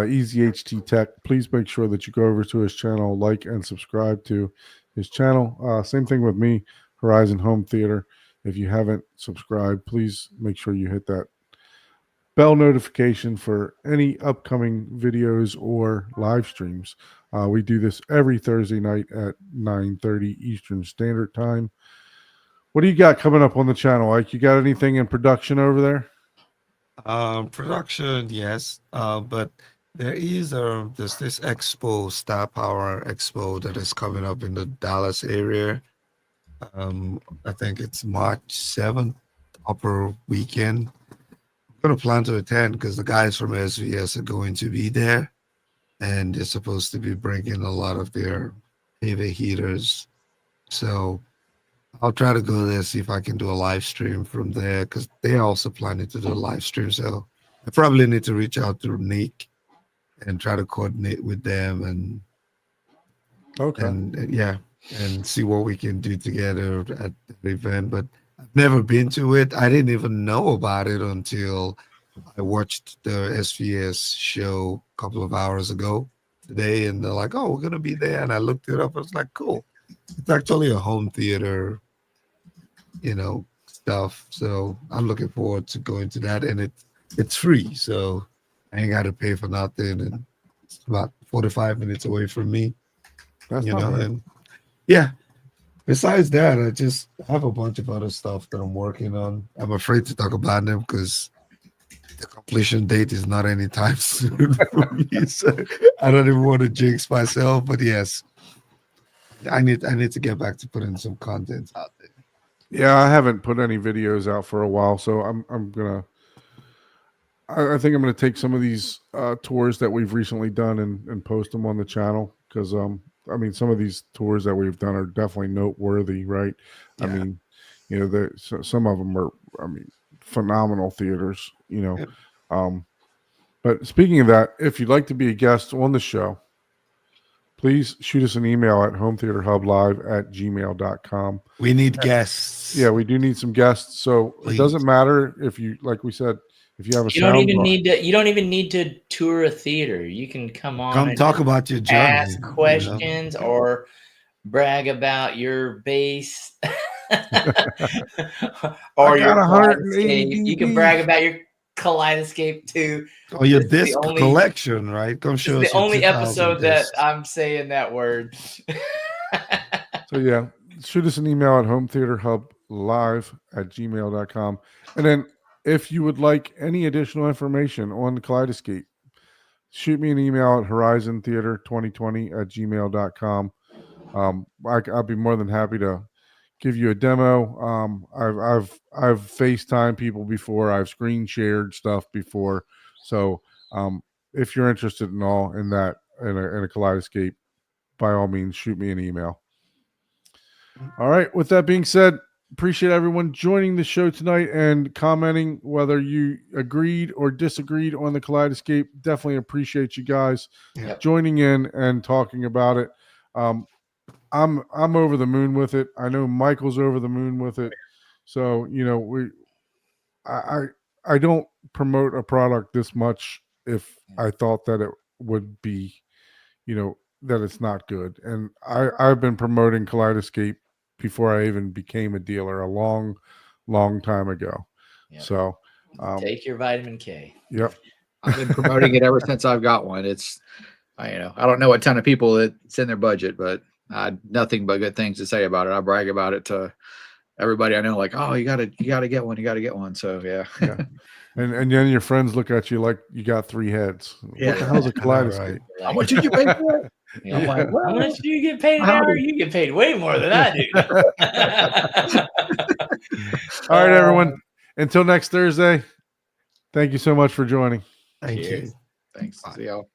Easy HT Tech, please make sure that you go over to his channel, like and subscribe to his channel. Same thing with me, Horizon Home Theater. If you haven't subscribed, please make sure you hit that bell notification for any upcoming videos or live streams. We do this every Thursday night at 9:30 Eastern Standard Time. What do you got coming up on the channel, Ike? You got anything in production over there? Production, yes. But there's this expo, Star Power Expo, that is coming up in the Dallas area. I think it's March 7th, upper weekend. I'm gonna plan to attend because the guys from SVS are going to be there, and they're supposed to be bringing a lot of their heavy heaters. So I'll try to go there, see if I can do a live stream from there because they're also planning to do a live stream. So I probably need to reach out to Nick and try to coordinate with them Okay. and yeah, and see what we can do together at the event. But I've never been to it. I didn't even know about it until I watched the SVS show a couple of hours ago today, and they're like, "Oh, we're gonna be there," and I looked it up. I was like, "Cool." It's actually a home theater, stuff. So I'm looking forward to going to that, and it's free, so I ain't got to pay for nothing, and it's about 45 minutes away from me, That's not bad. and yeah. Besides that, I just have a bunch of other stuff that I'm working on. I'm afraid to talk about them because the completion date is not anytime soon for me. So I don't even want to jinx myself. But yes, I need to get back to putting some content out there. Yeah, I haven't put any videos out for a while, so I'm gonna. I think I'm gonna take some of these tours that we've recently done and post them on the channel because I mean some of these tours that we've done are definitely noteworthy, right? I Yeah. mean, some of them are phenomenal theaters, Yeah. But speaking of that, if you'd like to be a guest on the show, please shoot us an email at hometheaterhublive@gmail.com. We need guests. Yeah, we do need some guests. So Please. it doesn't matter if you, like we said, if you have a You don't sound even bar. need to tour a theater. You can come on Come and talk about your journey. ask questions or brag about your bass or I got your 180 Kaleidescape. You can DVDs. brag about your Kaleidescape too. Or your This is the disc only- collection, right? Come This show is us the your only 2000 episode that discs. I'm saying that word. So yeah, shoot us an email at hometheaterhublive@gmail.com. And then if you would like any additional information on the Kaleidescape, shoot me an email at horizontheater2020@gmail.com. I'll be more than happy to give you a demo. I've FaceTime people before. I've screen shared stuff before. So if you're interested in that in a Kaleidescape, by all means, shoot me an email. All right. With that being said, appreciate everyone joining the show tonight and commenting, whether you agreed or disagreed on the Kaleidescape. Definitely appreciate you guys Yep. joining in and talking about it. I'm over the moon with it. I know Michael's over the moon with it. So, you know, I don't promote a product this much if I thought that it would be, you know, that it's not good. And I've been promoting Kaleidescape before I even became a dealer a long time ago. Yep. So take your vitamin K. Yep. I've been promoting it ever since I've got one. It's, I don't know a ton of people that's in their budget, but nothing but good things to say about it. I brag about it to everybody I know, like, oh, you gotta get one, So yeah. And then your friends look at you like you got 3 heads. Yeah. What the hell's a Kaleidescape? Right. How much did you pay for it? Yeah. I'm like, well, how much do you get paid an hour? You get paid way more than I do. All right, everyone. Until next Thursday, thank you so much for joining. Thank Cheers. you. Thanks. See y'all.